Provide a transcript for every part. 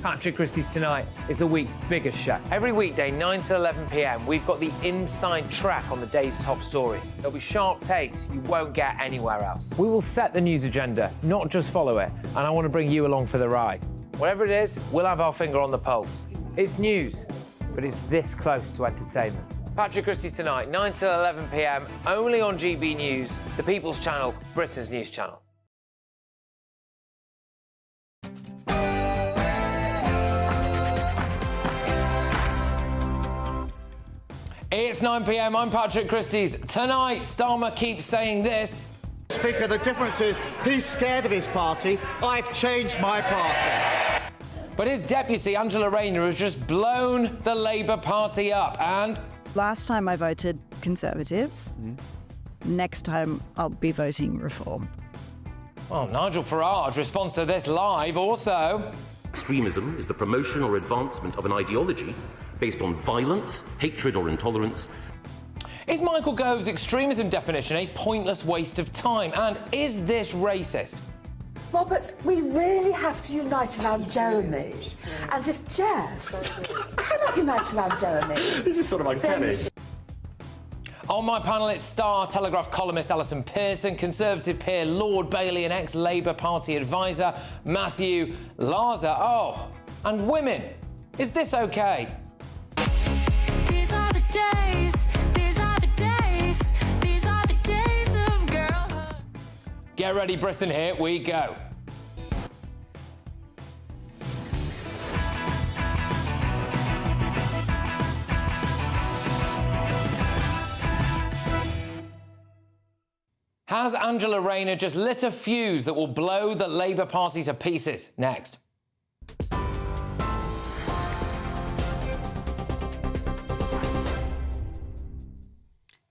Patrick Christys Tonight is the week's biggest show. Every weekday, 9 to 11 p.m, we've got the inside track on the day's top stories. There'll be sharp takes you won't get anywhere else. We will set the news agenda, not just follow it, and I want to bring you along for the ride. Whatever it is, we'll have our finger on the pulse. It's news, but it's this close to entertainment. Patrick Christys Tonight, 9 to 11 p.m, only on GB News, the People's Channel, Britain's news channel. It's 9 p.m, I'm Patrick Christys. Tonight, Starmer keeps saying this. Speaker, the difference is he's scared of his party. I've changed my party. But his deputy, Angela Rayner, has just blown the Labour Party up and... Last time I voted Conservatives. Next time I'll be voting Reform. Well, Nigel Farage responds to this live also. Extremism is the promotion or advancement of an ideology based on violence, hatred or intolerance. Is Michael Gove's extremism definition a pointless waste of time? And is this racist? Robert, we really have to unite around Jeremy. And if Jess cannot unite around Jeremy... This is sort of uncanny. On my panel, it's Star Telegraph columnist Alison Pearson, Conservative peer Lord Bailey and ex-Labour Party advisor Matthew Larzer. Oh, and women. Is this OK? These are the days, these are the days, these are the days of girlhood. Get ready, Britain, here we go. Has Angela Rayner just lit a fuse that will blow the Labour Party to pieces? Next.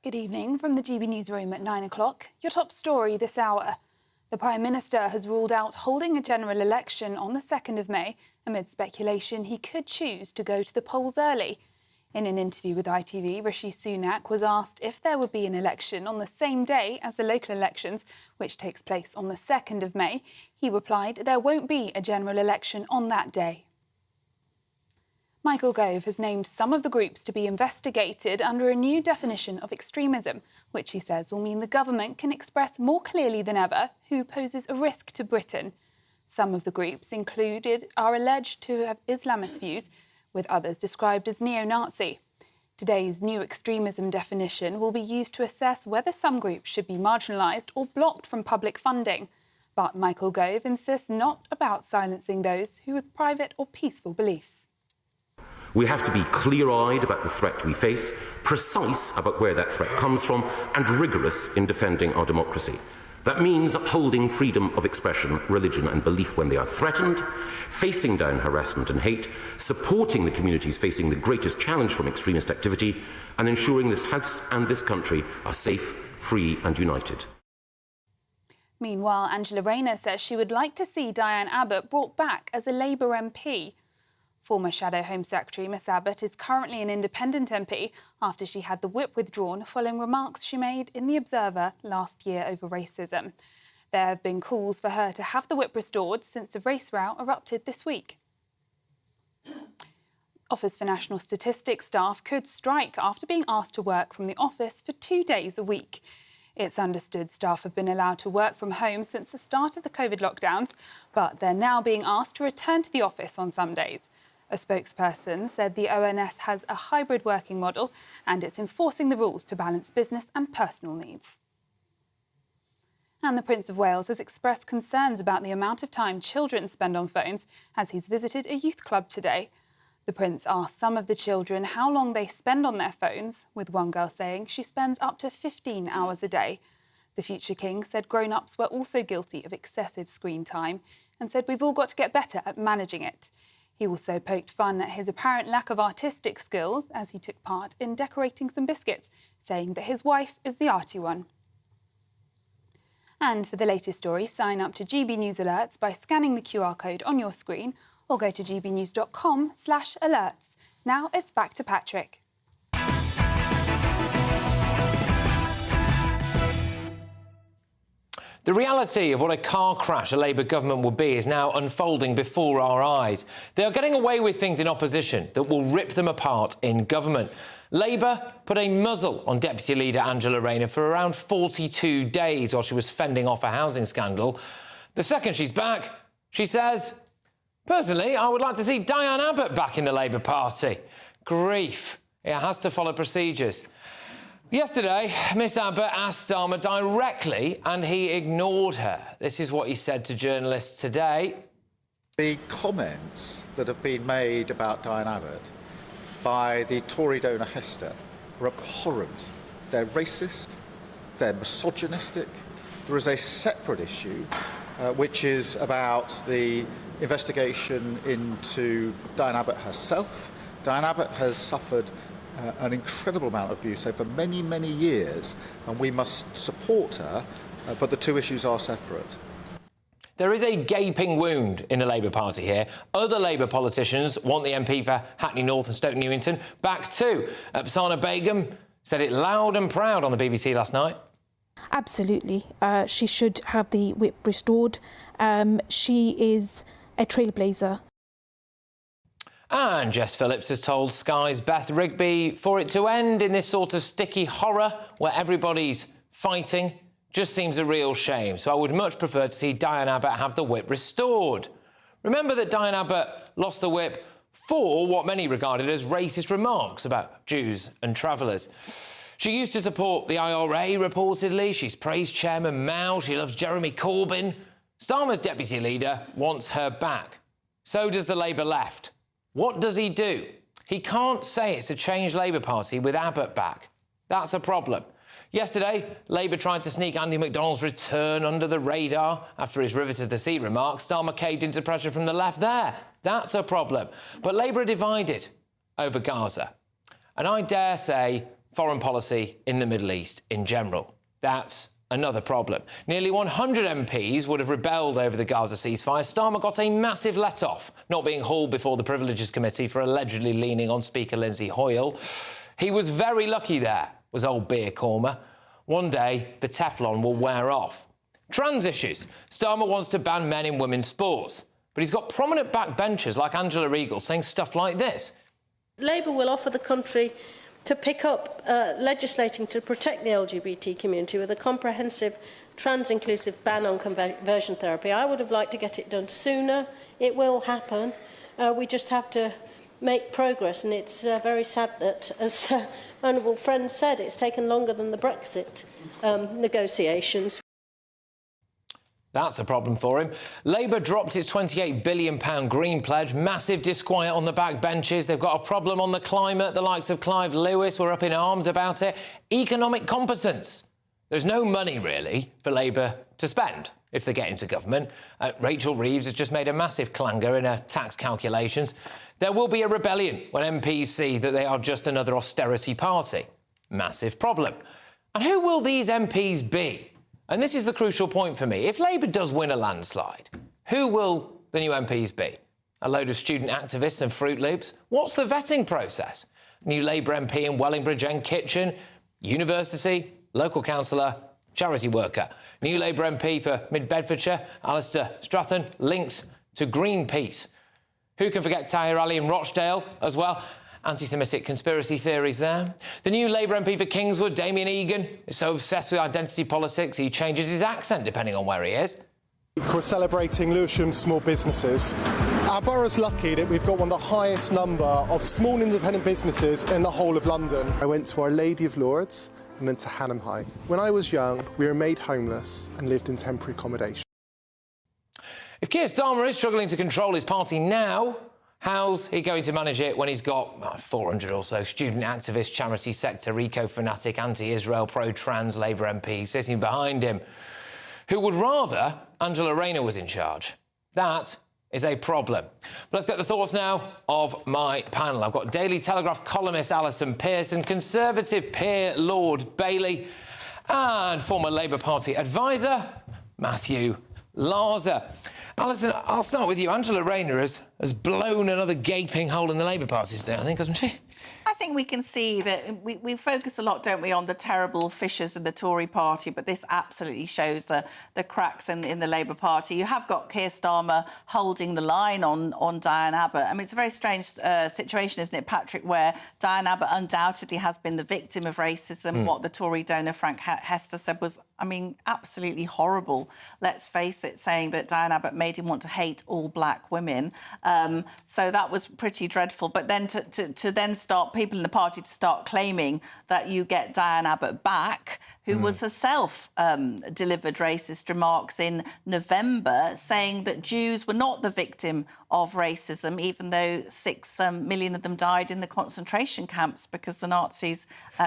Good evening from the GB newsroom at 9 o'clock. Your top story this hour. The Prime Minister has ruled out holding a general election on the 2nd of May amid speculation he could choose to go to the polls early. In an interview with ITV, Rishi Sunak was asked if there would be an election on the same day as the local elections, which takes place on the 2nd of May. He replied there won't be a general election on that day. Michael Gove has named some of the groups to be investigated under a new definition of extremism, which he says will mean the government can express more clearly than ever who poses a risk to Britain. Some of the groups included are alleged to have Islamist views, with others described as neo-Nazi. Today's new extremism definition will be used to assess whether some groups should be marginalised or blocked from public funding. But Michael Gove insists not about silencing those who have private or peaceful beliefs. We have to be clear-eyed about the threat we face, precise about where that threat comes from, and rigorous in defending our democracy. That means upholding freedom of expression, religion and belief when they are threatened, facing down harassment and hate, supporting the communities facing the greatest challenge from extremist activity, and ensuring this House and this country are safe, free and united. Meanwhile, Angela Rayner says she would like to see Diane Abbott brought back as a Labour MP. Former Shadow Home Secretary Miss Abbott is currently an independent MP after she had the whip withdrawn following remarks she made in The Observer last year over racism. There have been calls for her to have the whip restored since the race row erupted this week. Office for National Statistics staff could strike after being asked to work from the office for 2 days a week. It's understood staff have been allowed to work from home since the start of the COVID lockdowns, but they're now being asked to return to the office on some days. A spokesperson said the ONS has a hybrid working model and it's enforcing the rules to balance business and personal needs. And the Prince of Wales has expressed concerns about the amount of time children spend on phones as he's visited a youth club today. The Prince asked some of the children how long they spend on their phones, with one girl saying she spends up to 15 hours a day. The future king said grown-ups were also guilty of excessive screen time and said we've all got to get better at managing it. He also poked fun at his apparent lack of artistic skills as he took part in decorating some biscuits, saying that his wife is the arty one. And for the latest story, sign up to GB News Alerts by scanning the QR code on your screen or go to gbnews.com/alerts. Now it's back to Patrick. The reality of what a car crash a Labour government would be is now unfolding before our eyes. They are getting away with things in opposition that will rip them apart in government. Labour put a muzzle on Deputy Leader Angela Rayner for around 42 days while she was fending off a housing scandal. The second she's back, she says, "Personally, I would like to see Diane Abbott back in the Labour Party." Grief. It has to follow procedures. Yesterday, Miss Abbott asked Starmer directly and he ignored her. This is what he said to journalists today. The comments that have been made about Diane Abbott by the Tory donor Hester are abhorrent. They're racist, they're misogynistic. There is a separate issue, which is about the investigation into Diane Abbott herself. Diane Abbott has suffered an incredible amount of abuse over many, many years, and we must support her, but the two issues are separate. There is a gaping wound in the Labour Party here. Other Labour politicians want the MP for Hackney North and Stoke Newington back too. Sana Begum said it loud and proud on the BBC last night. Absolutely. She should have the whip restored. She is a trailblazer. And Jess Phillips has told Sky's Beth Rigby for it to end in this sort of sticky horror where everybody's fighting just seems a real shame. So I would much prefer to see Diane Abbott have the whip restored. Remember that Diane Abbott lost the whip for what many regarded as racist remarks about Jews and travellers. She used to support the IRA, reportedly. She's praised Chairman Mao. She loves Jeremy Corbyn. Starmer's deputy leader wants her back. So does the Labour left. What does he do? He can't say it's a changed Labour Party with Abbott back. That's a problem. Yesterday, Labour tried to sneak Andy McDonald's return under the radar after his riveted the seat remarks. Starmer caved into pressure from the left there. That's a problem. But Labour are divided over Gaza. And I dare say foreign policy in the Middle East in general. That's another problem. Nearly 100 MPs would have rebelled over the Gaza ceasefire. Starmer got a massive let-off, not being hauled before the Privileges Committee for allegedly leaning on Speaker Lindsay Hoyle. He was very lucky there, was old Beer Cormer. One day, the Teflon will wear off. Trans issues. Starmer wants to ban men in women's sports. But he's got prominent backbenchers like Angela Regal saying stuff like this. Labour will offer the country to pick up legislating to protect the LGBT community with a comprehensive trans-inclusive ban on conversion therapy. I would have liked to get it done sooner. It will happen. We just have to make progress, and it's very sad that, as honourable friend said, it's taken longer than the Brexit negotiations. That's a problem for him. Labour dropped its £28 billion Green pledge. Massive disquiet on the backbenches. They've got a problem on the climate. The likes of Clive Lewis were up in arms about it. Economic competence. There's no money, really, for Labour to spend if they get into government. Rachel Reeves has just made a massive clanger in her tax calculations. There will be a rebellion when MPs see that they are just another austerity party. Massive problem. And who will these MPs be? And this is the crucial point for me. If Labour does win a landslide, who will the new MPs be? A load of student activists and Fruit Loops? What's the vetting process? New Labour MP in Wellingborough, Jen Kitchen, university, local councillor, charity worker. New Labour MP for Mid-Bedfordshire, Alistair Stratton, links to Greenpeace. Who can forget Tahir Ali in Rochdale as well? Anti-Semitic conspiracy theories there. The new Labour MP for Kingswood, Damien Egan, is so obsessed with identity politics he changes his accent depending on where he is. We're celebrating Lewisham's small businesses. Our borough's lucky that we've got one of the highest number of small independent businesses in the whole of London. I went to Our Lady of Lourdes and then to Hanham High. When I was young, we were made homeless and lived in temporary accommodation. If Keir Starmer is struggling to control his party now, how's he going to manage it when he's got 400 or so student activists, charity sector, eco-fanatic, anti-Israel, pro-trans Labour MPs sitting behind him who would rather Angela Rayner was in charge? That is a problem. Let's get the thoughts now of my panel. I've got Daily Telegraph columnist Alison Pearson, Conservative peer Lord Bailey, and former Labour Party advisor Matthew Larzer. Alison, I'll start with you. Angela Rayner has has blown another gaping hole in the Labour Party today, I think, hasn't she? I think we can see that we focus a lot, don't we, on the terrible fissures in the Tory party, but this absolutely shows the cracks in the Labour Party. You have got Keir Starmer holding the line on Diane Abbott. I mean, it's a very strange situation, isn't it, Patrick, where Diane Abbott undoubtedly has been the victim of racism. What the Tory donor Frank Hester said was, I mean, absolutely horrible, let's face it, saying that Diane Abbott made him want to hate all black women. So that was pretty dreadful. But then to then start people in the party to start claiming that you get Diane Abbott back, who was herself delivered racist remarks in November, saying that Jews were not the victim of racism, even though 6 million of them died in the concentration camps because the Nazis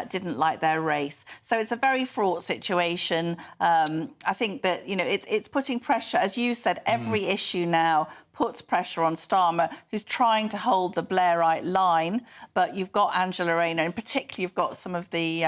didn't like their race. So it's a very fraught situation. I think that, you know, it's putting pressure, as you said, every issue now puts pressure on Starmer, who's trying to hold the Blairite line. But you've got Angela Rayner, and particularly you've got some of the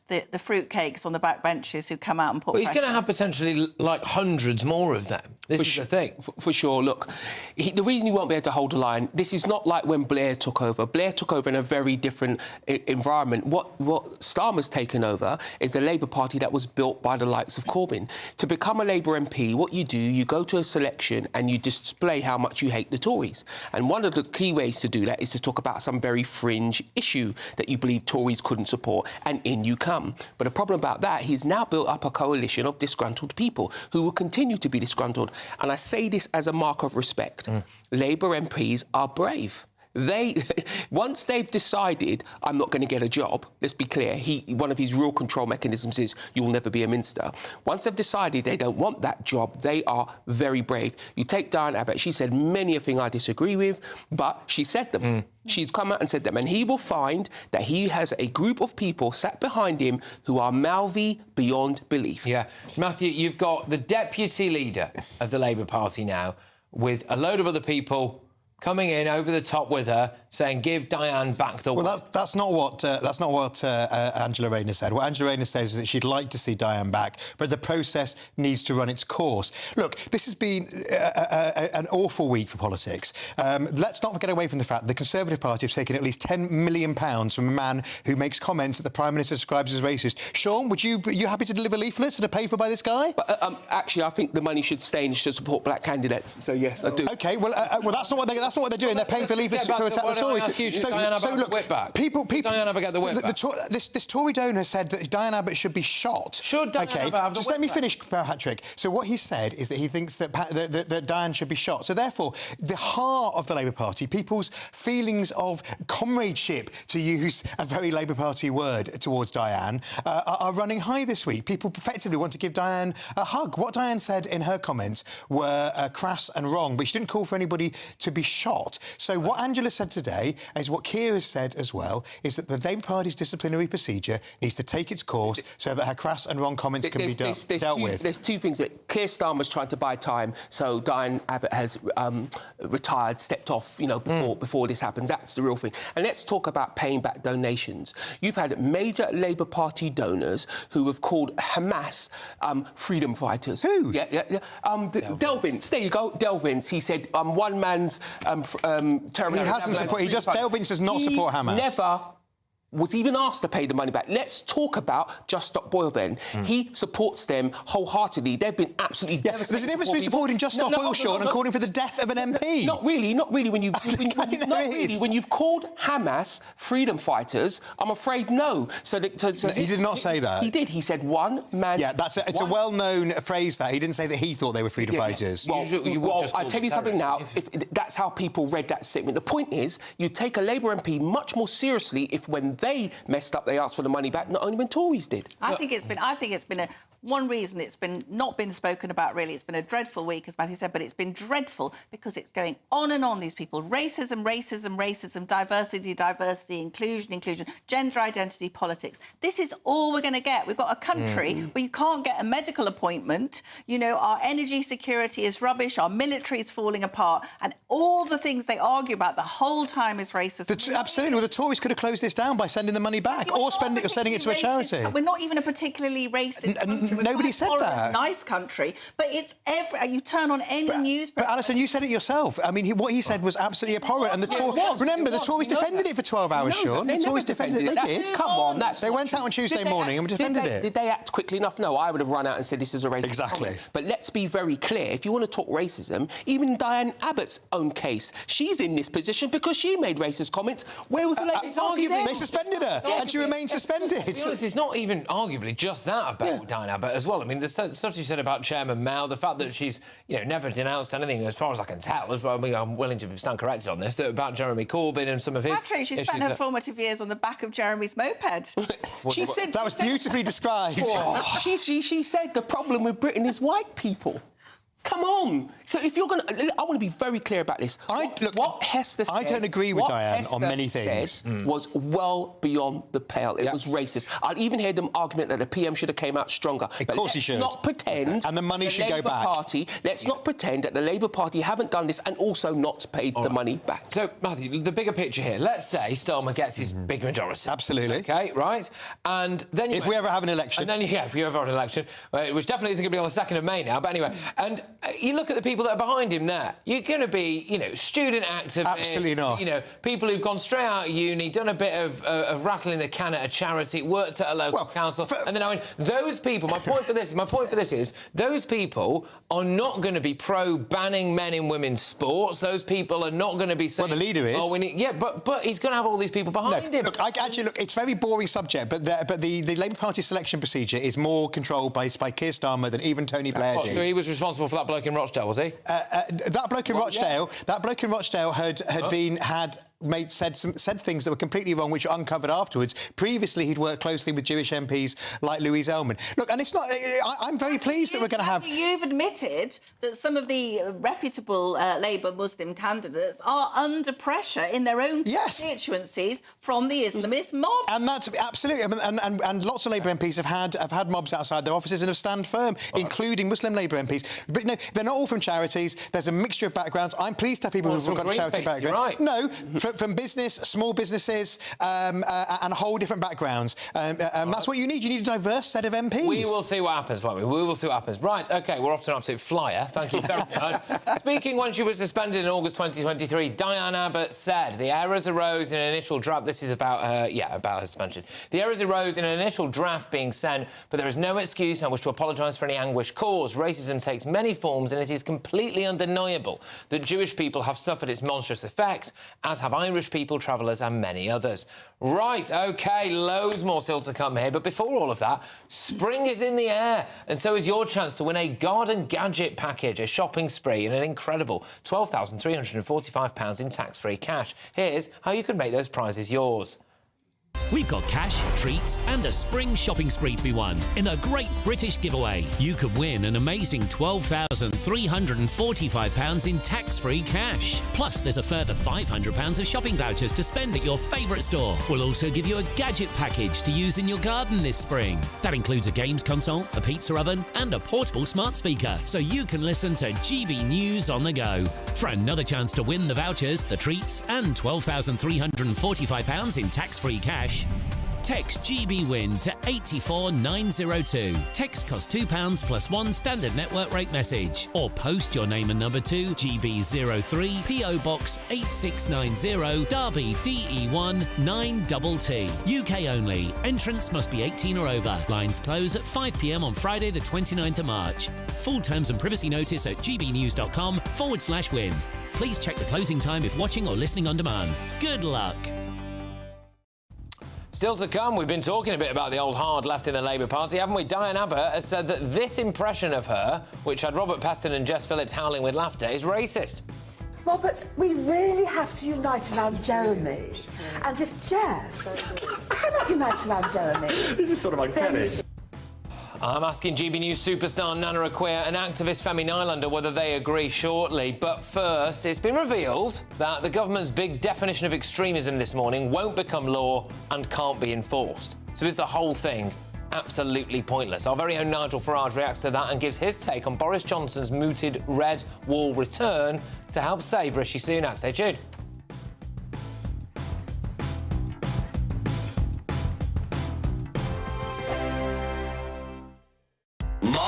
fruitcakes on the backbenches who come out and put pressure. But he's going to have potentially, like, hundreds more of them. This is the thing. For sure. Look, the reason he won't be able to hold the line, this is not like when Blair took over. Blair took over in a very different environment. What Starmer's taken over is the Labour Party that was built by the likes of Corbyn. To become a Labour MP, what you do, you go to a selection and you display how much you hate the Tories. And one of the key ways to do that is to talk about some very fringe issue that you believe Tories couldn't support, and in you come. But the problem about that, he's now built up a coalition of disgruntled people who will continue to be disgruntled. And I say this as a mark of respect. Labour MPs are brave. Once they've decided, I'm not going to get a job, let's be clear, one of his real control mechanisms is you'll never be a minister. Once they've decided they don't want that job, they are very brave. You take Diane Abbott, she said many a thing I disagree with, but she said them. She's come out and said them, and he will find that he has a group of people sat behind him who are mouthy beyond belief. Yeah. Matthew, you've got the deputy leader of the Labour Party now with a load of other people coming in over the top with her, saying, give Diane back the... Well, that's not what Angela Rayner said. What Angela Rayner says is that she'd like to see Diane back, but the process needs to run its course. Look, this has been an awful week for politics. Let's not get away from the fact the Conservative Party have taken at least £10 million from a man who makes comments that the Prime Minister describes as racist. Sean, are you happy to deliver leaflets that are paid for by this guy? Actually, I think the money should stay and should support black candidates. So, yes, I do. OK, well, that's not what they're doing. They're paying for leaflets to attack the Tories. So look, Diane Abbott get the whip back? This Tory donor said that Diane Abbott should be shot. Should Diane Abbott have the whip just let me back? finish, Patrick. So what he said is that he thinks that Diane should be shot. So therefore, the heart of the Labour Party, people's feelings of comradeship, to use a very Labour Party word, towards Diane, are running high this week. People effectively want to give Diane a hug. What Diane said in her comments were crass and wrong, but she didn't call for anybody to be shot. So what Angela said today, is what Keir has said as well, is that the Labour Party's disciplinary procedure needs to take its course so that her crass and wrong comments can be dealt with. There's two things. Keir Starmer's trying to buy time, so Diane Abbott has retired, stepped off, you know, before this happens. That's the real thing. And let's talk about paying back donations. You've had major Labour Party donors who have called Hamas freedom fighters. Who? Delvince. There you go, Delvince. He said one man's terrorist... He hasn't supported... Delvince does not support Hamas. Never was even asked to pay the money back. Let's talk about Just Stop Oil then. He supports them wholeheartedly. They've been absolutely devastated. There's a difference between supporting Just Stop Oil, Sean, and calling for the death of an MP. Not really. When you've called Hamas freedom fighters, I'm afraid no. He did not say that. He did. He said one man... Yeah, it's a well-known phrase, that. He didn't say that he thought they were freedom fighters. Well, I'll tell you something now. That's how people read that statement. The point is, you take a Labour MP much more seriously if when they messed up, they asked for the money back, not only when Tories did. I think it's been one reason it's not been spoken about, really. It's been a dreadful week, as Matthew said, but it's been dreadful because it's going on and on, these people. Racism, diversity, inclusion, gender identity politics. This is all we're going to get. We've got a country where you can't get a medical appointment. You know, our energy security is rubbish, our military is falling apart, and all the things they argue about the whole time is racism. Absolutely. Well, the Tories could have closed this down by sending the money back or sending it to a charity. We're not even a particularly racist country. nobody said that. Nice country, but it's you turn on any news. But Alison, you said it yourself. I mean, what he said was absolutely abhorrent. And the Tories defended it for 12 hours, Sean. The Tories defended it. They did. Come on, They went out on Tuesday morning and defended it. Did they act quickly enough? No, I would have run out and said this is a racist Exactly. comment. But let's be very clear. If you want to talk racism, even Diane Abbott's own case, she's in this position because she made racist comments. Where was the Labour Party then? They suspended her, and she remains suspended. To be honest, it's not even arguably just that about Diane Abbott as well. I mean, the stuff she said about Chairman Mao, the fact that she's, never denounced anything, as far as I can tell, I'm willing to stand corrected on this, about Jeremy Corbyn and some of his Actually, she spent her formative years on the back of Jeremy's moped. She said that was beautifully described. She said the problem with Britain is white people. Come on. So if you're going to... I want to be very clear about this. What Hester said... I don't agree with Diane on many things. Was well beyond the pale. It was racist. I'll even hear them argument that the PM should have came out stronger. Of course he should. Let's not pretend... And the money should go back. Let's not pretend that the Labour Party haven't done this and also not paid the money back. So, Matthew, the bigger picture here. Let's say Starmer gets his big majority. Absolutely. OK, right? And then... If we ever have an election. And then, if you ever have an election, which definitely isn't going to be on the 2nd of May now, but anyway, and you look at the people that are behind him there. You're going to be, student activists. Absolutely not. People who've gone straight out of uni, done a bit of rattling the can at a charity, worked at a local council, and then those people. My point for this is those people are not going to be pro banning men in women's sports. Those people are not going to be saying. Well, the leader is. Oh, but he's going to have all these people behind him. Look, it's a very boring subject, but the Labour Party selection procedure is more controlled by Keir Starmer than even Tony Blair did. So he was responsible for that bloke in Rochdale, was he? That bloke in Rochdale said things that were completely wrong, which were uncovered afterwards. Previously, he'd worked closely with Jewish MPs like Louise Ellman. Look, and it's not... I'm very pleased that we're going to have... You've admitted that some of the reputable Labour Muslim candidates are under pressure in their own constituencies from the Islamist mob. And that's absolutely... And lots of Labour MPs have had mobs outside their offices and have stand firm, including Muslim Labour MPs. But they're not all from charities. There's a mixture of backgrounds. I'm pleased to have people who've got a charity background. Right. No, from business, small businesses, and a whole different backgrounds. That's what you need. You need a diverse set of MPs. We will see what happens, won't we? We will see what happens. Right, OK, we're off to an absolute flyer. Thank you very much. Speaking when she was suspended in August 2023, Diane Abbott said the errors arose in an initial draft... This is about her, about her suspension. The errors arose in an initial draft being sent, but there is no excuse. I wish to apologise for any anguish caused. Racism takes many forms, and it is completely undeniable that Jewish people have suffered its monstrous effects, as have Irish people, travellers and many others. Right, OK, loads more still to come here, but before all of that, spring is in the air, and so is your chance to win a garden gadget package, a shopping spree and an incredible £12,345 in tax-free cash. Here's how you can make those prizes yours. We've got cash, treats and a spring shopping spree to be won in a great British giveaway. You could win an amazing £12,345 in tax-free cash. Plus, there's a further £500 of shopping vouchers to spend at your favourite store. We'll also give you a gadget package to use in your garden this spring. That includes a games console, a pizza oven and a portable smart speaker, so you can listen to GB News on the go. For another chance to win the vouchers, the treats and £12,345 in tax-free cash, text GBWIN to 84902. Text costs £2 plus one standard network rate message. Or post your name and number to GB03 PO Box 8690 Derby DE1 9TT. UK only. Entrance must be 18 or over. Lines close at 5 p.m. on Friday the 29th of March. Full terms and privacy notice at gbnews.com/win. Please check the closing time if watching or listening on demand. Good luck. Still to come, we've been talking a bit about the old hard left in the Labour Party, haven't we? Diane Abbott has said that this impression of her, which had Robert Peston and Jess Phillips howling with laughter, is racist. Robert, we really have to unite around Jeremy. And if Jess cannot unite around Jeremy... This is sort of uncanny. I'm asking GB News superstar Nana Akua and activist Femi Nylander whether they agree shortly. But first, it's been revealed that the government's big definition of extremism this morning won't become law and can't be enforced. So is the whole thing absolutely pointless? Our very own Nigel Farage reacts to that and gives his take on Boris Johnson's mooted red wall return to help save Rishi Sunak. Stay tuned.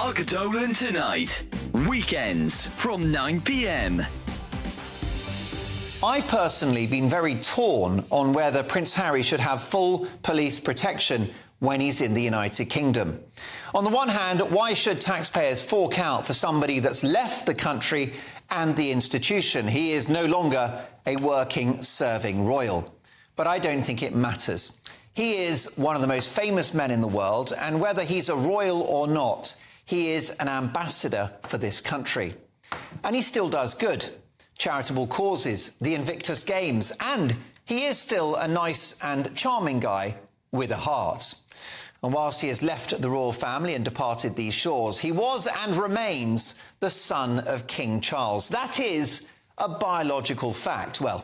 Mark Dolan Tonight. Weekends from 9 p.m. I've personally been very torn on whether Prince Harry should have full police protection when he's in the United Kingdom. On the one hand, why should taxpayers fork out for somebody that's left the country and the institution? He is no longer a working, serving royal. But I don't think it matters. He is one of the most famous men in the world, and whether he's a royal or not, he is an ambassador for this country. And he still does good. Charitable causes, the Invictus Games, and he is still a nice and charming guy with a heart. And whilst he has left the royal family and departed these shores, he was and remains the son of King Charles. That is a biological fact. Well,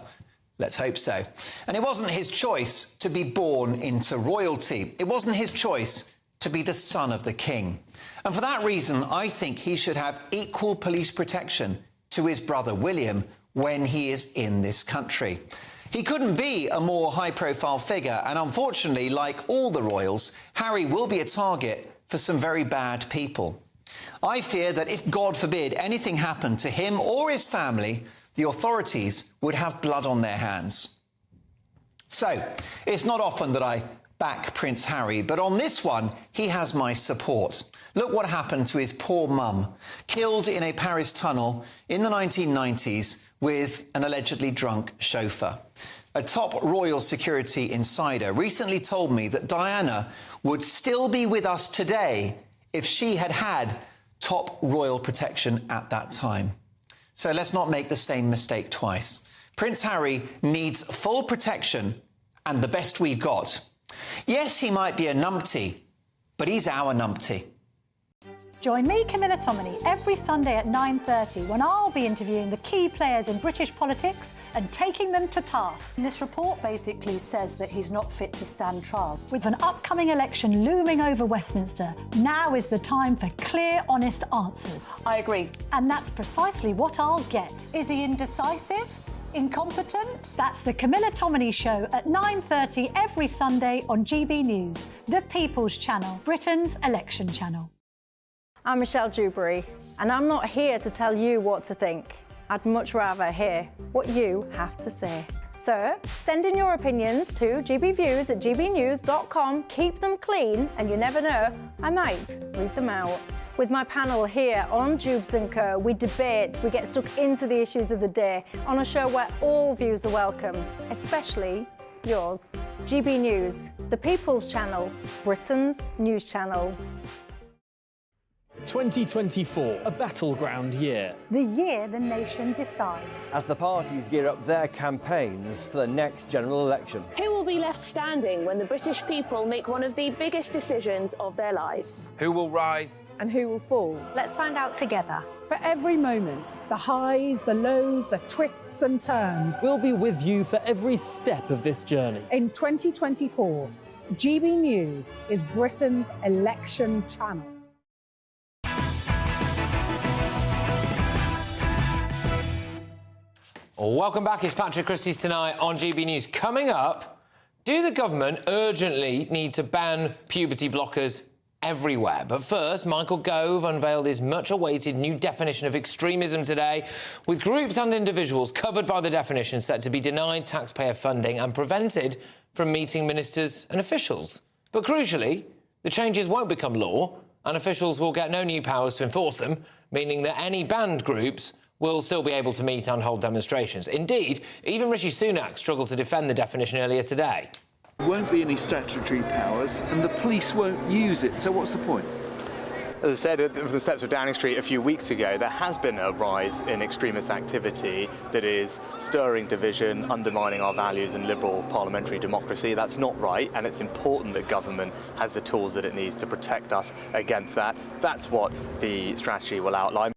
let's hope so. And it wasn't his choice to be born into royalty. It wasn't his choice to be the son of the king. And for that reason, I think he should have equal police protection to his brother William when he is in this country. He couldn't be a more high-profile figure, and unfortunately, like all the royals, Harry will be a target for some very bad people. I fear that if, God forbid, anything happened to him or his family, the authorities would have blood on their hands. So, it's not often that I back Prince Harry, but on this one, he has my support. Look what happened to his poor mum, killed in a Paris tunnel in the 1990s with an allegedly drunk chauffeur. A top royal security insider recently told me that Diana would still be with us today if she had had top royal protection at that time. So let's not make the same mistake twice. Prince Harry needs full protection and the best we've got. Yes, he might be a numpty, but he's our numpty. Join me, Camilla Tominey, every Sunday at 9:30 when I'll be interviewing the key players in British politics and taking them to task. This report basically says that he's not fit to stand trial. With an upcoming election looming over Westminster, now is the time for clear, honest answers. I agree. And that's precisely what I'll get. Is he indecisive? Incompetent? That's the Camilla Tominey Show at 9:30 every Sunday on GB News, the People's Channel, Britain's election channel. I'm Michelle Dewberry, and I'm not here to tell you what to think. I'd much rather hear what you have to say. So, send in your opinions to gbviews@gbnews.com. Keep them clean, and you never know, I might read them out. With my panel here on Jubes & Co, we debate, we get stuck into the issues of the day on a show where all views are welcome, especially yours. GB News, the People's Channel, Britain's news channel. 2024, a battleground year. The year the nation decides. As the parties gear up their campaigns for the next general election. Who will be left standing when the British people make one of the biggest decisions of their lives? Who will rise? And who will fall? Let's find out together. For every moment, the highs, the lows, the twists and turns. We'll be with you for every step of this journey. In 2024, GB News is Britain's election channel. Welcome back, it's Patrick Christys tonight on GB News. Coming up, do the government urgently need to ban puberty blockers everywhere? But first, Michael Gove unveiled his much-awaited new definition of extremism today, with groups and individuals covered by the definition set to be denied taxpayer funding and prevented from meeting ministers and officials. But crucially, the changes won't become law, and officials will get no new powers to enforce them, meaning that any banned groups will still be able to meet and hold demonstrations. Indeed, even Rishi Sunak struggled to defend the definition earlier today. There won't be any statutory powers and the police won't use it, so what's the point? As I said at the steps of Downing Street a few weeks ago, there has been a rise in extremist activity that is stirring division, undermining our values and liberal parliamentary democracy. That's not right, and it's important that government has the tools that it needs to protect us against that. That's what the strategy will outline.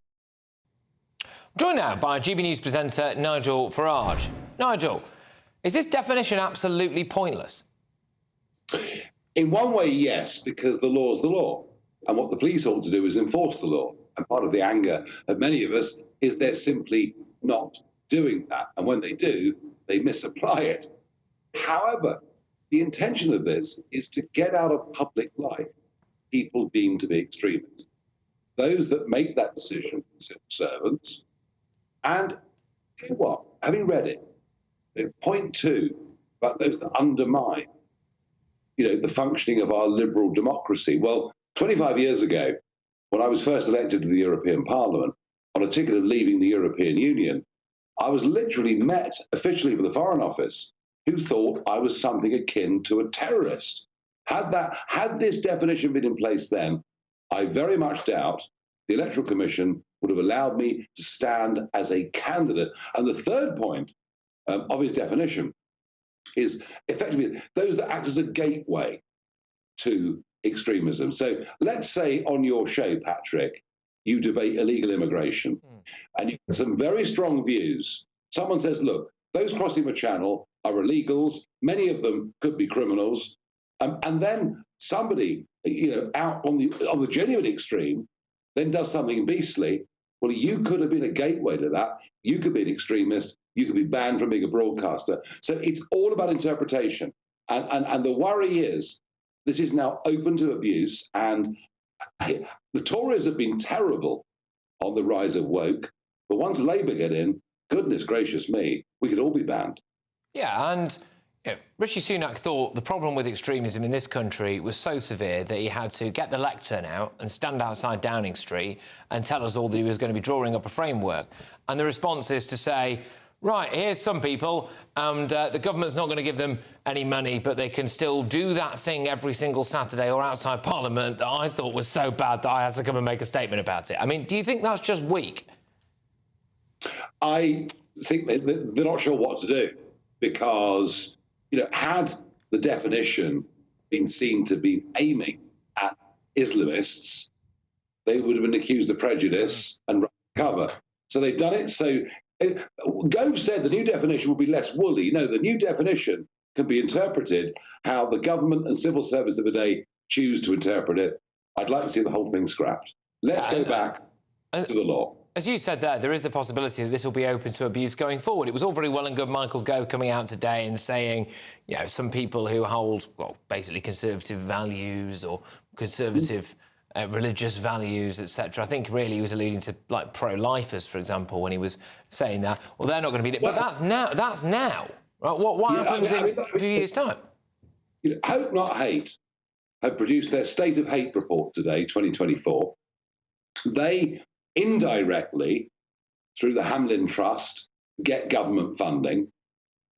Joined now by GB News presenter Nigel Farage. Nigel, is this definition absolutely pointless? In one way, yes, because the law is the law. And what the police ought to do is enforce the law. And part of the anger of many of us is they're simply not doing that. And when they do, they misapply it. However, the intention of this is to get out of public life people deemed to be extremists. those that make that decision, civil servants, and you know what? Having read it, point two about those that undermine, the functioning of our liberal democracy. Well, 25 years ago, when I was first elected to the European Parliament on a ticket of leaving the European Union, I was literally met officially from the Foreign Office, who thought I was something akin to a terrorist. Had this definition been in place then, I very much doubt the Electoral Commission would have allowed me to stand as a candidate. And the third point of his definition is effectively those that act as a gateway to extremism. So let's say on your show, Patrick, you debate illegal immigration and you get some very strong views. Someone says, look, those crossing the channel are illegals. Many of them could be criminals. And then somebody, out on the genuine extreme, then does something beastly. Well, you could have been a gateway to that. You could be an extremist. You could be banned from being a broadcaster. So it's all about interpretation. And the worry is this is now open to abuse. And the Tories have been terrible on the rise of woke. But once Labour get in, goodness gracious me, we could all be banned. Yeah, and Rishi Sunak thought the problem with extremism in this country was so severe that he had to get the lectern out and stand outside Downing Street and tell us all that he was going to be drawing up a framework. And the response is to say, right, here's some people, and the government's not going to give them any money, but they can still do that thing every single Saturday or outside Parliament that I thought was so bad that I had to come and make a statement about it. I mean, do you think that's just weak? I think they're not sure what to do because, had the definition been seen to be aiming at Islamists, they would have been accused of prejudice and run cover. So they've done it. So Gove said the new definition will be less woolly. No, the new definition can be interpreted how the government and civil service of the day choose to interpret it. I'd like to see the whole thing scrapped. Let's go back to the law. As you said there is the possibility that this will be open to abuse going forward. It was all very well and good Michael Gove coming out today and saying, some people who hold, basically conservative values or conservative religious values, etc. I think really he was alluding to, like, pro-lifers, for example, when he was saying that. Well, they're not going to be... But that's now. Right? What happens in a few years' time? Hope Not Hate have produced their State of Hate report today, 2024. They indirectly, through the Hamlin Trust, get government funding.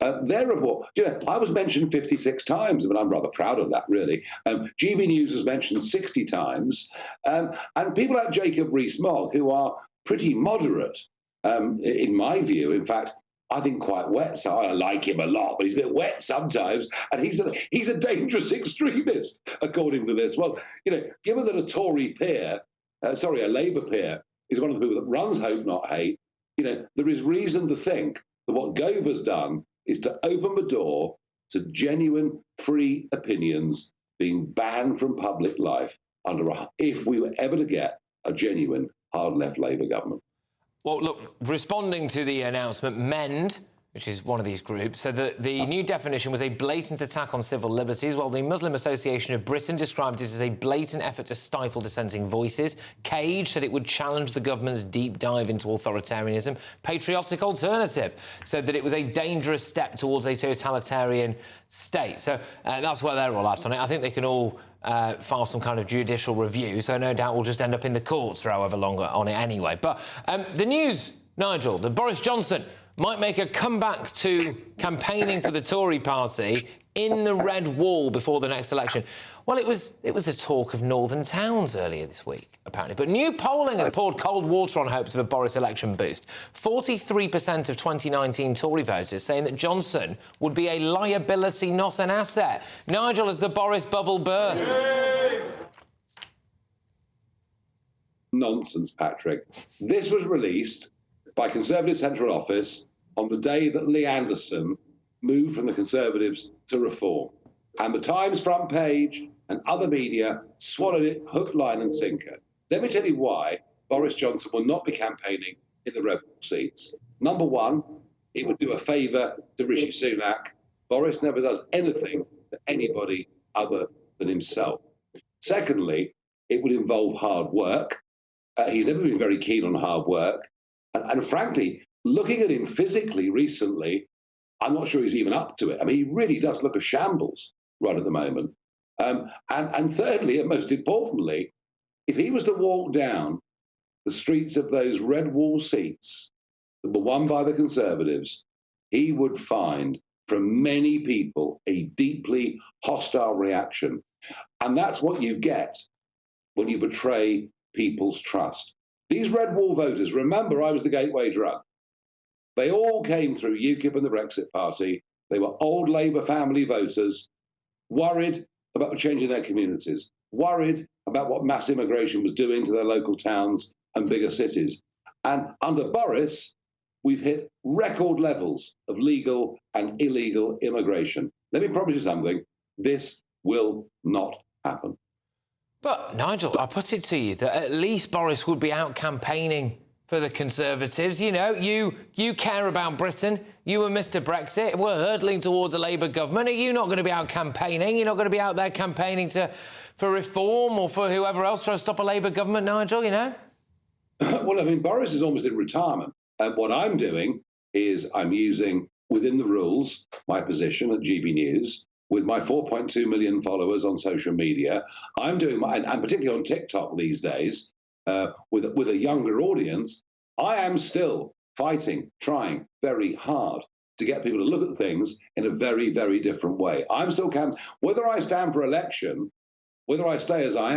Their report, I was mentioned 56 times. I mean, I'm rather proud of that, really. GBNews was mentioned 60 times. And people like Jacob Rees-Mogg, who are pretty moderate, in my view, in fact, I think quite wet. So I like him a lot, but he's a bit wet sometimes. And he's a dangerous extremist, according to this. Well, given that a Tory peer, a Labour peer, is one of the people that runs Hope Not Hate, there is reason to think that what Gove has done is to open the door to genuine free opinions being banned from public life if we were ever to get a genuine hard-left Labour government. Well, look, responding to the announcement, MEND, which is one of these groups, said that the new definition was a blatant attack on civil liberties, while the Muslim Association of Britain described it as a blatant effort to stifle dissenting voices. Cage said it would challenge the government's deep dive into authoritarianism. Patriotic Alternative said that it was a dangerous step towards a totalitarian state. So that's where they're all at on it. I think they can all file some kind of judicial review, so no doubt we'll just end up in the courts for however long on it anyway. But the news, Nigel, that Boris Johnson might make a comeback to campaigning for the Tory party in the red wall before the next election. Well, it was the talk of northern towns earlier this week, apparently. But new polling has poured cold water on hopes of a Boris election boost. 43% of 2019 Tory voters saying that Johnson would be a liability, not an asset. Nigel, has the Boris bubble burst? Nonsense, Patrick. This was released by Conservative Central Office on the day that Lee Anderson moved from the Conservatives to Reform. And the Times front page and other media swallowed it hook, line and sinker. Let me tell you why Boris Johnson will not be campaigning in the rebel seats. Number one, it would do a favour to Rishi Sunak. Boris never does anything for anybody other than himself. Secondly, it would involve hard work. He's never been very keen on hard work. And frankly, looking at him physically recently, I'm not sure he's even up to it. I mean, he really does look a shambles right at the moment. And thirdly, and most importantly, if he was to walk down the streets of those red wall seats that were won by the Conservatives, he would find from many people a deeply hostile reaction. And that's what you get when you betray people's trust. These red wall voters, remember, I was the gateway drug. They all came through UKIP and the Brexit Party. They were old Labour family voters, worried about the change in their communities, worried about what mass immigration was doing to their local towns and bigger cities. And under Boris, we've hit record levels of legal and illegal immigration. Let me promise you something, this will not happen. But, Nigel, I put it to you that at least Boris would be out campaigning for the Conservatives. You know, you care about Britain. You and Mr Brexit were hurtling towards a Labour government. Are you not going to be out campaigning? You're not going to be out there campaigning for reform or for whoever else trying to stop a Labour government, Nigel, you know? Well, I mean, Boris is almost in retirement. And what I'm doing is I'm using, within the rules, my position at GBNews, with my 4.2 million followers on social media. I'm doing and particularly on TikTok these days, with a younger audience, I am still fighting, trying very hard to get people to look at things in a very, very different way. I'm still whether I stand for election, whether I stay as I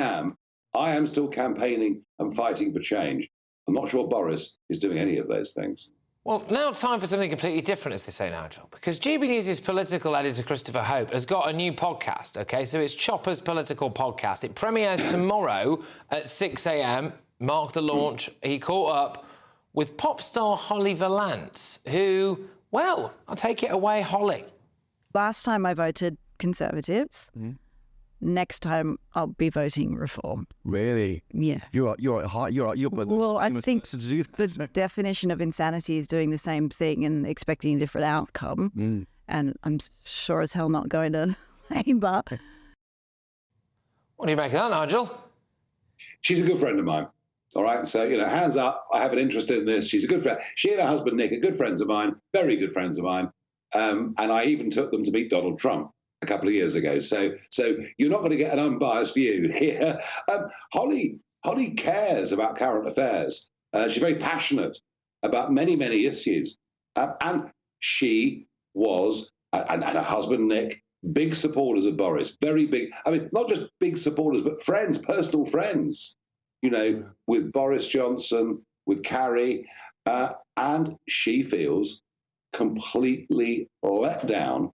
am still campaigning and fighting for change. I'm not sure Boris is doing any of those things. Well, now time for something completely different, as they say, Nigel, because GBNews' political editor, Christopher Hope, has got a new podcast, OK? So it's Chopper's Political Podcast. It premieres tomorrow at 6 a.m. Mark the launch. He caught up with pop star Holly Valance, who, well, I'll take it away, Holly. Last time I voted Conservatives. Next time I'll be voting Reform. Really? Yeah. You're at heart. You're well, I think the definition of insanity is doing the same thing and expecting a different outcome. And I'm sure as hell not going to Labour. What do you make of that, Nigel? She's a good friend of mine. All right. So, you know, hands up. I have an interest in this. She's a good friend. She and her husband, Nick, are good friends of mine, very good friends of mine. And I even took them to meet Donald Trump a couple of years ago. So you're not going to get an unbiased view here. Holly cares about current affairs. She's very passionate about many, many issues. And she was, and her husband, Nick, big supporters of Boris, very big. I mean, not just big supporters, but friends, personal friends, you know, with Boris Johnson, with Carrie. And she feels completely let down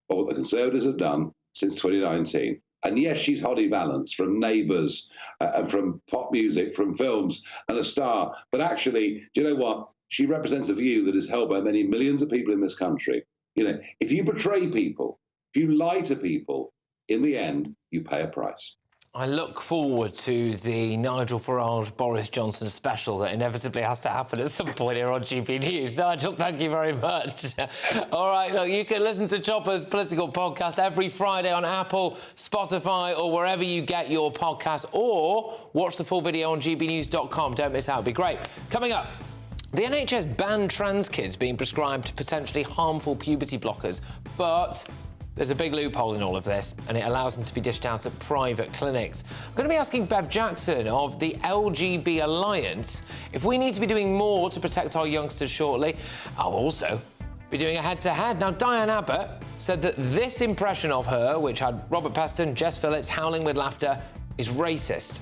by what the Conservatives have done since 2019. And yes, she's Holly Valance from Neighbours, and from pop music, from films, and a star. But actually, do you know what? She represents a view that is held by many millions of people in this country. You know, if you betray people, if you lie to people, in the end, you pay a price. I look forward to the Nigel Farage-Boris Johnson special that inevitably has to happen at some point here on GBNews. Nigel, thank you very much. All right, look, you can listen to Chopper's Political Podcast every Friday on Apple, Spotify, or wherever you get your podcasts, or watch the full video on gbnews.com. Don't miss out, it'll be great. Coming up, the NHS banned trans kids being prescribed potentially harmful puberty blockers, but there's a big loophole in all of this, and it allows them to be dished out at private clinics. I'm going to be asking Bev Jackson of the LGB Alliance if we need to be doing more to protect our youngsters shortly. I'll also be doing a head-to-head. Now, Diane Abbott said that this impression of her, which had Robert Peston, Jess Phillips howling with laughter, is racist.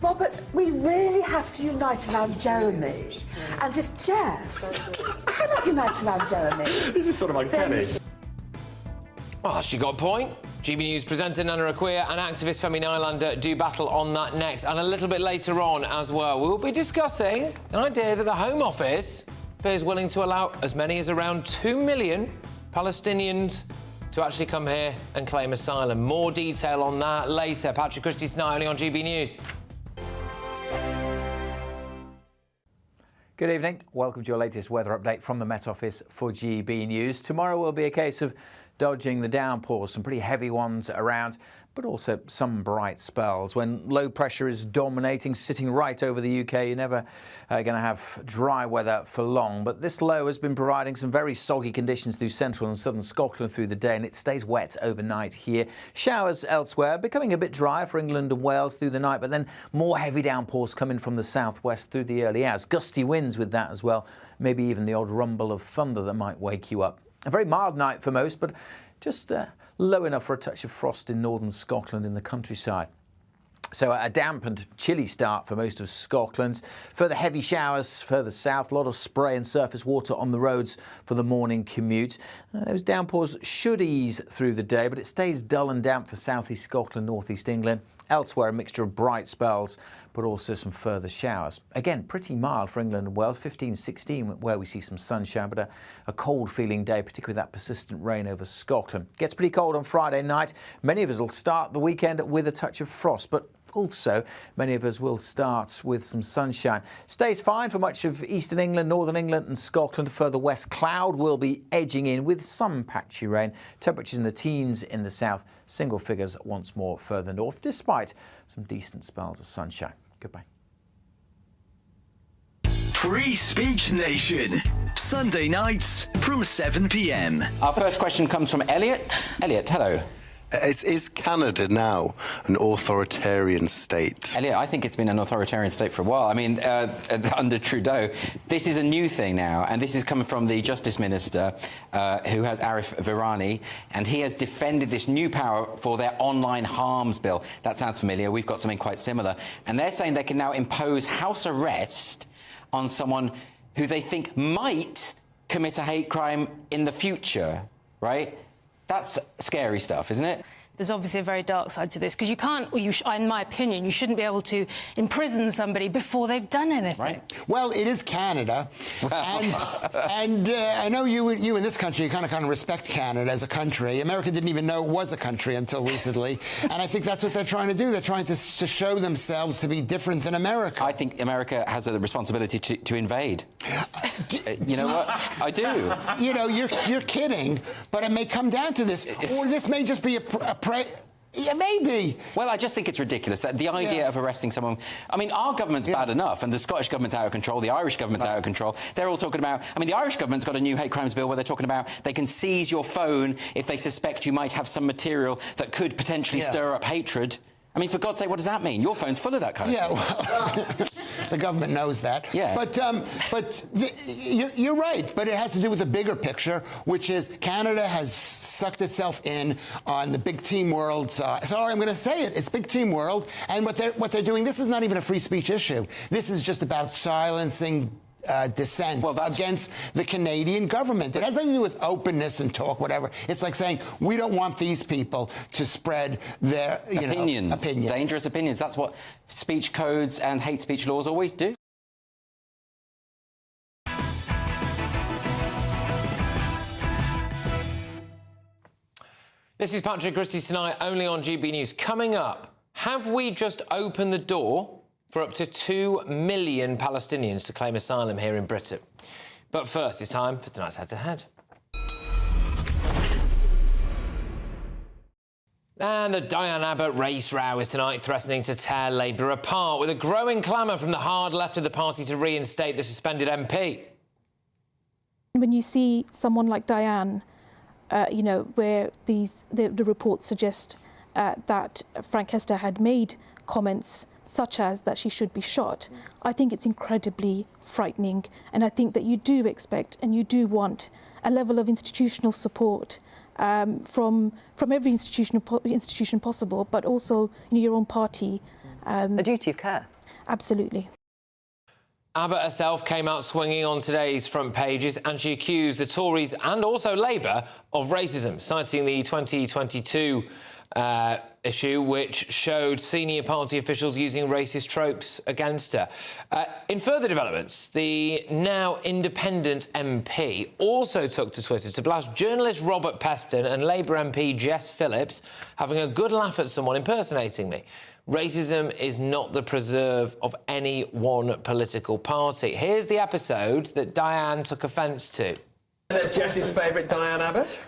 Robert, we really have to unite around Jeremy. And if Jess cannot unite around Jeremy... This is sort of uncanny. Well, she got a point. GB News presenter Nana Akua and activist Femi Nylander do battle on that next, and a little bit later on as well. We will be discussing an idea that the Home Office appears willing to allow as many as around 2 million Palestinians to actually come here and claim asylum. More detail on that later. Patrick Christys tonight, only on GB News. Good evening. Welcome to your latest weather update from the Met Office for GB News. Tomorrow will be a case of dodging the downpours, some pretty heavy ones around, but also some bright spells. When low pressure is dominating, sitting right over the UK, you're never going to have dry weather for long. But this low has been providing some very soggy conditions through central and southern Scotland through the day, and it stays wet overnight here. Showers elsewhere, becoming a bit drier for England and Wales through the night, but then more heavy downpours coming from the southwest through the early hours. Gusty winds with that as well, maybe even the odd rumble of thunder that might wake you up. A very mild night for most, but just low enough for a touch of frost in northern Scotland in the countryside. So a damp and chilly start for most of Scotland. Further heavy showers further south, a lot of spray and surface water on the roads for the morning commute. Those downpours should ease through the day, but it stays dull and damp for southeast Scotland, northeast England. Elsewhere, a mixture of bright spells, but also some further showers. Again, pretty mild for England and Wales, 15, 16, where we see some sunshine, but a cold feeling day, particularly that persistent rain over Scotland. Gets pretty cold on Friday night. Many of us will start the weekend with a touch of frost, but also, many of us will start with some sunshine. Stays fine for much of eastern England, northern England and Scotland. Further west, cloud will be edging in with some patchy rain. Temperatures in the teens in the south, single figures once more further north, despite some decent spells of sunshine. Goodbye. Free Speech Nation, Sunday nights from 7 p.m. Our first question comes from Elliot. Elliot, hello. Is Canada now an authoritarian state? Elliot, I think it's been an authoritarian state for a while. I mean, under Trudeau, this is a new thing now, and this is coming from the Justice Minister, who has Arif Virani, and he has defended this new power for their online harms bill. That sounds familiar. We've got something quite similar. And they're saying they can now impose house arrest on someone who they think might commit a hate crime in the future, right? That's scary stuff, isn't it? There's obviously a very dark side to this, because you can't, or in my opinion, you shouldn't be able to imprison somebody before they've done anything. Right. Well, it is Canada, and I know you in this country, you kind of respect Canada as a country. America didn't even know it was a country until recently, and I think that's what they're trying to do. They're trying to show themselves to be different than America. I think America has a responsibility to invade. You know what? I do. You know, you're kidding, but it may come down to this, or this may just be yeah, maybe. Well, I just think it's ridiculous that the idea of arresting someone... I mean, our government's bad enough, and the Scottish government's out of control, the Irish government's out of control. They're all talking about... I mean, the Irish government's got a new hate crimes bill where they're talking about they can seize your phone if they suspect you might have some material that could potentially stir up hatred. I mean, for God's sake, what does that mean? Your phone's full of that kind of thing. Well, the government knows that. Yeah. But you're right. But it has to do with the bigger picture, which is Canada has sucked itself in on the big team world. Sorry, I'm going to say it. It's big team world. And what they're doing, this is not even a free speech issue. This is just about silencing dissent against the Canadian government. It has nothing to do with openness and talk, whatever. It's like saying, we don't want these people to spread their opinions. Dangerous opinions. That's what speech codes and hate speech laws always do. This is Patrick Christys tonight, only on GB News. Coming up, have we just opened the door for up to 2 million Palestinians to claim asylum here in Britain? But first, it's time for tonight's head-to-head. And the Diane Abbott race row is tonight threatening to tear Labour apart, with a growing clamour from the hard left of the party to reinstate the suspended MP. When you see someone like Diane, you know, where the reports suggest that Frank Hester had made comments such as that she should be shot, I think it's incredibly frightening. And I think that you do expect and you do want a level of institutional support from every institution possible, but also your own party. A duty of care. Absolutely. Abbott herself came out swinging on today's front pages, and she accused the Tories and also Labour of racism, citing the 2022 issue, which showed senior party officials using racist tropes against her. In further developments, the now independent MP also took to Twitter to blast journalist Robert Peston and Labour MP Jess Phillips having a good laugh at someone impersonating me. Racism is not the preserve of any one political party. Here's the episode that Diane took offence to. Is that Jess's favourite Diane Abbott?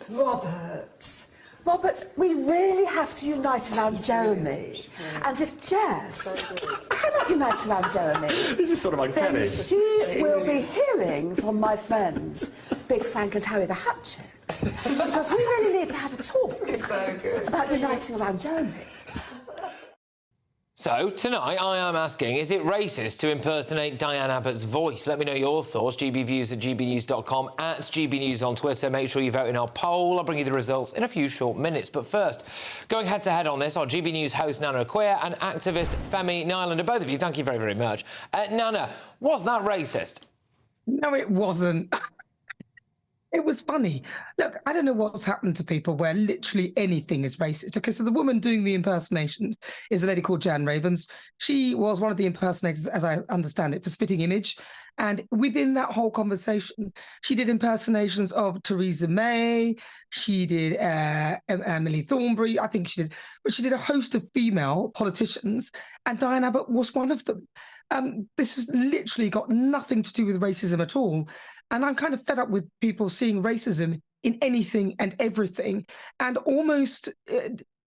Robert, we really have to unite around Jeremy. And if Jess cannot unite around Jeremy, this is sort of uncanny. Then she will be hearing from my friends, Big Frank and Harry the Hatchet. Because we really need to have a talk about uniting around Jeremy. So, tonight I am asking, is it racist to impersonate Diane Abbott's voice? Let me know your thoughts. GBviews at gbnews.com, at GBnews on Twitter. Make sure you vote in our poll. I'll bring you the results in a few short minutes. But first, going head-to-head on this are GB News host Nana Queer and activist Femi Nylander. Both of you, thank you very, very much. Nana, was that racist? No, it wasn't. It was funny. Look, I don't know what's happened to people where literally anything is racist. Okay, so the woman doing the impersonations is a lady called Jan Ravens. She was one of the impersonators, as I understand it, for Spitting Image. And within that whole conversation, she did impersonations of Theresa May. She did Emily Thornberry. I think she did a host of female politicians, and Diane Abbott was one of them. This has literally got nothing to do with racism at all. And I'm kind of fed up with people seeing racism in anything and everything and almost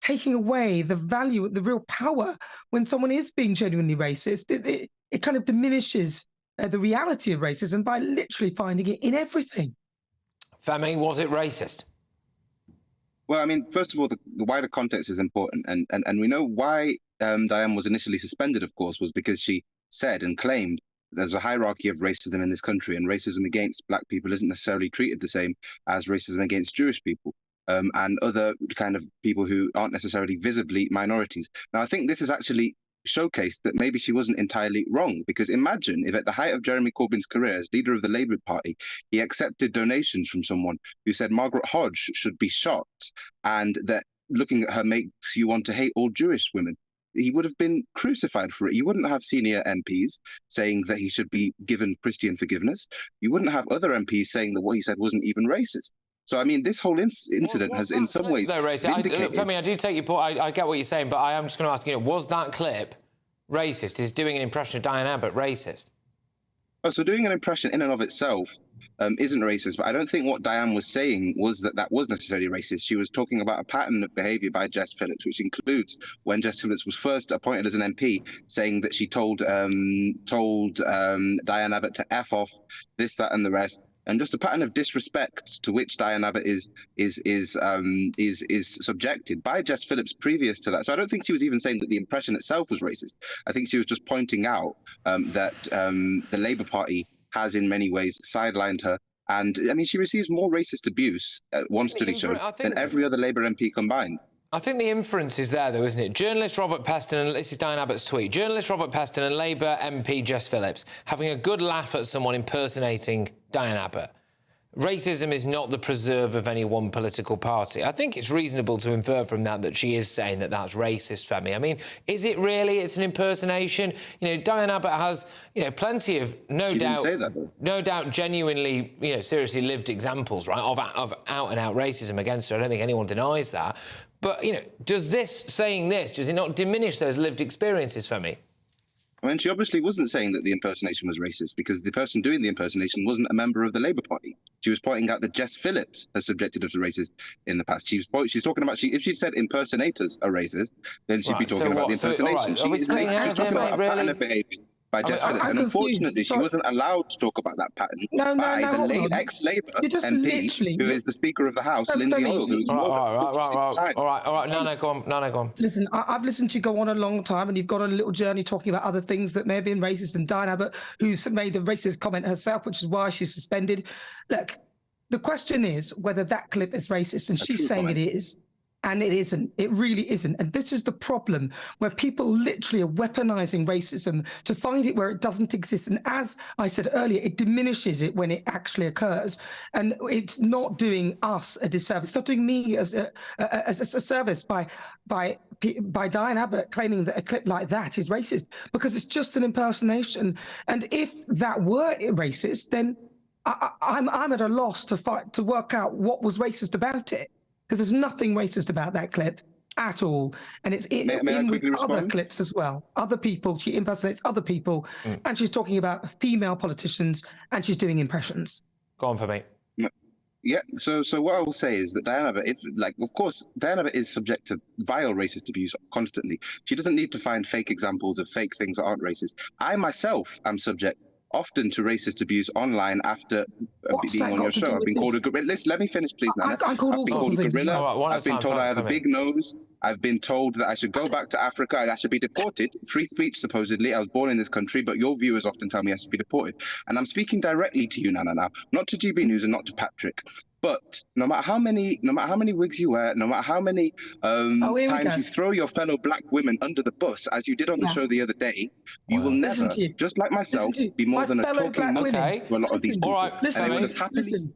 taking away the value, the real power when someone is being genuinely racist. It kind of diminishes the reality of racism by literally finding it in everything. Femi, was it racist? Well, I mean, first of all, the wider context is important. And we know why Diane was initially suspended, of course, was because she said and claimed there's a hierarchy of racism in this country, and racism against black people isn't necessarily treated the same as racism against Jewish people and other kind of people who aren't necessarily visibly minorities. Now, I think this is actually showcased that maybe she wasn't entirely wrong, because imagine if at the height of Jeremy Corbyn's career as leader of the Labour Party, he accepted donations from someone who said Margaret Hodge should be shot and that looking at her makes you want to hate all Jewish women. He would have been crucified for it. You wouldn't have senior MPs saying that he should be given Christian forgiveness. You wouldn't have other MPs saying that what he said wasn't even racist. So, I mean, this whole incident has in some ways vindicated... Femi, I do take your point. I get what you're saying, but I am just going to ask you, was that clip racist? Is doing an impression of Diane Abbott racist? Oh, so doing an impression in and of itself isn't racist, but I don't think what Diane was saying was that was necessarily racist. She was talking about a pattern of behaviour by Jess Phillips, which includes when Jess Phillips was first appointed as an MP, saying that she told Diane Abbott to F off, this, that and the rest, and just a pattern of disrespect to which Diane Abbott is subjected by Jess Phillips previous to that. So I don't think she was even saying that the impression itself was racist. I think she was just pointing out that the Labour Party has in many ways sidelined her. And I mean, she receives more racist abuse, one study showed, than every other Labour MP combined. I think the inference is there, though, isn't it? Journalist Robert Peston, and this is Diane Abbott's tweet, journalist Robert Peston and Labour MP Jess Phillips having a good laugh at someone impersonating Diane Abbott. Racism is not the preserve of any one political party. I think it's reasonable to infer from that she is saying that that's racist, Femi. I mean, is it really? It's an impersonation. You know, Diane Abbott has, plenty of, no doubt, genuinely, seriously lived examples, right, of out-and-out racism against her. I don't think anyone denies that. But, does it not diminish those lived experiences, Femi? I mean, she obviously wasn't saying that the impersonation was racist because the person doing the impersonation wasn't a member of the Labour Party. She was pointing out that Jess Phillips has subjected her to racist in the past. She's talking about, if she said impersonators are racist, then she'd be talking about the impersonation. She's talking about a pattern of behaviour by Jess Phillips. And unfortunately, she wasn't allowed to talk about that pattern by the ex-Labour MP, who is the Speaker of the House, Lindsay Hoyle, who's more than 46 times. All right. No, go on. Listen, I've listened to you go on a long time, and you've got on a little journey talking about other things that may have been racist, and Diane Abbott, who's made a racist comment herself, which is why she's suspended. Look, the question is whether that clip is racist, and she's saying it is. And it isn't. It really isn't. And this is the problem, where people literally are weaponizing racism to find it where it doesn't exist. And as I said earlier, it diminishes it when it actually occurs. And it's not doing us a disservice. It's not doing me as a service by Diane Abbott claiming that a clip like that is racist, because it's just an impersonation. And if that were racist, then I'm at a loss to work out what was racist about it. Because there's nothing racist about that clip at all. And it's in with other clips as well. Other people, she impersonates other people, and she's talking about female politicians, and she's doing impressions. Go on for me. Yeah, so what I will say is that Diane Abbott, of course, Diane Abbott is subject to vile racist abuse constantly. She doesn't need to find fake examples of fake things that aren't racist. I myself am subject often to racist abuse online after being on your show. I've been called a gorilla. Let me finish, please, Nana. I've been called a gorilla. I've been told I have a big nose. I've been told that I should go back to Africa and I should be deported. Free speech, supposedly. I was born in this country, but your viewers often tell me I should be deported. And I'm speaking directly to you, Nana, now, not to GBNews and not to Patrick. But no matter how many wigs you wear, no matter how many times you throw your fellow black women under the bus, as you did on the show the other day, you will never, just like myself, be more than a talking monkey to a lot of these people. All right, listen.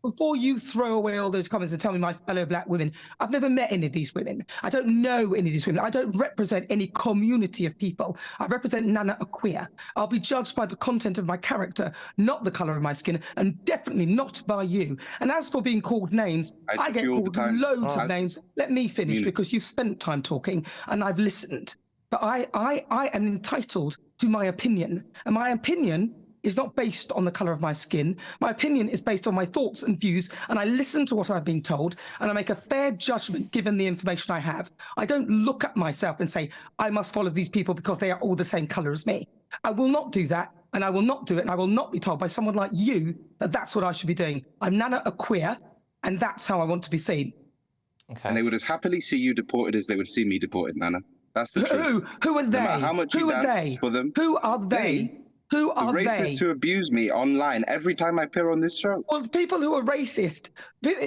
Before you throw away all those comments and tell me my fellow black women, I've never met any of these women. I don't know any of these women. I don't represent any community of people. I represent Nana, a queer. I'll be judged by the content of my character, not the colour of my skin, and definitely not by you. And as for being called names, I get called loads of names. Let me finish because you've spent time talking and I've listened. But I am entitled to my opinion, and my opinion is not based on the colour of my skin. My opinion is based on my thoughts and views, and I listen to what I've been told, and I make a fair judgment given the information I have. I don't look at myself and say, I must follow these people because they are all the same colour as me. I will not do that, and I will not do it, and I will not be told by someone like you that that's what I should be doing. I'm Nana, a queer, and that's how I want to be seen. Okay. And they would as happily see you deported as they would see me deported, Nana. That's the truth. Who are they? No matter how much you dance for them. Who are they? Who are they? The racists who abuse me online every time I appear on this show. Well, the people who are racist.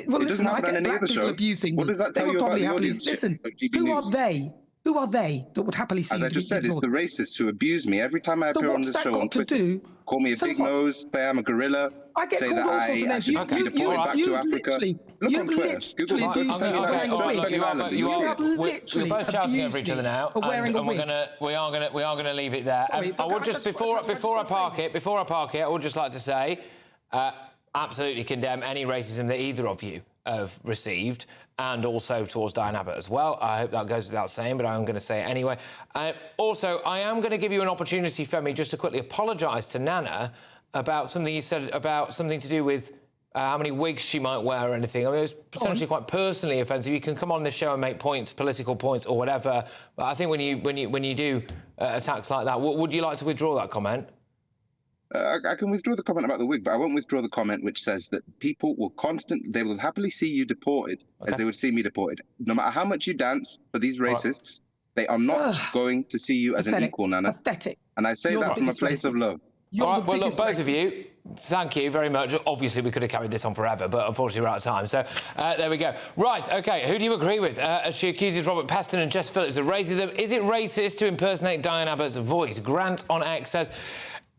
Well, listen, I get black people abusing me. What does that tell you about the audience? Listen, who are they? Who are they that would happily see? As I just said, it's the racists who abuse me every time I appear on this show on Twitter. Call me a big nose, say I'm a gorilla, say that I should be deported back to Africa. Look on Twitter. Google We're both shouting over each other now, and we are gonna leave it there. I would just before I park it, I would just like to say, absolutely condemn any racism that either of you have received, and also towards Diane Abbott as well. I hope that goes without saying, but I'm going to say it anyway. Also, I am going to give you an opportunity, Femi, just to quickly apologise to Nana about something you said about something to do with how many wigs she might wear or anything. I mean, it was potentially quite personally offensive. You can come on this show and make points, political points or whatever, but I think when you do attacks like that, would you like to withdraw that comment? I can withdraw the comment about the wig, but I won't withdraw the comment which says that people will they will happily see you deported as they would see me deported. No matter how much you dance for these racists, they are not going to see you as an equal, Nana. Pathetic. And I say that from a place of love. All right, well, look, both of you, thank you very much. Obviously, we could have carried this on forever, but unfortunately, we're out of time. So there we go. Right, OK, who do you agree with? She accuses Robert Peston and Jess Phillips of racism. Is it racist to impersonate Diane Abbott's voice? Grant on X says,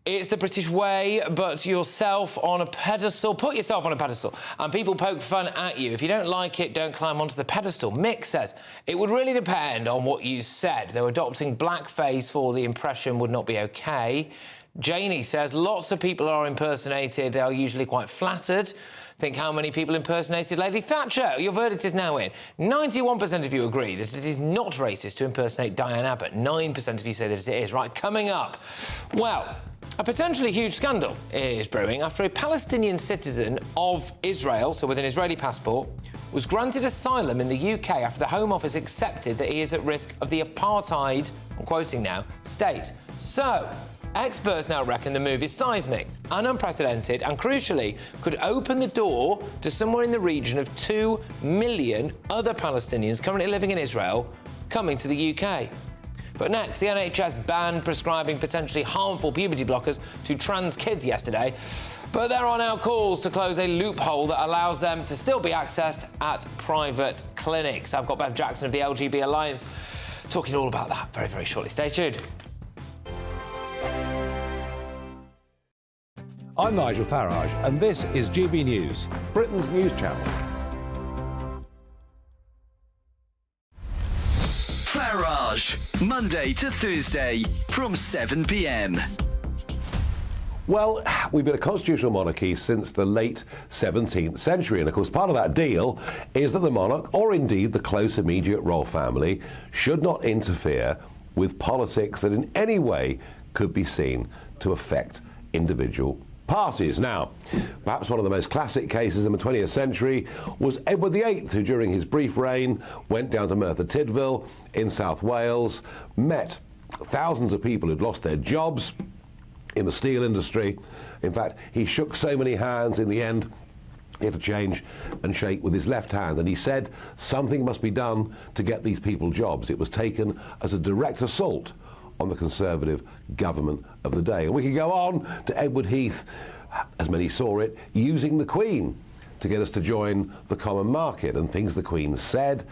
it's the British way, but yourself on a pedestal. Put yourself on a pedestal. And people poke fun at you. If you don't like it, don't climb onto the pedestal. Mick says, it would really depend on what you said. Though adopting blackface for the impression would not be OK. Janie says, lots of people are impersonated. They are usually quite flattered. Think how many people impersonated Lady Thatcher. Your verdict is now in. 91% of you agree that it is not racist to impersonate Diane Abbott. 9% of you say that it is. Right, coming up. Well, a potentially huge scandal is brewing after a Palestinian citizen of Israel, so with an Israeli passport, was granted asylum in the UK after the Home Office accepted that he is at risk of the apartheid, I'm quoting now, state. So, experts now reckon the move is seismic and unprecedented and, crucially, could open the door to somewhere in the region of 2 million other Palestinians currently living in Israel coming to the UK. But next, the NHS banned prescribing potentially harmful puberty blockers to trans kids yesterday. But there are now calls to close a loophole that allows them to still be accessed at private clinics. I've got Bev Jackson of the LGB Alliance talking all about that very, very shortly. Stay tuned. I'm Nigel Farage, and this is GB News, Britain's news channel. Farage, Monday to Thursday from 7 p.m. Well, we've been a constitutional monarchy since the late 17th century, and of course part of that deal is that the monarch, or indeed the close immediate royal family, should not interfere with politics that in any way could be seen to affect individual parties. Now, perhaps one of the most classic cases in the 20th century was Edward VIII, who during his brief reign went down to Merthyr Tydfil in South Wales, met thousands of people who'd lost their jobs in the steel industry. In fact, he shook so many hands in the end he had to change and shake with his left hand, and he said something must be done to get these people jobs. It was taken as a direct assault on the Conservative government of the day. And we could go on to Edward Heath, as many saw it, using the Queen to get us to join the common market, and things the Queen said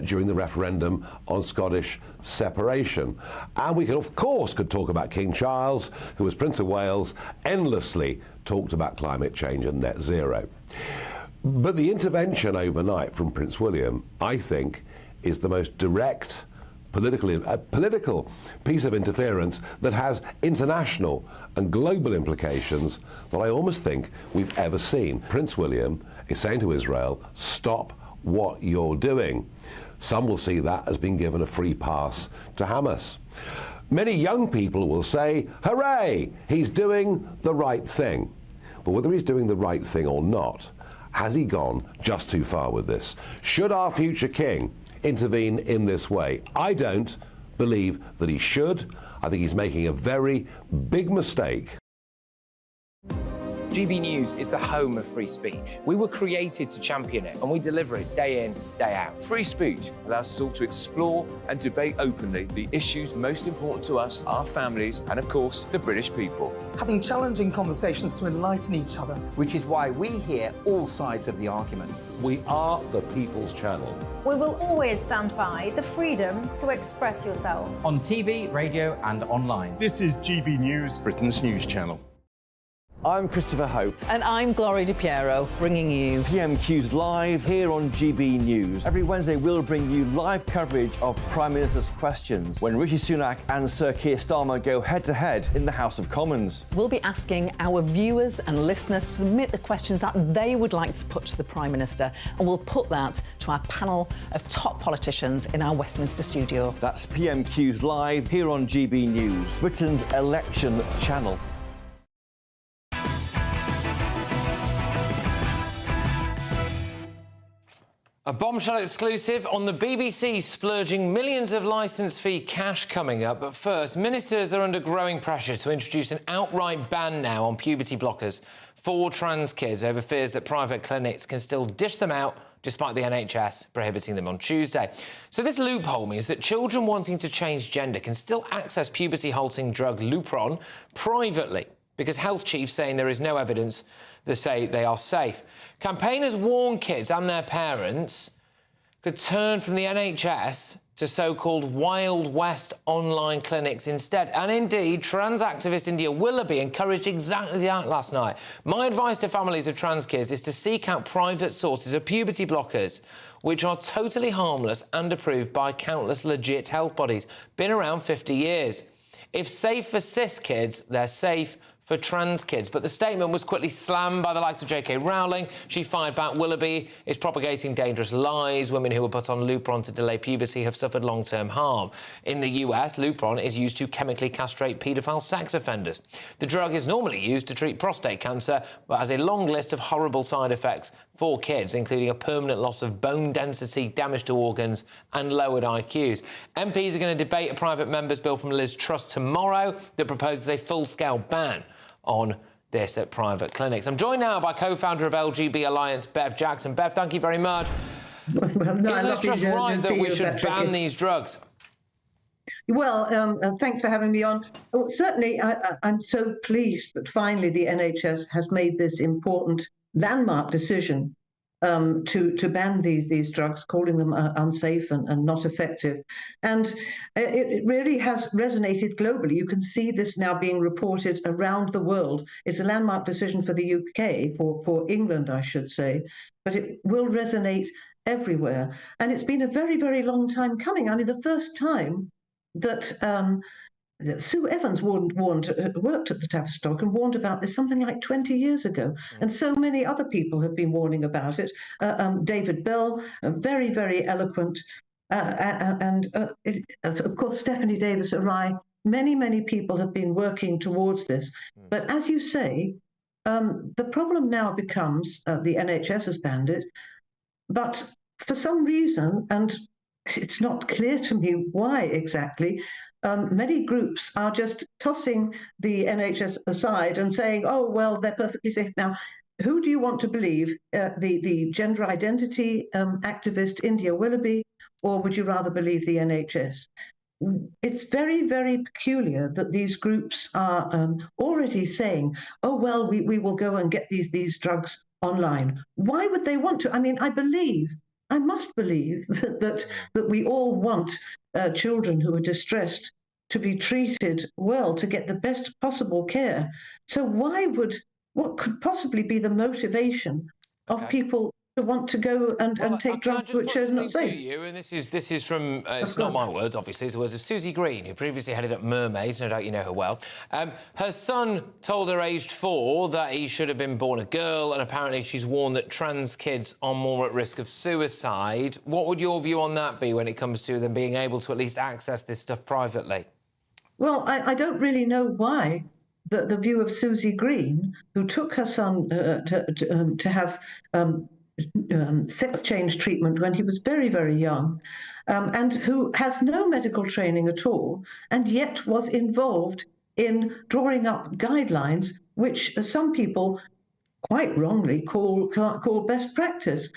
during the referendum on Scottish separation. And we could, of course, talk about King Charles, who as Prince of Wales endlessly talked about climate change and net zero. But the intervention overnight from Prince William, I think, is the most direct political piece of interference that has international and global implications that I almost think we've ever seen. Prince William is saying to Israel, stop what you're doing. Some will see that as being given a free pass to Hamas. Many young people will say, hooray, he's doing the right thing. But whether he's doing the right thing or not, has he gone just too far with this? Should our future king intervene in this way? I don't believe that he should. I think he's making a very big mistake. GB News is the home of free speech. We were created to champion it, and we deliver it day in, day out. Free speech allows us all to explore and debate openly the issues most important to us, our families, and of course, the British people. Having challenging conversations to enlighten each other. Which is why we hear all sides of the argument. We are the People's Channel. We will always stand by the freedom to express yourself. On TV, radio and online. This is GB News, Britain's news channel. I'm Christopher Hope. And I'm Gloria Di Piero, bringing you PMQ's Live here on GB News. Every Wednesday, we'll bring you live coverage of Prime Minister's questions when Rishi Sunak and Sir Keir Starmer go head-to-head in the House of Commons. We'll be asking our viewers and listeners to submit the questions that they would like to put to the Prime Minister, and we'll put that to our panel of top politicians in our Westminster studio. That's PMQ's Live here on GB News, Britain's election channel. A bombshell exclusive on the BBC splurging millions of licence fee cash coming up. But first, ministers are under growing pressure to introduce an outright ban now on puberty blockers for trans kids over fears that private clinics can still dish them out despite the NHS prohibiting them on Tuesday. So this loophole means that children wanting to change gender can still access puberty-halting drug Lupron privately, because health chiefs saying there is no evidence that say they are safe. Campaigners warn kids and their parents could turn from the NHS to so-called Wild West online clinics instead. And indeed, trans activist India Willoughby encouraged exactly that last night. My advice to families of trans kids is to seek out private sources of puberty blockers, which are totally harmless and approved by countless legit health bodies. Been around 50 years. If safe for cis kids, they're safe for trans kids. But the statement was quickly slammed by the likes of J.K. Rowling. She fired back. Willoughby is propagating dangerous lies. Women who were put on Lupron to delay puberty have suffered long-term harm. In the US, Lupron is used to chemically castrate paedophile sex offenders. The drug is normally used to treat prostate cancer, but has a long list of horrible side effects for kids, including a permanent loss of bone density, damage to organs, and lowered IQs. MPs are going to debate a private member's bill from Liz Truss tomorrow that proposes a full-scale ban on this at private clinics. I'm joined now by co-founder of LGB Alliance, Bev Jackson. Bev, thank you very much. Is Liz Truss right that we should ban these drugs? Well, thanks for having me on. Well, certainly, I'm so pleased that finally the NHS has made this important landmark decision to ban these drugs, calling them unsafe and not effective. And it really has resonated globally. You can see this now being reported around the world. It's a landmark decision for the UK, for England, I should say, but it will resonate everywhere. And it's been a very, very long time coming. I mean, the first time that Sue Evans worked at the Tavistock and warned about this something like 20 years ago. And so many other people have been warning about it. David Bell, very, very eloquent. Of course, Stephanie Davis-Arrai. Many, many people have been working towards this. But as you say, The problem now becomes the NHS has banned it, but for some reason, and it's not clear to me why exactly, many groups are just tossing the NHS aside and saying, oh, well, they're perfectly safe. Now, who do you want to believe, the gender identity activist India Willoughby, or would you rather believe the NHS? It's very, very peculiar that these groups are already saying, oh, well, we will go and get these drugs online. Why would they want to? I mean, I must believe that we all want children who are distressed to be treated well, to get the best possible care. So what could possibly be the motivation of people to want to go and take drugs which are not safe? To you, and this is from, it's not my words, obviously, it's the words of Susie Green, who previously headed up Mermaid, no doubt you know her well. Her son told her, aged 4, that he should have been born a girl, and apparently she's warned that trans kids are more at risk of suicide. What would your view on that be when it comes to them being able to at least access this stuff privately? Well, I don't really know why the view of Susie Green, who took her son to have sex change treatment when he was very, very young, and who has no medical training at all, and yet was involved in drawing up guidelines which some people quite wrongly call best practice.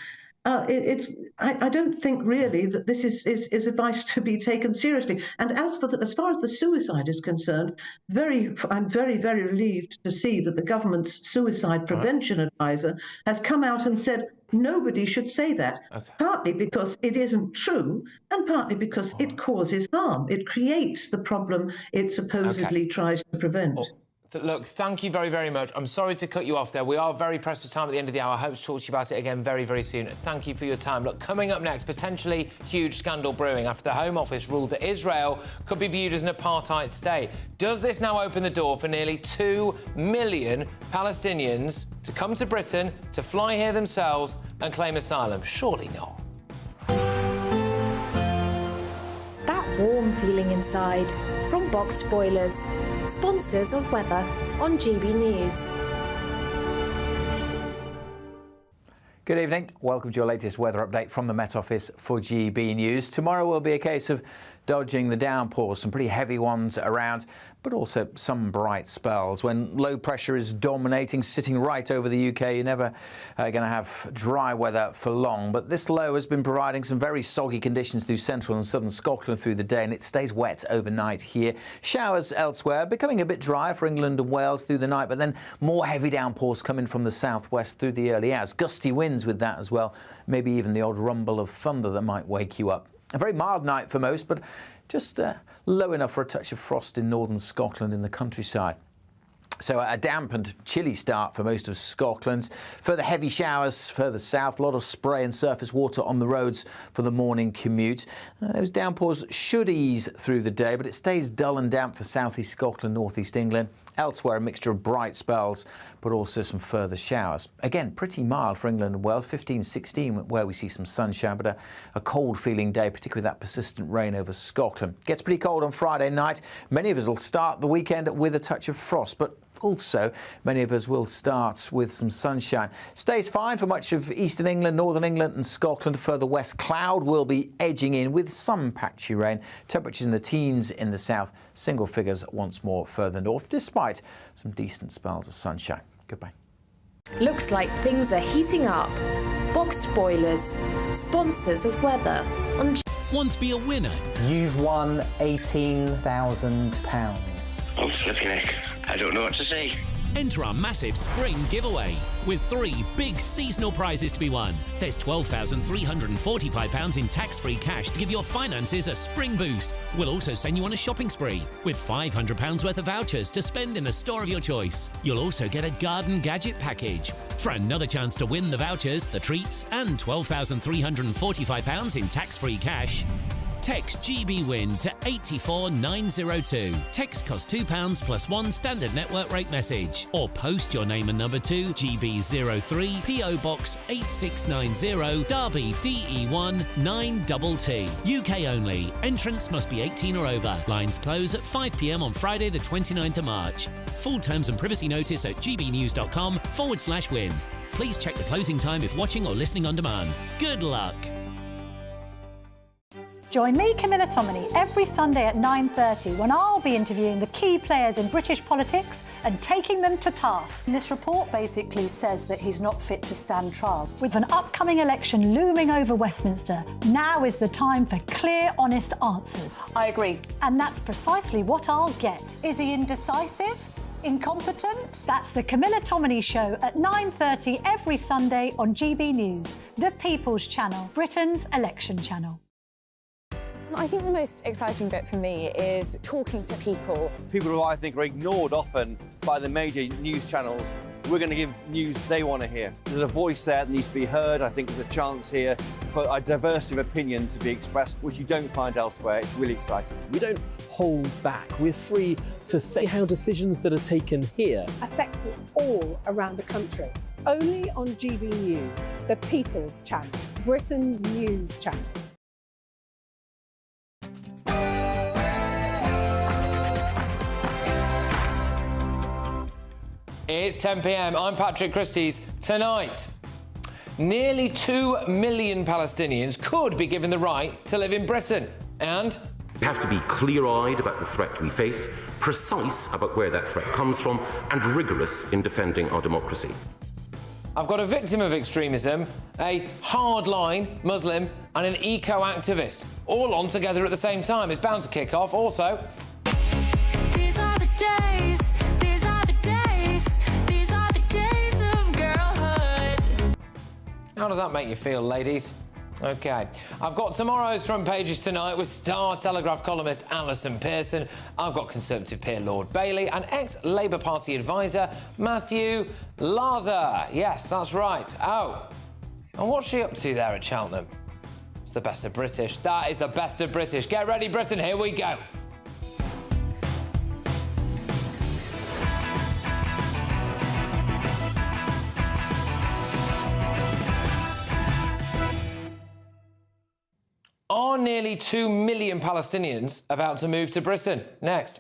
I don't think really that this is advice to be taken seriously. And as far as the suicide is concerned, I'm very, very relieved to see that the government's suicide prevention advisor has come out and said nobody should say that, partly because it isn't true, and partly because it causes harm. It creates the problem it supposedly tries to prevent. Look, thank you very, very much. I'm sorry to cut you off there. We are very pressed for time at the end of the hour. I hope to talk to you about it again very, very soon. Thank you for your time. Look, coming up next, potentially huge scandal brewing after the Home Office ruled that Israel could be viewed as an apartheid state. Does this now open the door for nearly 2 million Palestinians to come to Britain, to fly here themselves and claim asylum? Surely not. That warm feeling inside from Boxed Boilers, sponsors of weather on GB News. Good evening. Welcome to your latest weather update from the Met Office for GB News. Tomorrow will be a case of dodging the downpours, some pretty heavy ones around, but also some bright spells. When low pressure is dominating, sitting right over the UK, you're never going to have dry weather for long. But this low has been providing some very soggy conditions through central and southern Scotland through the day, and it stays wet overnight here. Showers elsewhere, becoming a bit drier for England and Wales through the night, but then more heavy downpours coming from the southwest through the early hours. Gusty winds with that as well, maybe even the odd rumble of thunder that might wake you up. A very mild night for most, but just low enough for a touch of frost in northern Scotland in the countryside. So a damp and chilly start for most of Scotland. Further heavy showers further south, a lot of spray and surface water on the roads for the morning commute. Those downpours should ease through the day, but it stays dull and damp for southeast Scotland, northeast England. Elsewhere, a mixture of bright spells, but also some further showers. Again, pretty mild for England and Wales, 15, 16, where we see some sunshine, but a cold-feeling day, particularly that persistent rain over Scotland. Gets pretty cold on Friday night. Many of us will start the weekend with a touch of frost, but also many of us will start with some sunshine. Stays fine for much of eastern England, northern England and Scotland. Further west, cloud will be edging in with some patchy rain. Temperatures in the teens in the south, single figures once more further north, despite some decent spells of sunshine. Goodbye. Looks like things are heating up. Boxed Boilers, sponsors of weather on... Want to be a winner? You've won £18,000. Oh, flipping heck. I don't know what to say. Enter our massive spring giveaway with 3 big seasonal prizes to be won. There's £12,345 in tax-free cash to give your finances a spring boost. We'll also send you on a shopping spree with £500 worth of vouchers to spend in the store of your choice. You'll also get a garden gadget package. For another chance to win the vouchers, the treats and £12,345 in tax-free cash, Text GBWIN to 84902. Text costs £2 plus one standard network rate message. Or post your name and number to GB03 PO Box 8690 Derby DE1 9TT. UK only. Entrance must be 18 or over. Lines close at 5 p.m. on Friday the 29th of March. Full terms and privacy notice at gbnews.com/win. Please check the closing time if watching or listening on demand. Good luck. Join me, Camilla Tominey, every Sunday at 9:30 when I'll be interviewing the key players in British politics and taking them to task. This report basically says that he's not fit to stand trial. With an upcoming election looming over Westminster, now is the time for clear, honest answers. I agree. And that's precisely what I'll get. Is he indecisive? Incompetent? That's the Camilla Tominey Show at 9:30 every Sunday on GB News, the People's Channel, Britain's election channel. I think the most exciting bit for me is talking to people. People who I think are ignored often by the major news channels. We're going to give news they want to hear. There's a voice there that needs to be heard. I think there's a chance here for a diversity of opinion to be expressed, which you don't find elsewhere. It's really exciting. We don't hold back. We're free to say how decisions that are taken here affect us all around the country. Only on GB News, the People's Channel, Britain's news channel. It's 10 p.m. I'm Patrick Christys. Tonight, nearly 2 million Palestinians could be given the right to live in Britain. And we have to be clear-eyed about the threat we face, precise about where that threat comes from, and rigorous in defending our democracy. I've got a victim of extremism, a hardline Muslim, and an eco-activist, all on together at the same time. It's bound to kick off. Also, these are the days. How does that make you feel, ladies? OK. I've got tomorrow's front pages tonight with Star Telegraph columnist Alison Pearson. I've got Conservative peer Lord Bailey and ex-Labour Party advisor Matthew Laza. Yes, that's right. Oh, and what's she up to there at Cheltenham? It's the best of British. That is the best of British. Get ready, Britain. Here we go. Are nearly 2 million Palestinians about to move to Britain? Next.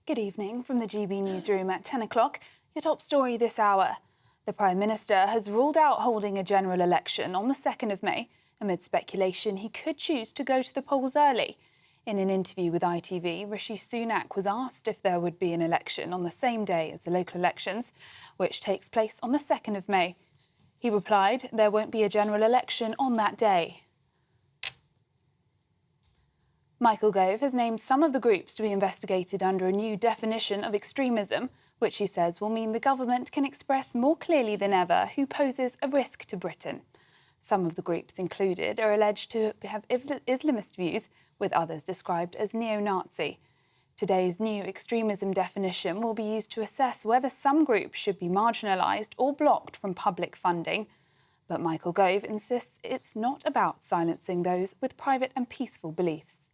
Good evening from the GB newsroom at 10 o'clock. Your top story this hour. The Prime Minister has ruled out holding a general election on the 2nd of May amid speculation he could choose to go to the polls early. In an interview with ITV, Rishi Sunak was asked if there would be an election on the same day as the local elections, which takes place on the 2nd of May. He replied, there won't be a general election on that day. Michael Gove has named some of the groups to be investigated under a new definition of extremism, which he says will mean the government can express more clearly than ever who poses a risk to Britain. Some of the groups included are alleged to have Islamist views, with others described as neo-Nazi. Today's new extremism definition will be used to assess whether some groups should be marginalised or blocked from public funding. But Michael Gove insists it's not about silencing those with private and peaceful beliefs.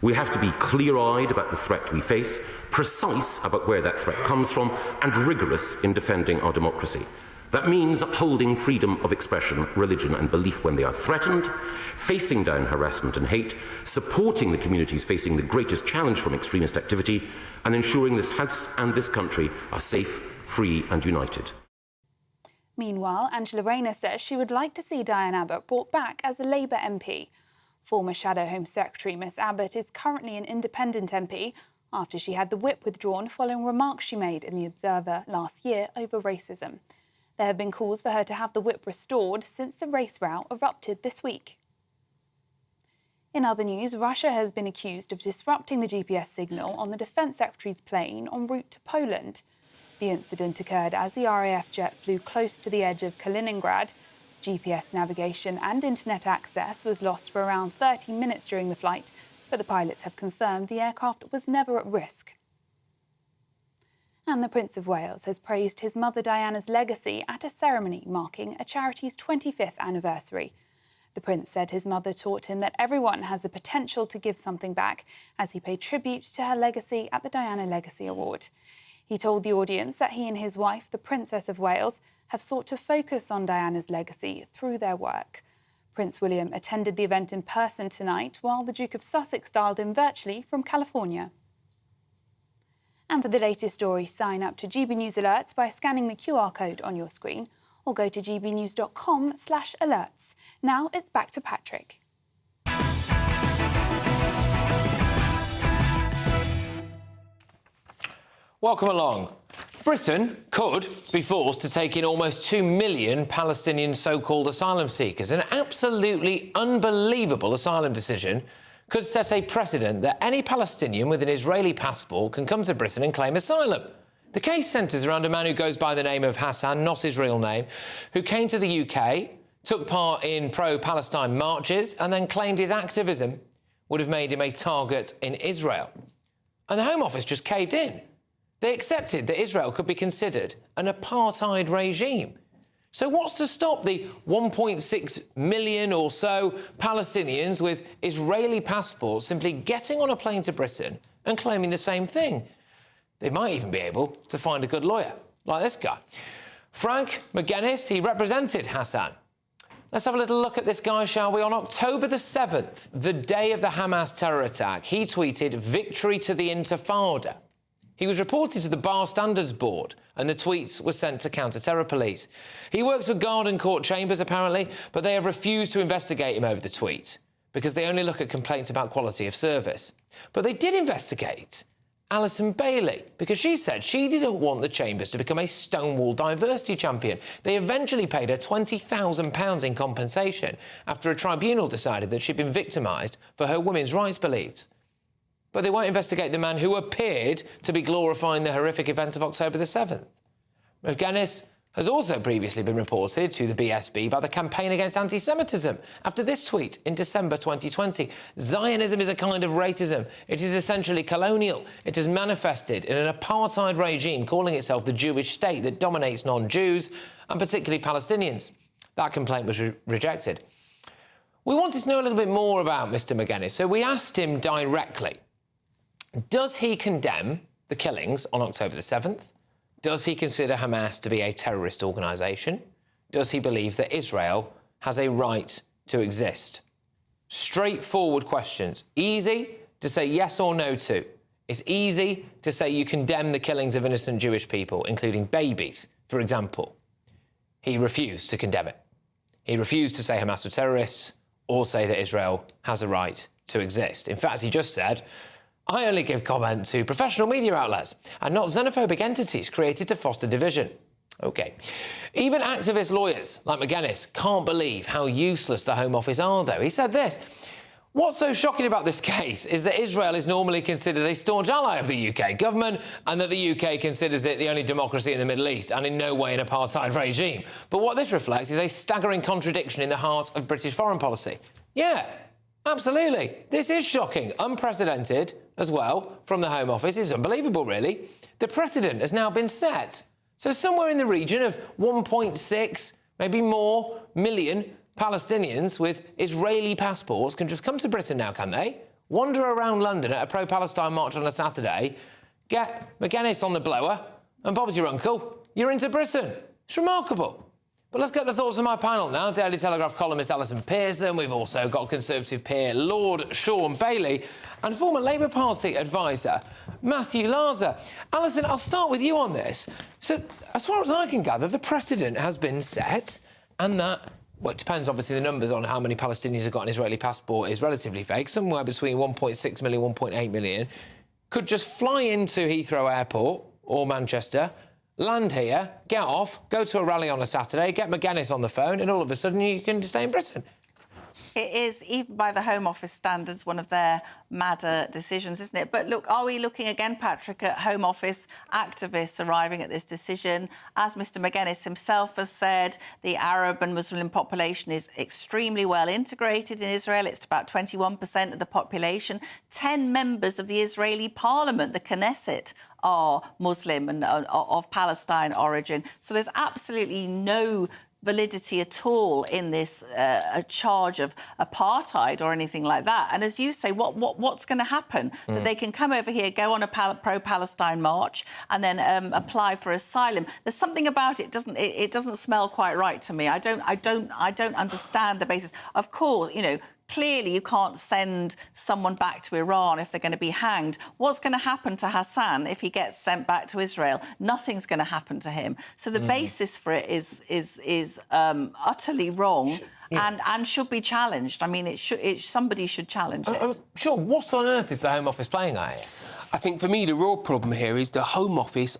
We have to be clear-eyed about the threat we face, precise about where that threat comes from, and rigorous in defending our democracy. That means upholding freedom of expression, religion and belief when they are threatened, facing down harassment and hate, supporting the communities facing the greatest challenge from extremist activity, and ensuring this House and this country are safe, free and united. Meanwhile, Angela Rayner says she would like to see Diane Abbott brought back as a Labour MP. Former Shadow Home Secretary Miss Abbott is currently an independent MP after she had the whip withdrawn following remarks she made in The Observer last year over racism. There have been calls for her to have the whip restored since the race row erupted this week. In other news, Russia has been accused of disrupting the GPS signal on the Defence Secretary's plane en route to Poland. The incident occurred as the RAF jet flew close to the edge of Kaliningrad. GPS navigation and internet access was lost for around 30 minutes during the flight, but the pilots have confirmed the aircraft was never at risk. And the Prince of Wales has praised his mother Diana's legacy at a ceremony marking a charity's 25th anniversary. The Prince said his mother taught him that everyone has the potential to give something back as he paid tribute to her legacy at the Diana Legacy Award. He told the audience that he and his wife, the Princess of Wales, have sought to focus on Diana's legacy through their work. Prince William attended the event in person tonight, while the Duke of Sussex dialed in virtually from California. And for the latest stories, sign up to GB News Alerts by scanning the QR code on your screen or go to gbnews.com/alerts. Now it's back to Patrick. Welcome along. Britain could be forced to take in almost 2 million Palestinian so-called asylum seekers. An absolutely unbelievable asylum decision could set a precedent that any Palestinian with an Israeli passport can come to Britain and claim asylum. The case centres around a man who goes by the name of Hassan, not his real name, who came to the UK, took part in pro-Palestine marches and then claimed his activism would have made him a target in Israel. And the Home Office just caved in. They accepted that Israel could be considered an apartheid regime. So what's to stop the 1.6 million or so Palestinians with Israeli passports simply getting on a plane to Britain and claiming the same thing? They might even be able to find a good lawyer, like this guy. Frank McGuinness, he represented Hassan. Let's have a little look at this guy, shall we? On October the 7th, the day of the Hamas terror attack, he tweeted, "Victory to the Intifada." He was reported to the Bar Standards Board and the tweets were sent to counter-terror police. He works for Garden Court Chambers, apparently, but they have refused to investigate him over the tweet because they only look at complaints about quality of service. But they did investigate Alison Bailey because she said she didn't want the Chambers to become a Stonewall diversity champion. They eventually paid her £20,000 in compensation after a tribunal decided that she'd been victimised for her women's rights beliefs. But they won't investigate the man who appeared to be glorifying the horrific events of October the 7th. McGuinness has also previously been reported to the BSB by the Campaign Against Anti-Semitism after this tweet in December 2020. Zionism is a kind of racism. It is essentially colonial. It has manifested in an apartheid regime calling itself the Jewish state that dominates non-Jews and particularly Palestinians. That complaint was rejected. We wanted to know a little bit more about Mr. McGuinness, so we asked him directly. Does he condemn the killings on October the 7th? Does he consider Hamas to be a terrorist organisation? Does he believe that Israel has a right to exist? Straightforward questions. Easy to say yes or no to. It's easy to say you condemn the killings of innocent Jewish people, including babies, for example. He refused to condemn it. He refused to say Hamas were terrorists or say that Israel has a right to exist. In fact, he just said, "I only give comment to professional media outlets and not xenophobic entities created to foster division." OK. Even activist lawyers like McGuinness can't believe how useless the Home Office are, though. He said this, "What's so shocking about this case is that Israel is normally considered a staunch ally of the UK government and that the UK considers it the only democracy in the Middle East and in no way an apartheid regime. But what this reflects is a staggering contradiction in the heart of British foreign policy." Yeah, absolutely. This is shocking, unprecedented as well from the Home Office. It's unbelievable, really. The precedent has now been set. So somewhere in the region of 1.6, maybe more, million Palestinians with Israeli passports can just come to Britain now, can they? Wander around London at a pro-Palestine march on a Saturday, get McGuinness on the blower, and Bob's your uncle. You're into Britain. It's remarkable. But let's get the thoughts of my panel now. Daily Telegraph columnist Alison Pearson. We've also got Conservative peer Lord Sean Bailey and former Labour Party advisor Matthew Larzer. Alison, I'll start with you on this. So, as far as I can gather, the precedent has been set and that, well, it depends, obviously, the numbers on how many Palestinians have got an Israeli passport is relatively vague, somewhere between 1.6 million, 1.8 million, could just fly into Heathrow Airport or Manchester, land here, get off, go to a rally on a Saturday, get McGuinness on the phone, and all of a sudden you can stay in Britain. It is, even by the Home Office standards, one of their madder decisions, isn't it? But look, are we looking again, Patrick, at Home Office activists arriving at this decision? As Mr McGuinness himself has said, the Arab and Muslim population is extremely well integrated in Israel. It's about 21% of the population. 10 members of the Israeli parliament, the Knesset, are Muslim and of Palestine origin. So there's absolutely no validity at all in this charge of apartheid or anything like that. And as you say, what's going to happen? That they can come over here, go on a pro-Palestine march, and then apply for asylum. There's something about it doesn't smell quite right to me. I don't understand the basis. Of course, you know, clearly you can't send someone back to Iran if they're going to be hanged. What's going to happen to Hassan if he gets sent back to Israel? Nothing's going to happen to him. So the basis for it is utterly wrong. And should be challenged. I mean, somebody should challenge it. Sure, what on earth is the Home Office playing at here? I think for me the real problem here is the Home Office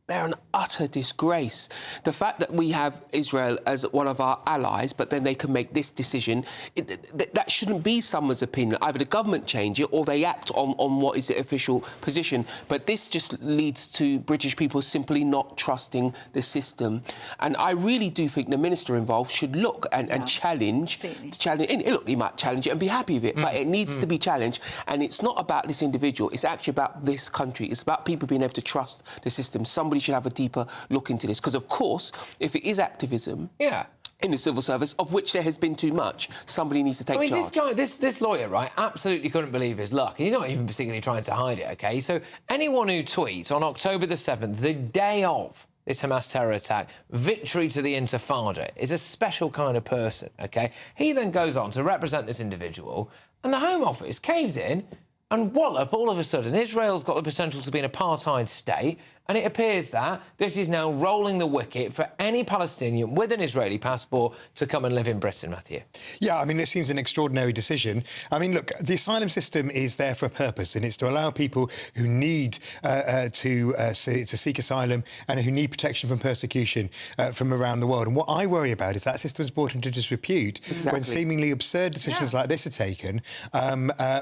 they're an utter disgrace. The fact that we have Israel as one of our allies, but then they can make this decision, that shouldn't be someone's opinion. Either the government change it or they act on what is the official position. But this just leads to British people simply not trusting the system. And I really do think the minister involved should look and challenge. Look, he might challenge it and be happy with it, but it needs to be challenged. And it's not about this individual. It's actually about this country. It's about people being able to trust the system. Somebody should have a deeper look into this, because of course if it is activism in the civil service, of which there has been too much, somebody needs to take charge. This guy, this lawyer, right, absolutely couldn't believe his luck. And he's not even particularly trying to hide it, OK? So anyone who tweets on October the 7th, the day of this Hamas terror attack, victory to the Intifada, is a special kind of person, OK? He then goes on to represent this individual, and the Home Office caves in, and wallop, all of a sudden, Israel's got the potential to be an apartheid state, and it appears that this is now rolling the wicket for any Palestinian with an Israeli passport to come and live in Britain, Matthew. Yeah, I mean, it seems an extraordinary decision. I mean, look, the asylum system is there for a purpose, and it's to allow people who need to seek asylum and who need protection from persecution from around the world. And what I worry about is that system is brought into disrepute when seemingly absurd decisions like this are taken,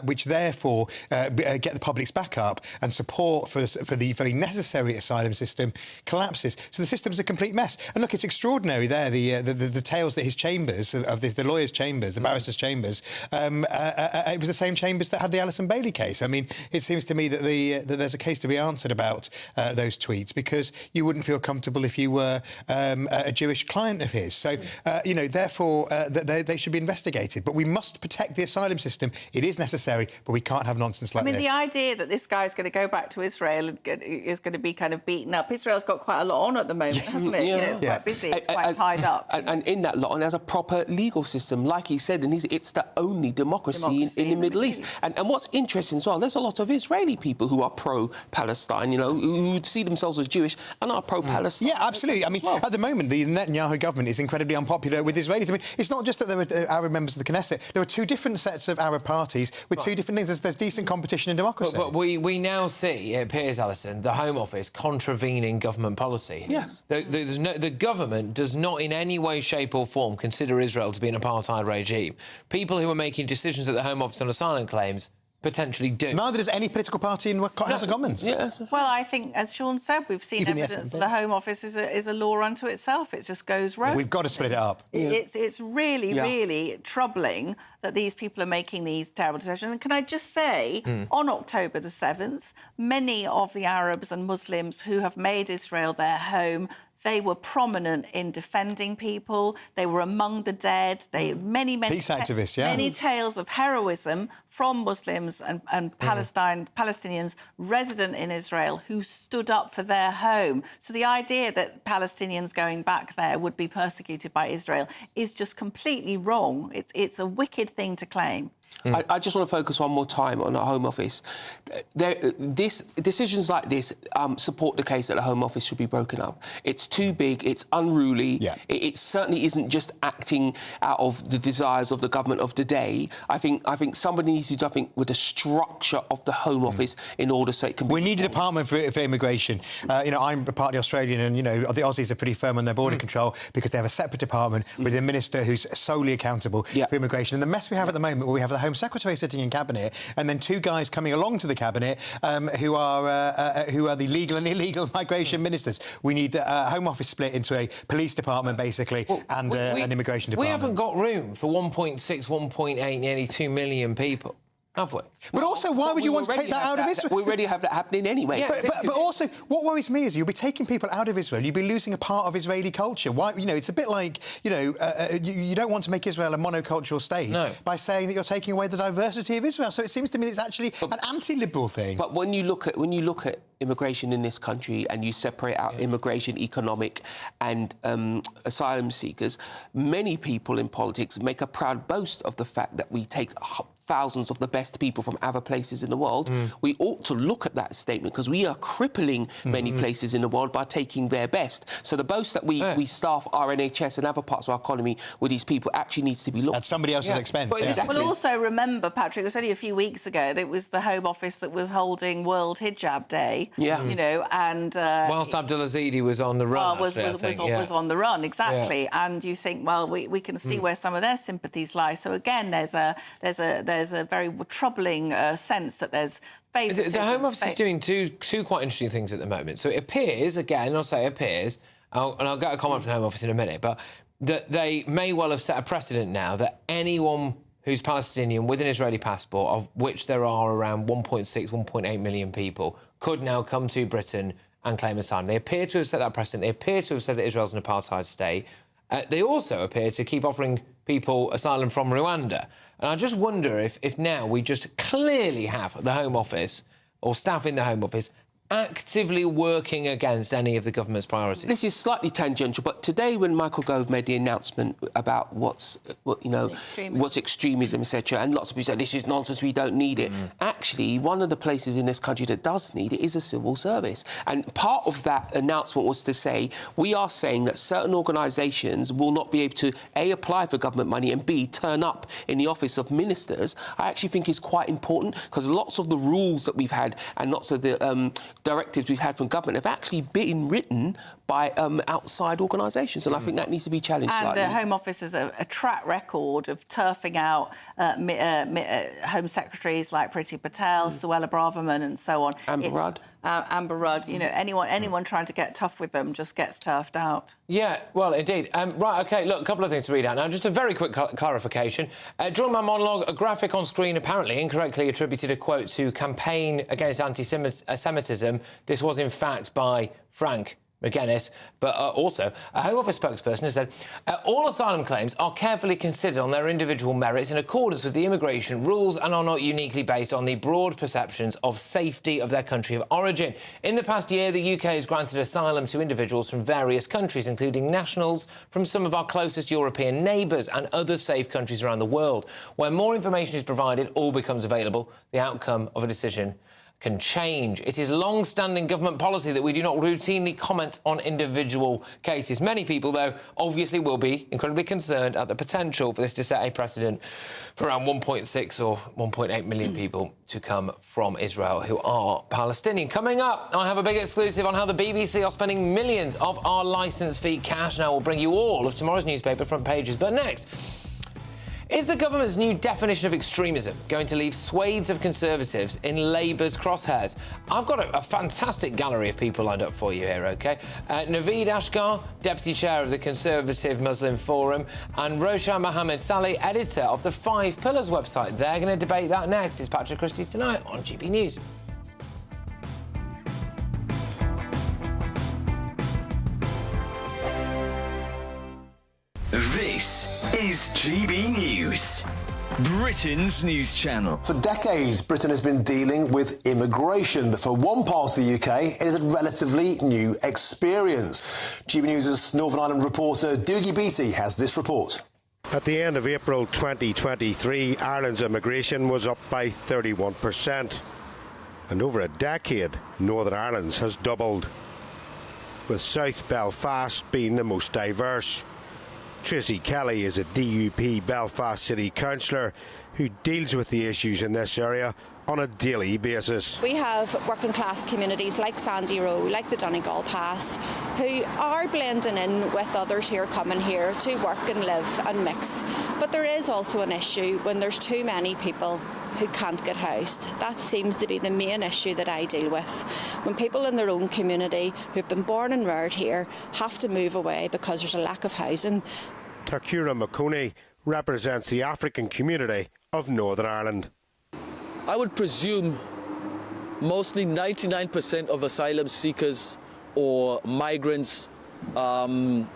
which therefore get the public's back up and support for the very necessary asylum system collapses. So the system's a complete mess. And look, it's extraordinary there, the tales that his chambers, the lawyers' chambers, the barristers' chambers, it was the same chambers that had the Alison Bailey case. I mean, it seems to me that that there's a case to be answered about those tweets, because you wouldn't feel comfortable if you were a Jewish client of his. So, you know, therefore, they should be investigated. But we must protect the asylum system. It is necessary, but we can't have nonsense like this. I mean, the idea that this guy's going to go back to Israel and is going to be kind of beaten up. Israel's got quite a lot on at the moment, hasn't it? You know, it's quite busy, it's quite tied up. And in that lot, and there's a proper legal system, like he said, and it's the only democracy in the Middle East. And what's interesting as well, there's a lot of Israeli people who are pro-Palestine, you know, who see themselves as Jewish and are pro-Palestine. Yeah, absolutely. I mean, at the moment, the Netanyahu government is incredibly unpopular with Israelis. I mean, it's not just that there were Arab members of the Knesset. There were two different sets of Arab parties with two different things. There's decent competition in democracy. But we now see, it appears, Alison, the Home Office contravening government policy. Yes. The government does not in any way, shape or form consider Israel to be an apartheid regime. People who are making decisions at the Home Office on asylum claims potentially do. Neither does any political party in House of Commons. Yes. Well, I think, as Sean said, we've seen evidence that the Home Office is a law unto itself. It just goes rogue. We've got to split it up. It's really, really troubling that these people are making these terrible decisions. And can I just say, on October the 7th, many of the Arabs and Muslims who have made Israel their home, they were prominent in defending people. They were among the dead. Many peace activists, many tales of heroism from Muslims and Palestinians resident in Israel who stood up for their home. So the idea that Palestinians going back there would be persecuted by Israel is just completely wrong. It's a wicked thing to claim. I just want to focus one more time on the Home Office. Decisions like this support the case that the Home Office should be broken up. It's too big, it's unruly. Yeah. It certainly isn't just acting out of the desires of the government of the day. I think somebody needs to do something with the structure of the Home Office in order so it can be... We need a department for immigration. I'm partly Australian, and, the Aussies are pretty firm on their border control because they have a separate department with a minister who's solely accountable for immigration. And the mess we have at the moment, where we have the Home Secretary sitting in Cabinet and then two guys coming along to the Cabinet who are the legal and illegal migration ministers. We need a Home Office split into a police department, basically, and an immigration department. We haven't got room for 1.6, 1.8, nearly 2 million people, have we? But also, why would you want to take that out of Israel? We already have that happening anyway. Yeah, but also, what worries me is you'll be taking people out of Israel. You'll be losing a part of Israeli culture. Why? It's a bit like, you don't want to make Israel a monocultural state by saying that you're taking away the diversity of Israel. So it seems to me it's actually an anti-liberal thing. But when you look at immigration in this country and you separate out immigration, economic and asylum seekers, many people in politics make a proud boast of the fact that we take thousands of the best people from other places in the world. We ought to look at that statement because we are crippling many places in the world by taking their best. So the boast that we staff our NHS and other parts of our economy with these people actually needs to be looked at. At somebody else's expense. Well, also remember, Patrick, it was only a few weeks ago that it was the Home Office that was holding World Hijab Day. Yeah. And... whilst Abdulaziz was on the run, was on the run, exactly. Yeah. And you think, well, we can see where some of their sympathies lie. So, again, there's a very troubling sense that there's favouritism. The Home Office is doing two quite interesting things at the moment. So it appears, again, I'll say appears, and I'll get a comment from the Home Office in a minute, but that they may well have set a precedent now that anyone who's Palestinian with an Israeli passport, of which there are around 1.6, 1.8 million people, could now come to Britain and claim asylum. They appear to have set that precedent. They appear to have said that Israel's an apartheid state. They also appear to keep offering people asylum from Rwanda. And I just wonder if now we just clearly have the Home Office or staff in the Home Office actively working against any of the government's priorities. This is slightly tangential, but today when Michael Gove made the announcement about what's extremism, etc., and lots of people said, this is nonsense, we don't need it. Actually, one of the places in this country that does need it is a civil service. And part of that announcement was to say, we are saying that certain organisations will not be able to, A, apply for government money, and B, turn up in the office of ministers. I actually think is quite important, because lots of the rules that we've had and lots of the directives we've had from government have actually been written by outside organisations, and I think that needs to be challenged slightly. And the Home Office has a track record of turfing out Home Secretaries like Priti Patel, Suella Braverman and so on. Amber Rudd, anyone trying to get tough with them just gets turfed out. Yeah, well, indeed. Right, OK, look, a couple of things to read out now. Just a very quick clarification. During my monologue, a graphic on screen apparently incorrectly attributed a quote to Campaign Against Anti-Semitism. This was, in fact, by Frank McGuinness, but also a Home Office spokesperson has said all asylum claims are carefully considered on their individual merits in accordance with the immigration rules and are not uniquely based on the broad perceptions of safety of their country of origin. In the past year, the UK has granted asylum to individuals from various countries, including nationals from some of our closest European neighbours and other safe countries around the world. When more information is provided, all becomes available. The outcome of a decision can change. It is long-standing government policy that we do not routinely comment on individual cases. Many people, though, obviously will be incredibly concerned at the potential for this to set a precedent for around 1.6 or 1.8 million people to come from Israel who are Palestinian. Coming up, I have a big exclusive on how the BBC are spending millions of our licence fee cash. Now, we'll bring you all of tomorrow's newspaper front pages. But next, is the government's new definition of extremism going to leave swathes of Conservatives in Labour's crosshairs? I've got a fantastic gallery of people lined up for you here, OK? Naveed Ashgar, Deputy Chair of the Conservative Muslim Forum, and Roshan Mohammed Saleh, editor of the 5 Pillars website. They're going to debate that next. It's Patrick Christys tonight on GB News. This is GB News, Britain's news channel. For decades, Britain has been dealing with immigration, but for one part of the UK, it is a relatively new experience. GB News' Northern Ireland reporter Doogie Beattie has this report. At the end of April 2023, Ireland's immigration was up by 31%. And over a decade, Northern Ireland's has doubled, with South Belfast being the most diverse. Tracy Kelly is a DUP Belfast City Councillor who deals with the issues in this area on a daily basis. We have working class communities like Sandy Row, like the Donegal Pass, who are blending in with others who are coming here to work and live and mix. But there is also an issue when there's too many people who can't get housed. That seems to be the main issue that I deal with. When people in their own community who've been born and reared here have to move away because there's a lack of housing. Takura Makoni represents the African community of Northern Ireland. I would presume mostly 99% of asylum seekers or migrants and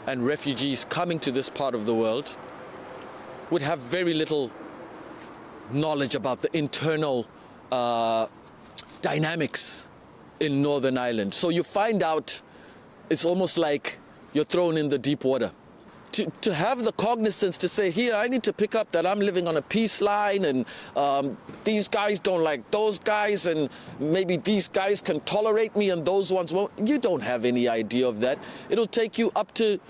refugees coming to this part of the world would have very little knowledge about the internal dynamics in Northern Ireland. So you find out it's almost like you're thrown in the deep water. To have the cognizance to say, here, I need to pick up that I'm living on a peace line and these guys don't like those guys and maybe these guys can tolerate me and those ones won't. You don't have any idea of that. It'll take you up to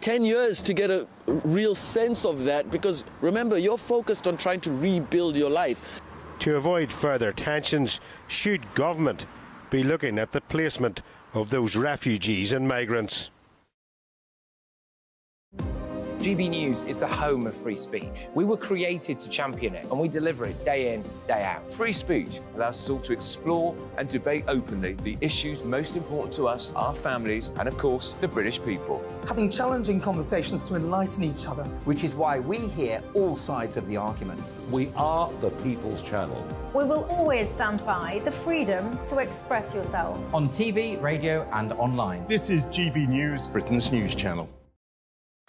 10 years to get a real sense of that because, remember, you're focused on trying to rebuild your life. To avoid further tensions, should government be looking at the placement of those refugees and migrants? GB News is the home of free speech. We were created to champion it, and we deliver it day in, day out. Free speech allows us all to explore and debate openly the issues most important to us, our families, and of course, the British people. Having challenging conversations to enlighten each other. Which is why we hear all sides of the argument. We are the People's Channel. We will always stand by the freedom to express yourself. On TV, radio and online. This is GB News, Britain's news channel.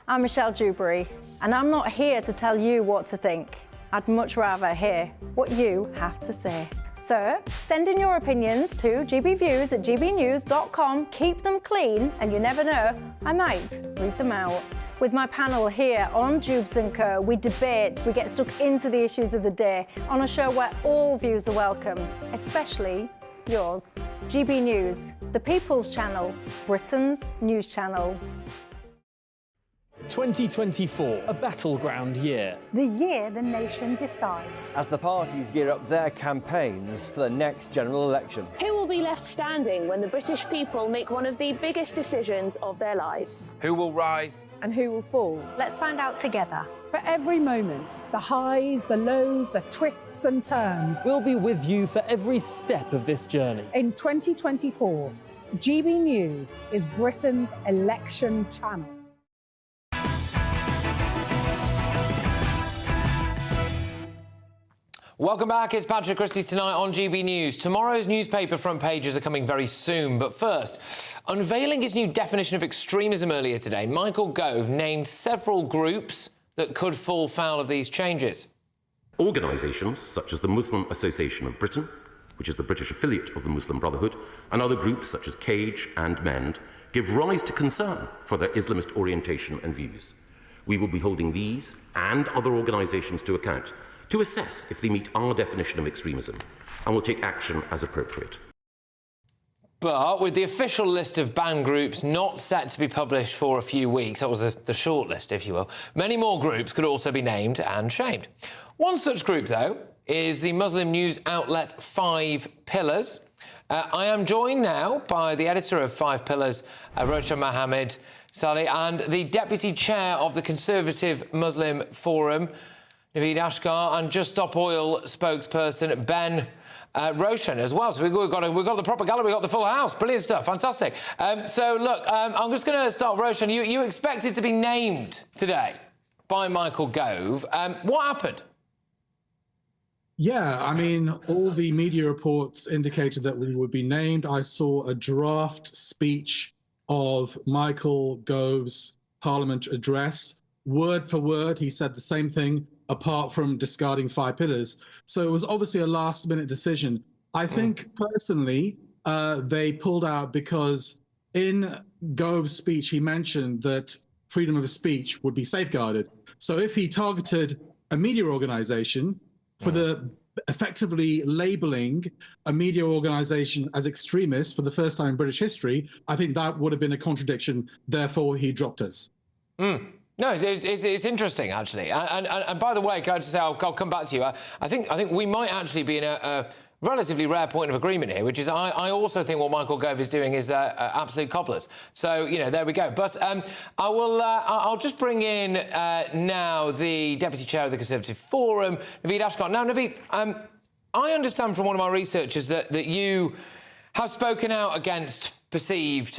I'm Michelle Dewberry, and I'm not here to tell you what to think. I'd much rather hear what you have to say. So, send in your opinions to gbviews@gbnews.com. Keep them clean, and you never know, I might read them out. With my panel here on Jubes & Co, we debate, we get stuck into the issues of the day on a show where all views are welcome, especially yours. GB News, the People's Channel, Britain's news channel. 2024, a battleground year. The year the nation decides. As the parties gear up their campaigns for the next general election. Who will be left standing when the British people make one of the biggest decisions of their lives? Who will rise? And who will fall? Let's find out together. For every moment, the highs, the lows, the twists and turns. We'll be with you for every step of this journey. In 2024, GB News is Britain's election channel. Welcome back. It's Patrick Christys tonight on GB News. Tomorrow's newspaper front pages are coming very soon. But first, unveiling his new definition of extremism earlier today, Michael Gove named several groups that could fall foul of these changes. Organisations such as the Muslim Association of Britain, which is the British affiliate of the Muslim Brotherhood, and other groups such as Cage and Mend, give rise to concern for their Islamist orientation and views. We will be holding these and other organisations to account to assess if they meet our definition of extremism, and will take action as appropriate. But with the official list of banned groups not set to be published for a few weeks, that was the short list, if you will, many more groups could also be named and shamed. One such group, though, is the Muslim news outlet 5 Pillars. I am joined now by the editor of 5 Pillars, Roshan Mohammed Saleh, and the deputy chair of the Conservative Muslim Forum, Naveed Ashkar, and Just Stop Oil spokesperson Ben Roshan as well. So we've got the proper gallery, we've got the full house. Brilliant stuff, fantastic. So look, I'm just going to start, Roshan. You expected to be named today by Michael Gove. What happened? Yeah, I mean, all the media reports indicated that we would be named. I saw a draft speech of Michael Gove's Parliament address. Word for word, he said the same thing, apart from discarding 5 pillars. So it was obviously a last-minute decision. I think, personally, they pulled out because in Gove's speech, he mentioned that freedom of speech would be safeguarded. So if he targeted a media organisation for the effectively labelling a media organisation as extremist for the first time in British history, I think that would have been a contradiction. Therefore, he dropped us. No, it's interesting, actually. And by the way, can I just say, I'll come back to you. I think we might actually be in a relatively rare point of agreement here, which is I also think what Michael Gove is doing is absolute cobblers. So, you know, there we go. But I'll just bring in now the Deputy Chair of the Conservative Forum, Naveed Ashkar. Now, Naveed, I understand from one of my researchers that you have spoken out against perceived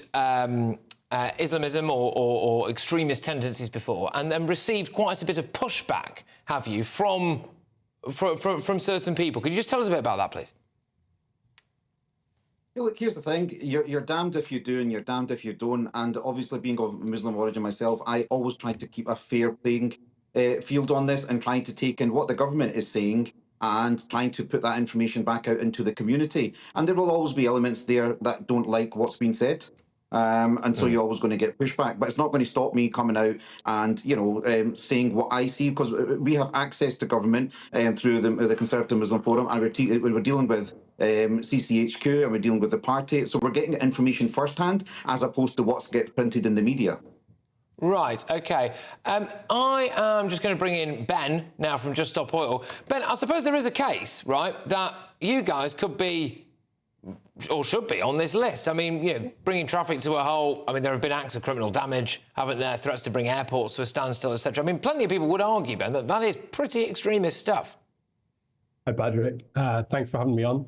Islamism or extremist tendencies before, and then received quite a bit of pushback, have you, from certain people. Could you just tell us a bit about that, please? Yeah, look, here's the thing. You're damned if you do and you're damned if you don't. And obviously, being of Muslim origin myself, I always try to keep a fair playing field on this and trying to take in what the government is saying and trying to put that information back out into the community. And there will always be elements there that don't like what's been said. And so you're always going to get pushback, but it's not going to stop me coming out and, you know, saying what I see, because we have access to government through the Conservative Muslim Forum, and we're dealing with CCHQ and we're dealing with the party. So we're getting information firsthand as opposed to what gets printed in the media. Right, OK. I am just going to bring in Ben now from Just Stop Oil. Ben, I suppose there is a case, right, that you guys could be or should be on this list. I mean, you know, bringing traffic to a halt. I mean, there have been acts of criminal damage, haven't there? Threats to bring airports to a standstill, etc. I mean, plenty of people would argue, Ben, that that is pretty extremist stuff. Hi, Patrick. Thanks for having me on.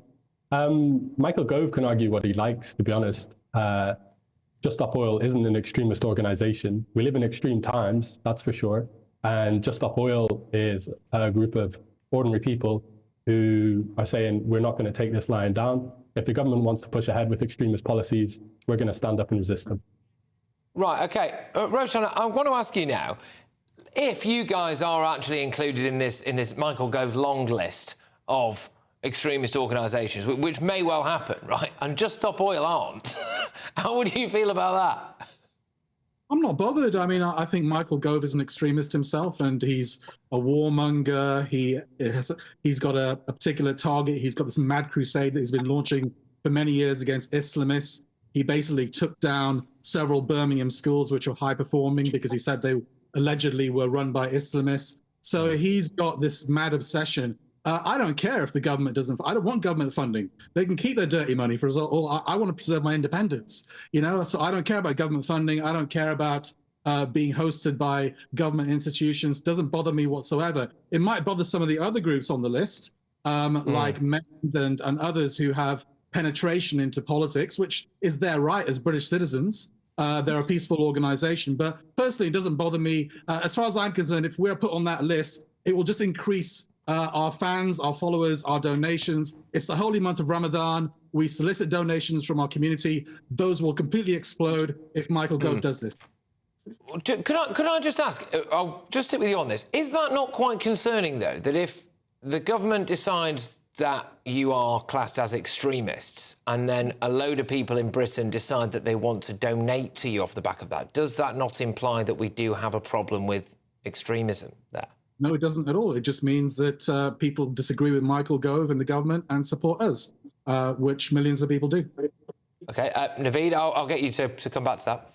Michael Gove can argue what he likes, to be honest. Just Stop Oil isn't an extremist organisation. We live in extreme times, that's for sure. And Just Stop Oil is a group of ordinary people who are saying, we're not going to take this lying down. If the government wants to push ahead with extremist policies, we're going to stand up and resist them. Right, OK. Roshan, I want to ask you now, if you guys are actually included in this Michael Gove's long list of extremist organisations, which may well happen, right, and Just Stop Oil aren't, how would you feel about that? I'm not bothered. I mean, I think Michael Gove is an extremist himself, and he's a warmonger. He's got a particular target. He's got this mad crusade that he's been launching for many years against Islamists. He basically took down several Birmingham schools which were high-performing because he said they allegedly were run by Islamists. So he's got this mad obsession. I don't care if the government doesn't. I don't want government funding. They can keep their dirty money for us all. I want to preserve my independence, you know. So I don't care about government funding. I don't care about being hosted by government institutions. Doesn't bother me whatsoever. It might bother some of the other groups on the list, like MEND and others who have penetration into politics, which is their right as British citizens. They're a peaceful organisation, but personally, it doesn't bother me. As far as I'm concerned, if we're put on that list, it will just increase our fans, our followers, our donations. It's the holy month of Ramadan. We solicit donations from our community. Those will completely explode if Michael Gove does this. Could I just ask, I'll just stick with you on this. Is that not quite concerning, though, that if the government decides that you are classed as extremists and then a load of people in Britain decide that they want to donate to you off the back of that, does that not imply that we do have a problem with extremism there? No, it doesn't at all. It just means that people disagree with Michael Gove and the government and support us, which millions of people do. OK, Naveed, I'll get you to come back to that.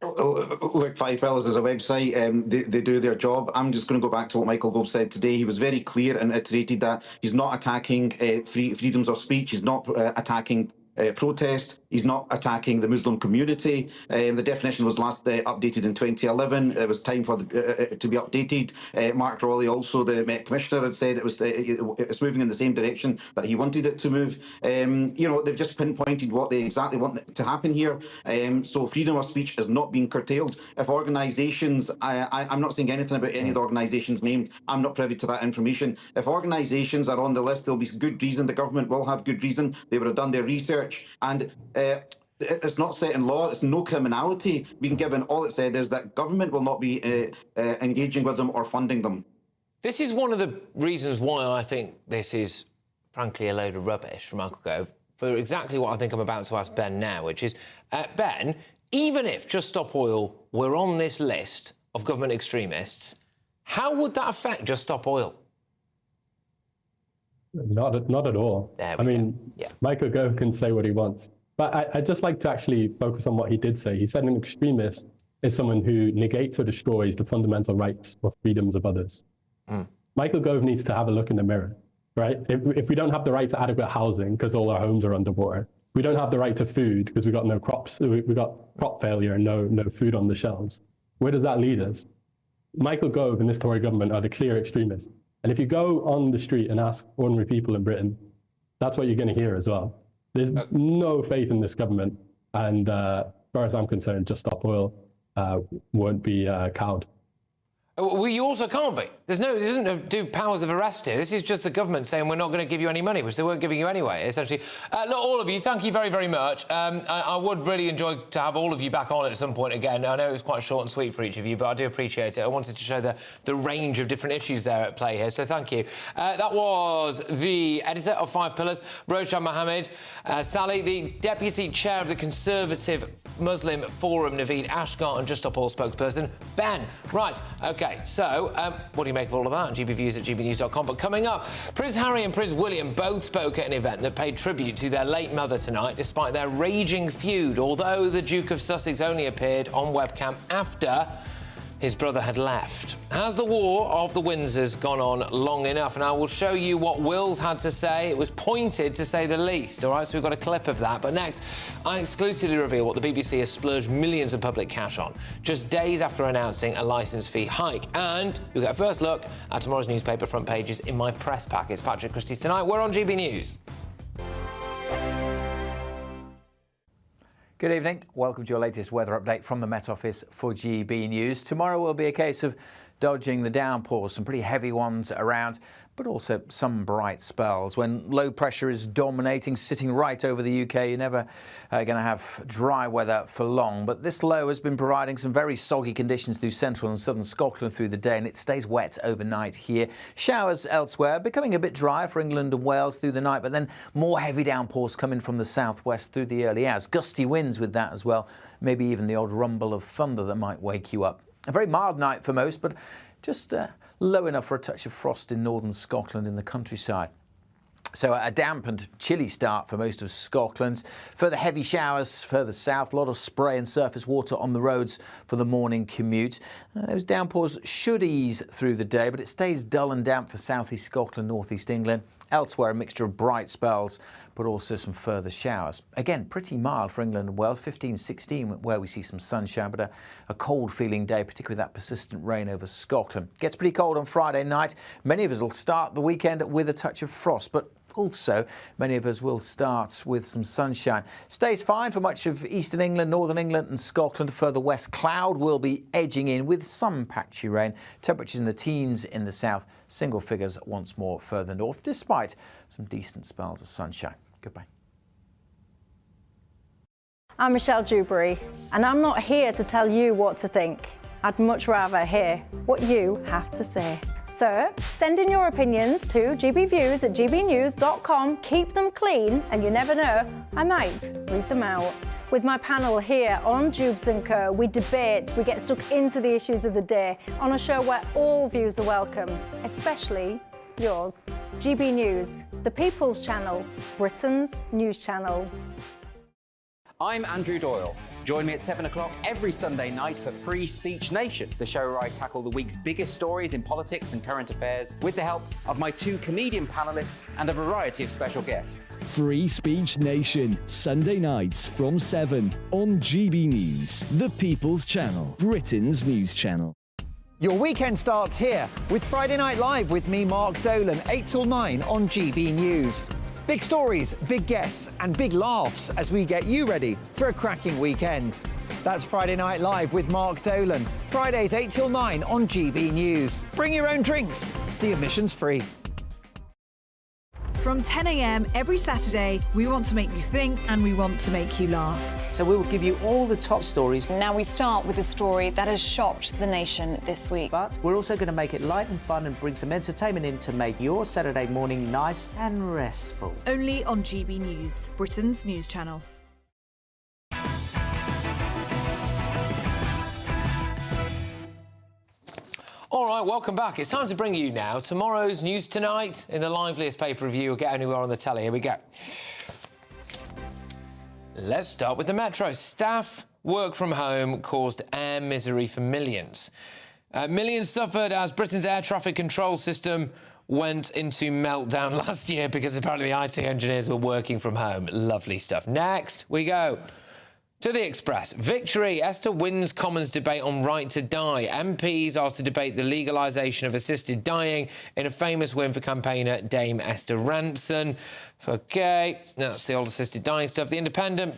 Look, Five Pillars is a website. They do their job. I'm just going to go back to what Michael Gove said today. He was very clear and iterated that he's not attacking freedoms of speech. He's not attacking protest. He's not attacking the Muslim community. The definition was last updated in 2011. It was time for it to be updated. Mark Rowley, also the Met Commissioner, had said it's moving in the same direction that he wanted it to move. You know, they've just pinpointed what they exactly want to happen here. So freedom of speech is not being curtailed. If organisations, I'm not saying anything about any of the organisations named. I'm not privy to that information. If organisations are on the list, there'll be good reason. The government will have good reason. They would have done their research. And it's not set in law. It's no criminality being given. All it said is that government will not be engaging with them or funding them. This is one of the reasons why I think this is, frankly, a load of rubbish from Michael Gove, for exactly what I think I'm about to ask Ben now, which is, Ben, Even if Just Stop Oil were on this list of government extremists, how would that affect Just Stop Oil? Not at all. I mean, Michael Gove can say what he wants. But I'd just like to actually focus on what he did say. He said an extremist is someone who negates or destroys the fundamental rights or freedoms of others. Michael Gove needs to have a look in the mirror, right? If we don't have the right to adequate housing because all our homes are underwater, we don't have the right to food because we've got no crops, we've got crop failure and no food on the shelves. Where does that lead us? Michael Gove and this Tory government are the clear extremists. And if you go on the street and ask ordinary people in Britain, that's what you're going to hear as well. There's no faith in this government. And as far as I'm concerned, Just Stop Oil won't be cowed. Well, you also can't be. There isn't no powers of arrest here. This is just the government saying we're not going to give you any money, which they weren't giving you anyway, essentially. Look, all of you, thank you very, very much. I would really enjoy to have all of you back on at some point again. I know it was quite short and sweet for each of you, but I do appreciate it. I wanted to show the range of different issues there at play here, so thank you. That was the editor of Five Pillars, Roshan Mohammed, Sally, the deputy chair of the Conservative Muslim Forum, Naveed Ashgar, and Just Stop Oil spokesperson, Ben. Right, OK. So, what do you make of all of that? GBViews at gbnews.com. But coming up, Prince Harry and Prince William both spoke at an event that paid tribute to their late mother tonight, despite their raging feud, although the Duke of Sussex only appeared on webcam after his brother had left. Has the War of the Windsors gone on long enough? And I will show you what Will's had to say. It was pointed, to say the least, all right? So we've got a clip of that. But next, I exclusively reveal what the BBC has splurged millions of public cash on, just days after announcing a licence fee hike. And you'll get a first look at tomorrow's newspaper front pages in my press pack. It's Patrick Christys tonight. We're on GB News. Good evening. Welcome to your latest weather update from the Met Office for GB News. Tomorrow will be a case of dodging the downpours, some pretty heavy ones around, but also some bright spells. When low pressure is dominating, sitting right over the UK, you're never going to have dry weather for long. But this low has been providing some very soggy conditions through central and southern Scotland through the day, and it stays wet overnight here. Showers elsewhere, becoming a bit drier for England and Wales through the night, but then more heavy downpours coming from the southwest through the early hours. Gusty winds with that as well, maybe even the odd rumble of thunder that might wake you up. A very mild night for most, but just low enough for a touch of frost in northern Scotland in the countryside. So a damp and chilly start for most of Scotland. Further heavy showers further south, a lot of spray and surface water on the roads for the morning commute. Those downpours should ease through the day, but it stays dull and damp for southeast Scotland, northeast England. Elsewhere, a mixture of bright spells, but also some further showers. Again, pretty mild for England and Wales, 15-16, where we see some sunshine, but a cold-feeling day, particularly with that persistent rain over Scotland. Gets pretty cold on Friday night. Many of us will start the weekend with a touch of frost, but also many of us will start with some sunshine. Stays fine for much of eastern England, northern England and Scotland. Further west, cloud will be edging in with some patchy rain. Temperatures in the teens in the south, single figures once more further north, despite some decent spells of sunshine. Goodbye. I'm Michelle Dewberry, and I'm not here to tell you what to think. I'd much rather hear what you have to say. So send in your opinions to gbviews at gbnews.com. Keep them clean, and you never know, I might read them out. With my panel here on Jubes & Co, we debate, we get stuck into the issues of the day on a show where all views are welcome, especially yours. GB News, the People's Channel, Britain's news channel. I'm Andrew Doyle. Join me at 7 o'clock every Sunday night for Free Speech Nation, the show where I tackle the week's biggest stories in politics and current affairs with the help of my two comedian panellists and a variety of special guests. Free Speech Nation, Sunday nights from 7 on GB News, the People's Channel, Britain's news channel. Your weekend starts here with Friday Night Live with me, Mark Dolan, 8 till 9 on GB News. Big stories, big guests and big laughs as we get you ready for a cracking weekend. That's Friday Night Live with Mark Dolan. Fridays 8 till 9 on GB News. Bring your own drinks. The admission's free. From 10 a.m. every Saturday, we want to make you think and we want to make you laugh. So we will give you all the top stories. Now we start with a story that has shocked the nation this week. But we're also going to make it light and fun and bring some entertainment in to make your Saturday morning nice and restful. Only on GB News, Britain's news channel. All right, welcome back. It's time to bring you now tomorrow's News Tonight in the liveliest pay-per-view you'll get anywhere on the telly. Here we go. Let's start with the Metro. Staff work from home caused air misery for millions. Millions suffered as Britain's air traffic control system went into meltdown last year because apparently the IT engineers were working from home. Lovely stuff. Next, we go to the Express. Victory. Esther wins Commons debate on right to die. MPs are to debate the legalisation of assisted dying in a famous win for campaigner Dame Esther Ranson. OK, that's the old assisted dying stuff. The Independent.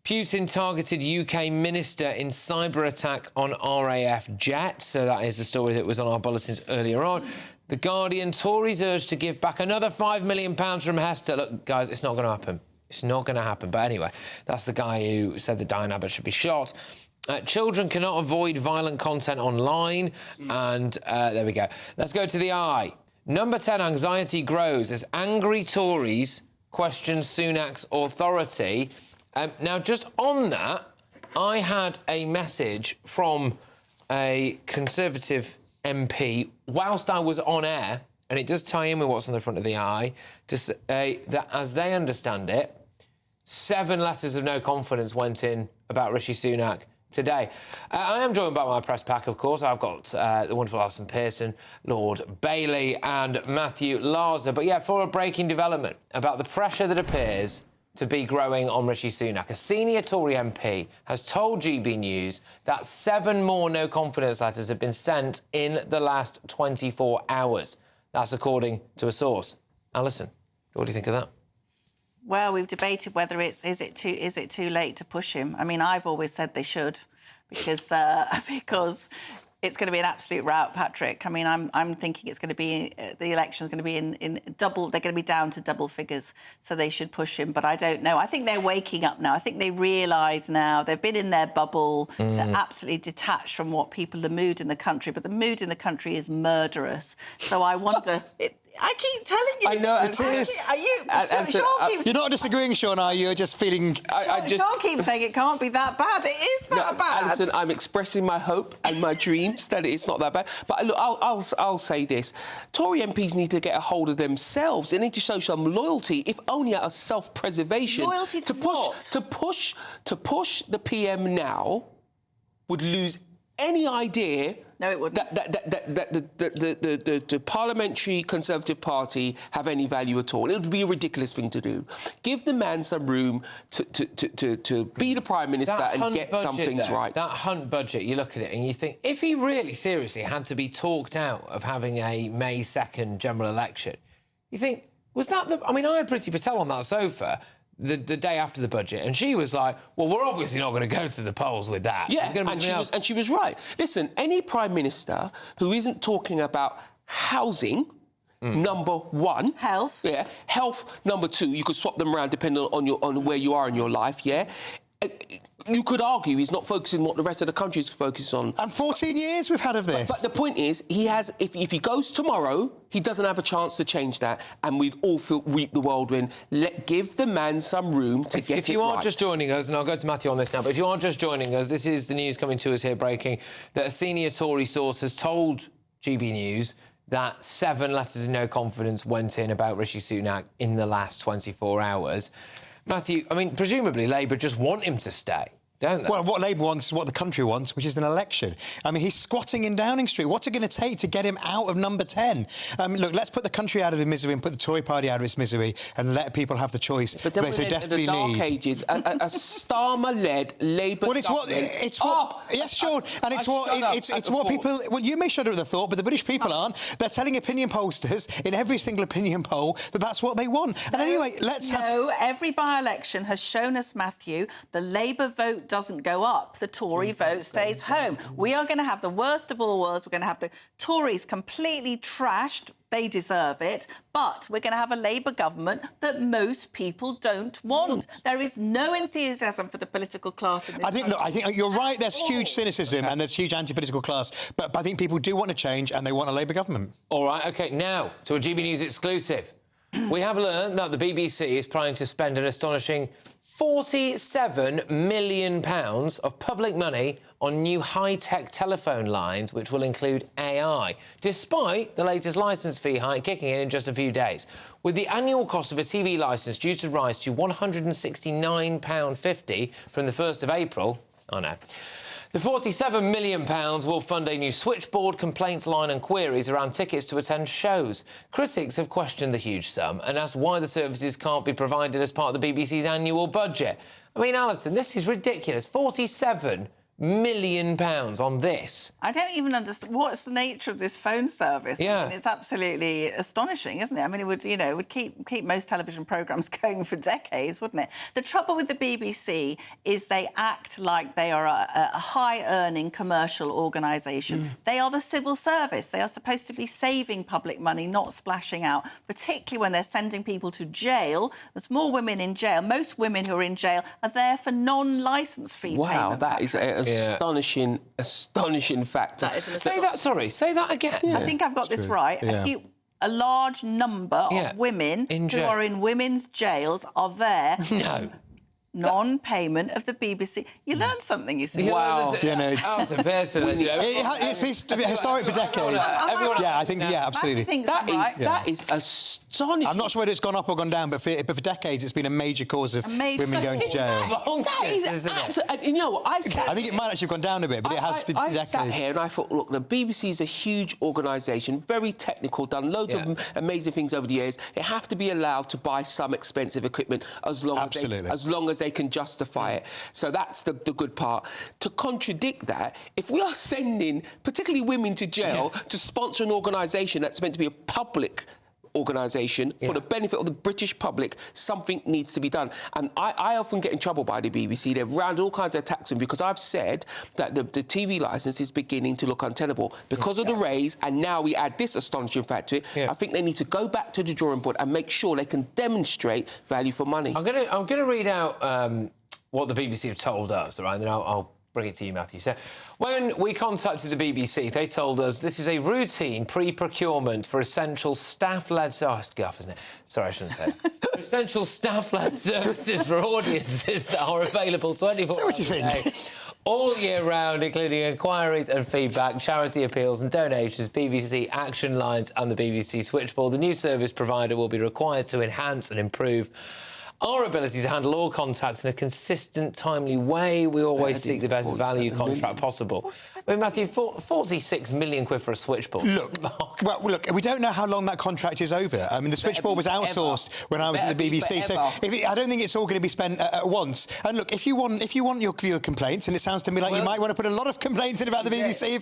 Putin targeted UK minister in cyber attack on RAF jet. So that is the story that was on our bulletins earlier on. The Guardian. Tories urged to give back another £5 million from Hester. Look, guys, it's not going to happen. It's not going to happen. But anyway, that's the guy who said that Diane Abbott should be shot. Children cannot avoid violent content online. And there we go. Let's go to the Eye. Number 10, anxiety grows as angry Tories question Sunak's authority. Now, just on that, I had a message from a Conservative MP whilst I was on air, and it does tie in with what's on the front of the Eye, to say that, as they understand it, 7 letters of no confidence went in about Rishi Sunak today. I am joined by my press pack, of course. I've got the wonderful Alison Pearson, Lord Bailey and Matthew Larser. But, yeah, for a breaking development about the pressure that appears to be growing on Rishi Sunak. A senior Tory MP has told GB News that 7 more no-confidence letters have been sent in the last 24 hours. That's according to a source. Alison, what do you think of that? Well, we've debated whether is it too late to push him. I mean, I've always said they should, because it's going to be an absolute rout, Patrick. I mean, I'm thinking it's going to be the election's going to be in double. They're going to be down to double figures, so they should push him. But I don't know. I think they're waking up now. I think they realise now they've been in their bubble. They're absolutely detached from the mood in the country. But the mood in the country is murderous. So I wonder. I keep telling you. I know it is. Are you? Sean keeps. You're not disagreeing, Sean, are you? You're just feeling. Sean keeps saying it can't be that bad. It is that bad. Alison, I'm expressing my hope and my dreams that it's not that bad. But look, I'll say this: Tory MPs need to get a hold of themselves. They need to show some loyalty, if only out of self-preservation. Loyalty to what? To push the PM now would lose any idea. No, it wouldn't. That the Parliamentary Conservative Party have any value at all. It would be a ridiculous thing to do. Give the man some room to be the Prime Minister and get some things right. That Hunt budget, you look at it and you think, if he really seriously had to be talked out of having a May 2nd general election, you think, was that the... I mean, I had Priti Patel on that sofa the day after the budget, and she was like, well, we're obviously not going to go to the polls with that. Yeah, and she was right. Listen, any Prime Minister who isn't talking about housing, number one. Health. Yeah, health, number 2. You could swap them around depending on where you are in your life, yeah? You could argue he's not focusing on what the rest of the country is focused on. And 14 years we've had of this. But the point is, he has. If he goes tomorrow, he doesn't have a chance to change that, and we'd all reap the whirlwind. Give the man some room to get it right. If you are just joining us, and I'll go to Matthew on this now, but if you are just joining us, this is the news coming to us here, breaking, that a senior Tory source has told GB News that 7 letters of no confidence went in about Rishi Sunak in the last 24 hours. Matthew, I mean, presumably Labour just want him to stay, don't they? Well, what Labour wants is what the country wants, which is an election. I mean, he's squatting in Downing Street. What's it going to take to get him out of number 10? Look, let's put the country out of its misery and put the Tory party out of its misery and let people have the choice but then they so desperately need. The Dark Ages, a Starmer-led Labour well, yes, Sean, and it's what people... Well, you may shudder at the thought, but the British people aren't. They're telling opinion pollsters in every single opinion poll that that's what they want. And anyway, every by-election has shown us, Matthew, the Labour vote doesn't go up. The Tory vote stays home. We are going to have the worst of all worlds. We're going to have the Tories completely trashed. They deserve it. But we're going to have a Labour government that most people don't want. There is no enthusiasm for the political class in this country. I think you're right. There's huge cynicism and there's huge anti-political class. But I think people do want to change and they want a Labour government. All right, OK, now to a GB News exclusive. We have learned that the BBC is planning to spend an astonishing £47 million of public money on new high-tech telephone lines, which will include AI, despite the latest licence fee hike kicking in just a few days. With the annual cost of a TV licence due to rise to £169.50 from the 1st of April... Oh, no. The £47 million will fund a new switchboard, complaints line and queries around tickets to attend shows. Critics have questioned the huge sum and asked why the services can't be provided as part of the BBC's annual budget. I mean, Alison, this is ridiculous. £47 million on this. I don't even understand what's the nature of this phone service. Yeah. I mean, it's absolutely astonishing, isn't it? I mean, it would, would keep most television programmes going for decades, wouldn't it? The trouble with the BBC is they act like they are a high-earning commercial organisation. They are the civil service. They are supposed to be saving public money, not splashing out, particularly when they're sending people to jail. There's more women in jail. Most women who are in jail are there for non-licence fee payment. Wow, that is astonishing fact. Say that again. I think I've got this right. A large number of women who are in women's jails are there. No. Non-payment of the BBC. You learn something, you see. Wow. It's been historic for decades. I think, absolutely. That is astonishing. I'm not sure whether it's gone up or gone down, but for decades it's been a major cause of women going to jail. That is absolutely... You know, I think it might actually have gone down a bit, but it has for decades. I sat here and I thought, look, the BBC is a huge organisation, very technical, done loads of amazing things over the years. They have to be allowed to buy some expensive equipment as long as they can justify it. So that's the good part. To contradict that, if we are sending particularly women to jail to sponsor an organisation that's meant to be a public organisation for the benefit of the British public, something needs to be done. And I often get in trouble by the BBC. They've rounded all kinds of attacks on me because I've said that the TV licence is beginning to look untenable because of the raise, and now we add this astonishing fact to it. I think they need to go back to the drawing board and make sure they can demonstrate value for money. I'm gonna read out what the BBC have told us, all right? And then I'll bring it to you, Matthew. So, when we contacted the BBC, they told us this is a routine pre-procurement for essential staff-led... Oh, it's guff, isn't it? Sorry, I shouldn't say it. Essential staff-led services for audiences that are available 24 hours a day, all year round, including inquiries and feedback, charity appeals and donations, BBC action lines and the BBC switchboard. The new service provider will be required to enhance and improve our ability to handle all contacts in a consistent, timely way. We always seek the best value contract possible. I mean, Matthew, 46 million quid for a switchboard. Look, we don't know how long that contract is over. I mean, the switchboard was outsourced when I was at the BBC, so I don't think it's all going to be spent at once. And look, if you want your viewer complaints, and it sounds to me like you might want to put a lot of complaints in about the BBC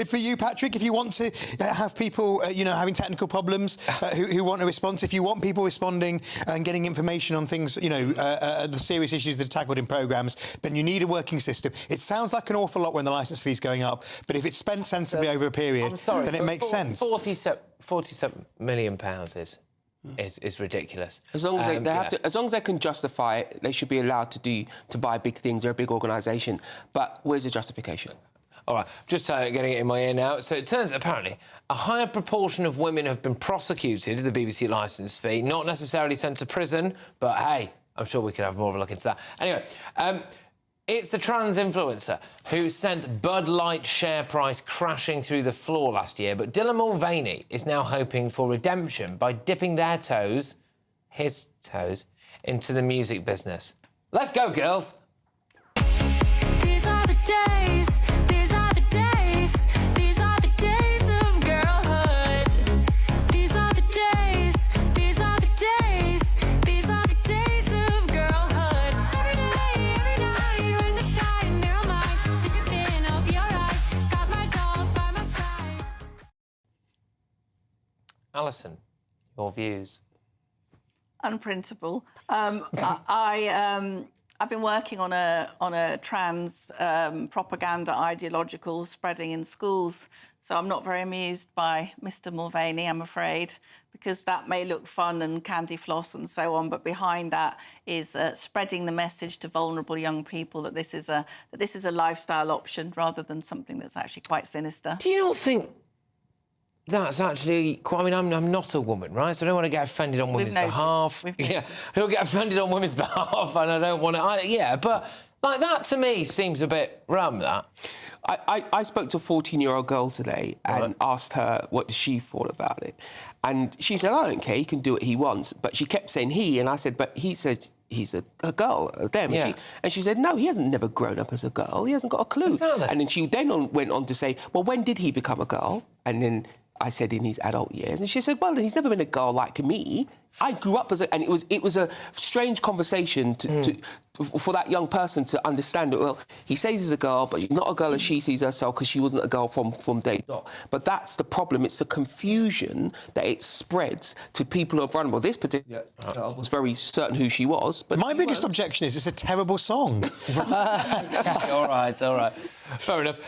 for you, Patrick, if you want to have people, having technical problems who want a response, if you want people responding and getting information on things, the serious issues that are tackled in programmes, then you need a working system. It sounds like an awful lot when the licence fee's going up, but if it's spent sensibly over a period, then it makes sense. £47 million is ridiculous. As long as as long as they can justify it, they should be allowed to buy big things. They're a big organisation. But where's the justification? All right, just getting it in my ear now. So it turns, apparently, a higher proportion of women have been prosecuted, the BBC licence fee, not necessarily sent to prison, but, hey, I'm sure we could have more of a look into that. Anyway, it's the trans influencer who sent Bud Light share price crashing through the floor last year, but Dylan Mulvaney is now hoping for redemption by dipping his toes, into the music business. Let's go, girls! These are the days. Alison, your views? Unprintable. I've been working on a trans propaganda ideological spreading in schools, so I'm not very amused by Mr. Mulvaney, I'm afraid, because that may look fun and candy floss and so on, but behind that is spreading the message to vulnerable young people that this is a lifestyle option rather than something that's actually quite sinister. Do you not think That's actually quite... I mean, I'm not a woman, right? So I don't want to get offended on women's behalf. Yeah, I don't get offended on women's behalf, and I don't want to... Yeah, but, like, that to me seems a bit rum, that. I spoke to a 14-year-old girl today and asked her what she thought about it. And she said, I don't care, he can do what he wants. But she kept saying he, and I said, but he said he's a girl, them. Yeah. And she said, no, he hasn't never grown up as a girl. He hasn't got a clue. Exactly. And then she went on to say, well, when did he become a girl? And then I said in his adult years. And she said, well, he's never been a girl like me. I grew up as a... And it was a strange conversation for that young person to understand it. Well, he says he's a girl, but he's not a girl as she sees herself because she wasn't a girl from day dot. But that's the problem. It's the confusion that it spreads to people who are vulnerable. This particular girl was very certain who she was. But my biggest objection is it's a terrible song. All right. Fair enough.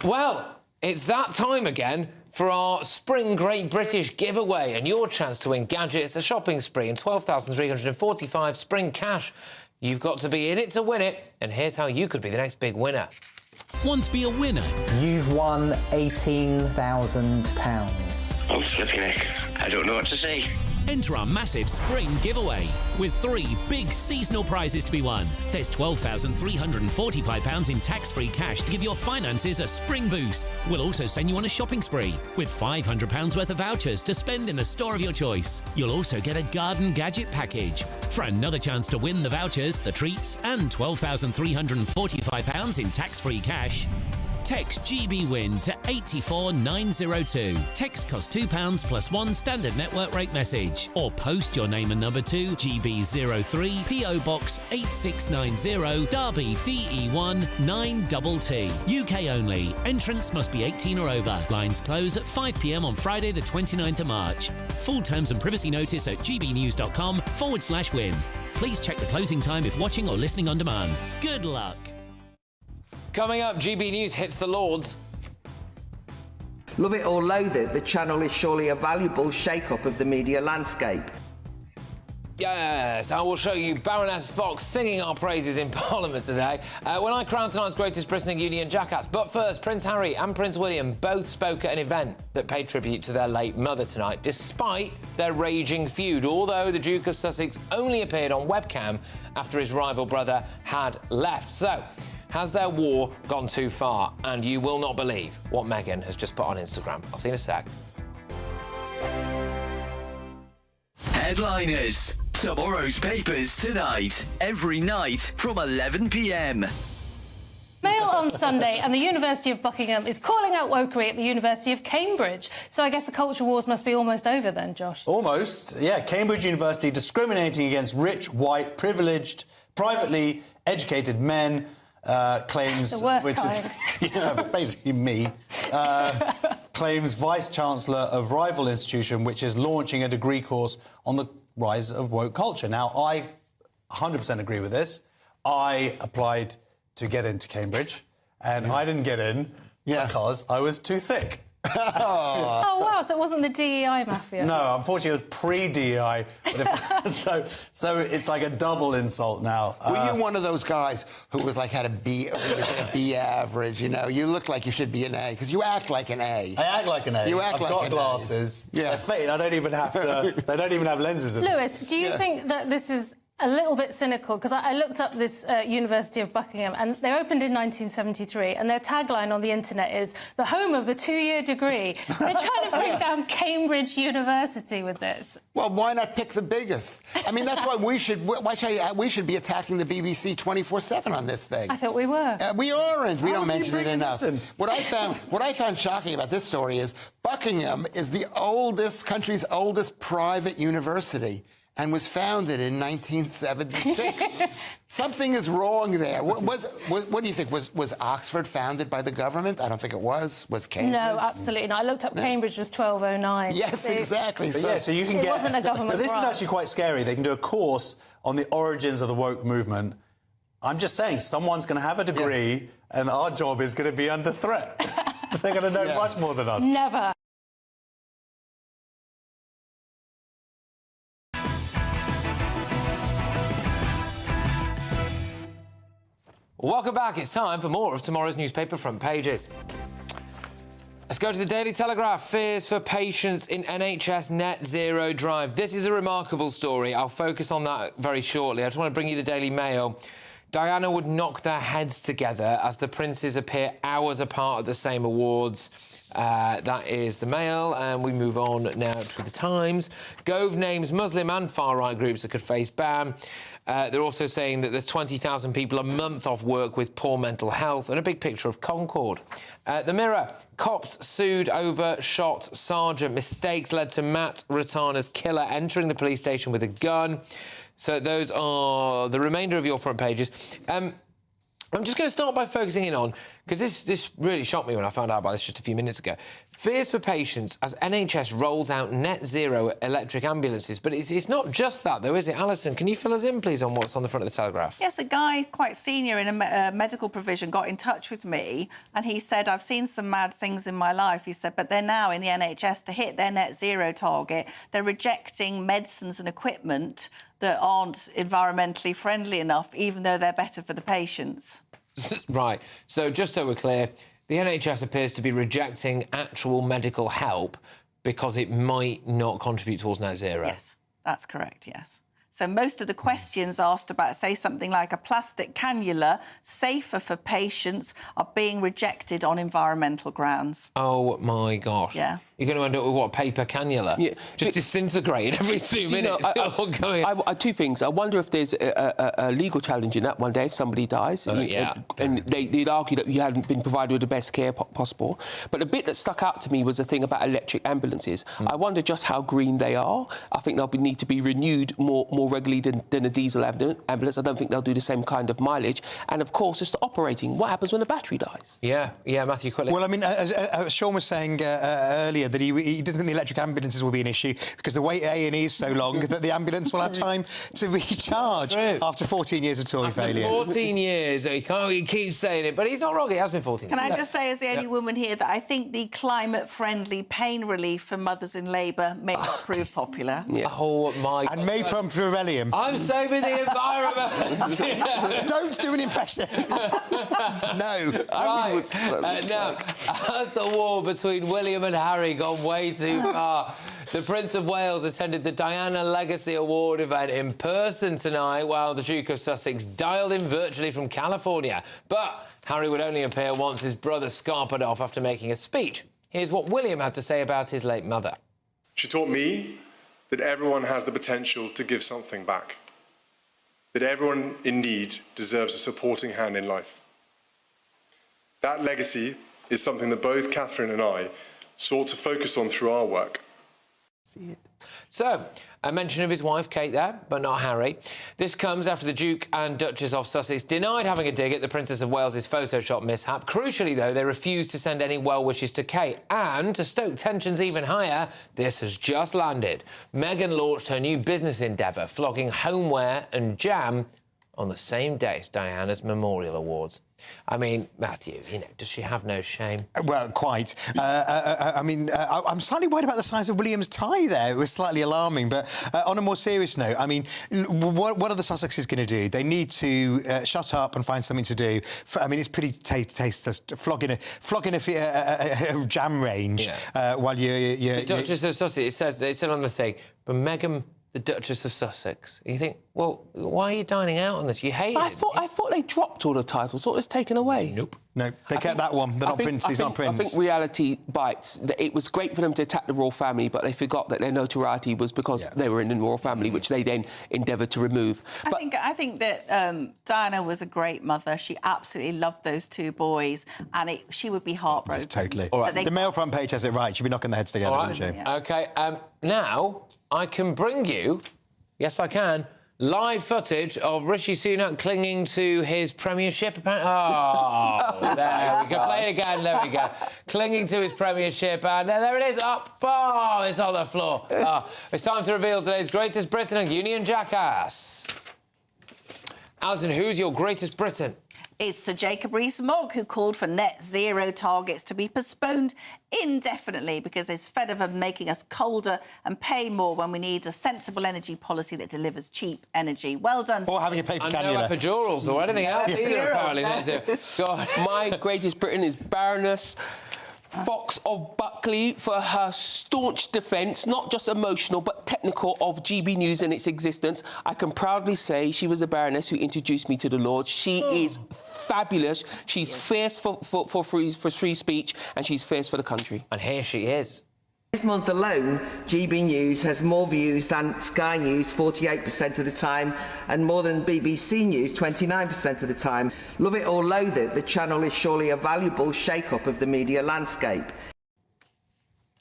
Well, it's that time again for our Spring Great British giveaway and your chance to win gadgets, a shopping spree and 12,345 spring cash. You've got to be in it to win it, and here's how you could be the next big winner. Want to be a winner? You've won £18,000. Oh, flipping heck. I don't know what to say. Enter our massive spring giveaway with 3 big seasonal prizes to be won. There's £12,345 in tax-free cash to give your finances a spring boost. We'll also send you on a shopping spree with £500 worth of vouchers to spend in the store of your choice. You'll also get a garden gadget package. For another chance to win the vouchers, the treats and £12,345 in tax-free cash, text GBWIN to 84902. Text costs £2 plus 1 standard network rate message. Or post your name and number to GB03 PO Box 8690 Derby DE1 9TT. UK only. Entrance must be 18 or over. Lines close at 5 p.m. on Friday the 29th of March. Full terms and privacy notice at gbnews.com/win. Please check the closing time if watching or listening on demand. Good luck. Coming up, GB News hits the Lords. Love it or loathe it, the channel is surely a valuable shake-up of the media landscape. Yes, I will show you Baroness Fox singing our praises in Parliament today when I crown tonight's greatest Britain and Union jackass. But first, Prince Harry and Prince William both spoke at an event that paid tribute to their late mother tonight, despite their raging feud, although the Duke of Sussex only appeared on webcam after his rival brother had left. So, has their war gone too far? And you will not believe what Meghan has just put on Instagram. I'll see you in a sec. Headliners. Tomorrow's papers tonight. Every night from 11 p.m. Mail on Sunday, and the University of Buckingham is calling out wokery at the University of Cambridge. So I guess the culture wars must be almost over then, Josh. Almost, yeah. Cambridge University discriminating against rich, white, privileged, privately educated men. Claims, the worst which kind. is basically me, claims Vice-Chancellor of rival institution, which is launching a degree course on the rise of woke culture. Now, I 100% agree with this. I applied to get into Cambridge, and I didn't get in because I was too thick. Oh, wow, so it wasn't the DEI mafia? No, unfortunately, it was pre-DEI. So it's like a double insult now. Were you one of those guys who was like had a B, a B average? You know, you look like you should be an A because you act like an A. I act like an A. You act I've like got an glasses. A. Yeah, they're fake. I don't even have to. They don't even have lenses. Lewis, do you think that this is a little bit cynical? Because I looked up this University of Buckingham, and they opened in 1973, and their tagline on the internet is the home of the two-year degree. They're trying to bring down Cambridge University with this. Well, why not pick the biggest? I mean, that's why we should. We should be attacking the BBC 24/7 on this thing. I thought we were. We aren't. We don't mention it enough. Listen. What I found shocking about this story is Buckingham is the country's oldest private university, and was founded in 1976. Something is wrong there. What do you think? Was Oxford founded by the government? I don't think it was. Was Cambridge? No, absolutely not. I looked up Cambridge was 1209. Yes, so exactly. So you can it get... wasn't a government But this grant. is actually quite scary. They can do a course on the origins of the woke movement. I'm just saying, someone's going to have a degree, and our job is going to be under threat. They're going to know much more than us. Never. Welcome back. It's time for more of tomorrow's newspaper front pages. Let's go to the Daily Telegraph. Fears for patients in NHS net zero drive. This is a remarkable story. I'll focus on that very shortly. I just want to bring you the Daily Mail. Diana would knock their heads together as the princes appear hours apart at the same awards. That is the Mail, and we move on now to the Times. Gove names Muslim and far-right groups that could face ban. They're also saying that there's 20,000 people a month off work with poor mental health, and a big picture of Concord. The Mirror, cops sued over shot sergeant. Mistakes led to Matt Ratana's killer entering the police station with a gun. So those are the remainder of your front pages. I'm just going to start by focusing in on, because this really shocked me when I found out about this just a few minutes ago. Fears for patients as NHS rolls out net zero electric ambulances. But it's not just that, though, is it? Alison, can you fill us in, please, on what's on the front of the Telegraph? Yes, a guy quite senior in a medical provision got in touch with me and he said, I've seen some mad things in my life. He said, but they're now in the NHS to hit their net zero target. They're rejecting medicines and equipment that aren't environmentally friendly enough, even though they're better for the patients. Right. So just so we're clear, the NHS appears to be rejecting actual medical help because it might not contribute towards net zero. Yes, that's correct, yes. So most of the questions asked about, say, something like a plastic cannula, safer for patients, are being rejected on environmental grounds. Oh, my gosh. Yeah. You're going to end up with, what, paper cannula? Yeah. Just disintegrating every 2 minutes. Two things. I wonder if there's a legal challenge in that one day if somebody dies. And they'd argue that you hadn't been provided with the best care possible. But the bit that stuck out to me was the thing about electric ambulances. I wonder just how green they are. I think they'll need to be renewed more regularly than a diesel ambulance. I don't think they'll do the same kind of mileage. And, of course, it's the operating. What happens when the battery dies? Yeah, Matthew, quickly. Well, I mean, as Sean was saying earlier, that he doesn't think the electric ambulances will be an issue because the wait at A&E is so long that the ambulance will have time to recharge after 14 years of Tory failure. 14 years. He keeps saying it, but he's not wrong. It has been 14 years. Can I just say, as the only woman here, that I think the climate-friendly pain relief for mothers in labour may not prove popular. Oh, my God. And may prompt rebellion. I'm saving the environment. Don't do an impression. No. Right. Now, has the war between William and Harry gone way too far? The Prince of Wales attended the Diana Legacy Award event in person tonight, while the Duke of Sussex dialed in virtually from California. But Harry would only appear once his brother scarpered off after making a speech. Here's what William had to say about his late mother. She taught me that everyone has the potential to give something back, that everyone in need deserves a supporting hand in life. That legacy is something that both Catherine and I sought to focus on through our work. So, a mention of his wife, Kate, there, but not Harry. This comes after the Duke and Duchess of Sussex denied having a dig at the Princess of Wales's Photoshop mishap. Crucially, though, they refused to send any well wishes to Kate. And, to stoke tensions even higher, this has just landed. Meghan launched her new business endeavour, flogging homeware and jam on the same day as Diana's Memorial Awards. I mean, Matthew, does she have no shame? Well, quite. I'm slightly worried about the size of William's tie there. It was slightly alarming. But on a more serious note, I mean, what are the Sussexes going to do? They need to shut up and find something to do. It's pretty tasteless, flogging a jam range while you... The Duchess of Sussex, it said on the thing, but Meghan, the Duchess of Sussex. And you think, well, why are you dining out on this? You hate it. I thought they dropped all the titles. Thought it was taken away. Nope. No, they kept that one. They're not Prince. He's not Prince. I think reality bites. It was great for them to attack the royal family, but they forgot that their notoriety was because they were in the royal family, which they then endeavoured to remove. I think that Diana was a great mother. She absolutely loved those two boys, and she would be heartbroken. Totally. All right. The Mail front page has it right. She'd be knocking their heads together, wouldn't she? Yeah. OK, now I can bring you, yes, I can, live footage of Rishi Sunak clinging to his premiership. Oh, there we go. Play it again. There we go. Clinging to his premiership, and there it is. Up. Oh, it's on the floor. It's time to reveal today's greatest Briton and Union jackass. Alison, who's your greatest Briton? It's Sir Jacob Rees-Mogg, who called for net zero targets to be postponed indefinitely because he's fed up of making us colder and pay more when we need a sensible energy policy that delivers cheap energy. Well done. Or having a paper cannula. No epidurals or anything else either, apparently. God, my greatest Briton is Baroness Fox of Buckley for her staunch defence, not just emotional but technical, of GB News and its existence. I can proudly say she was the Baroness who introduced me to the Lord. She is fabulous. She's fierce for free speech, and she's fierce for the country. And here she is. This month alone, GB News has more views than Sky News 48% of the time, and more than BBC News 29% of the time. Love it or loathe it, the channel is surely a valuable shake-up of the media landscape.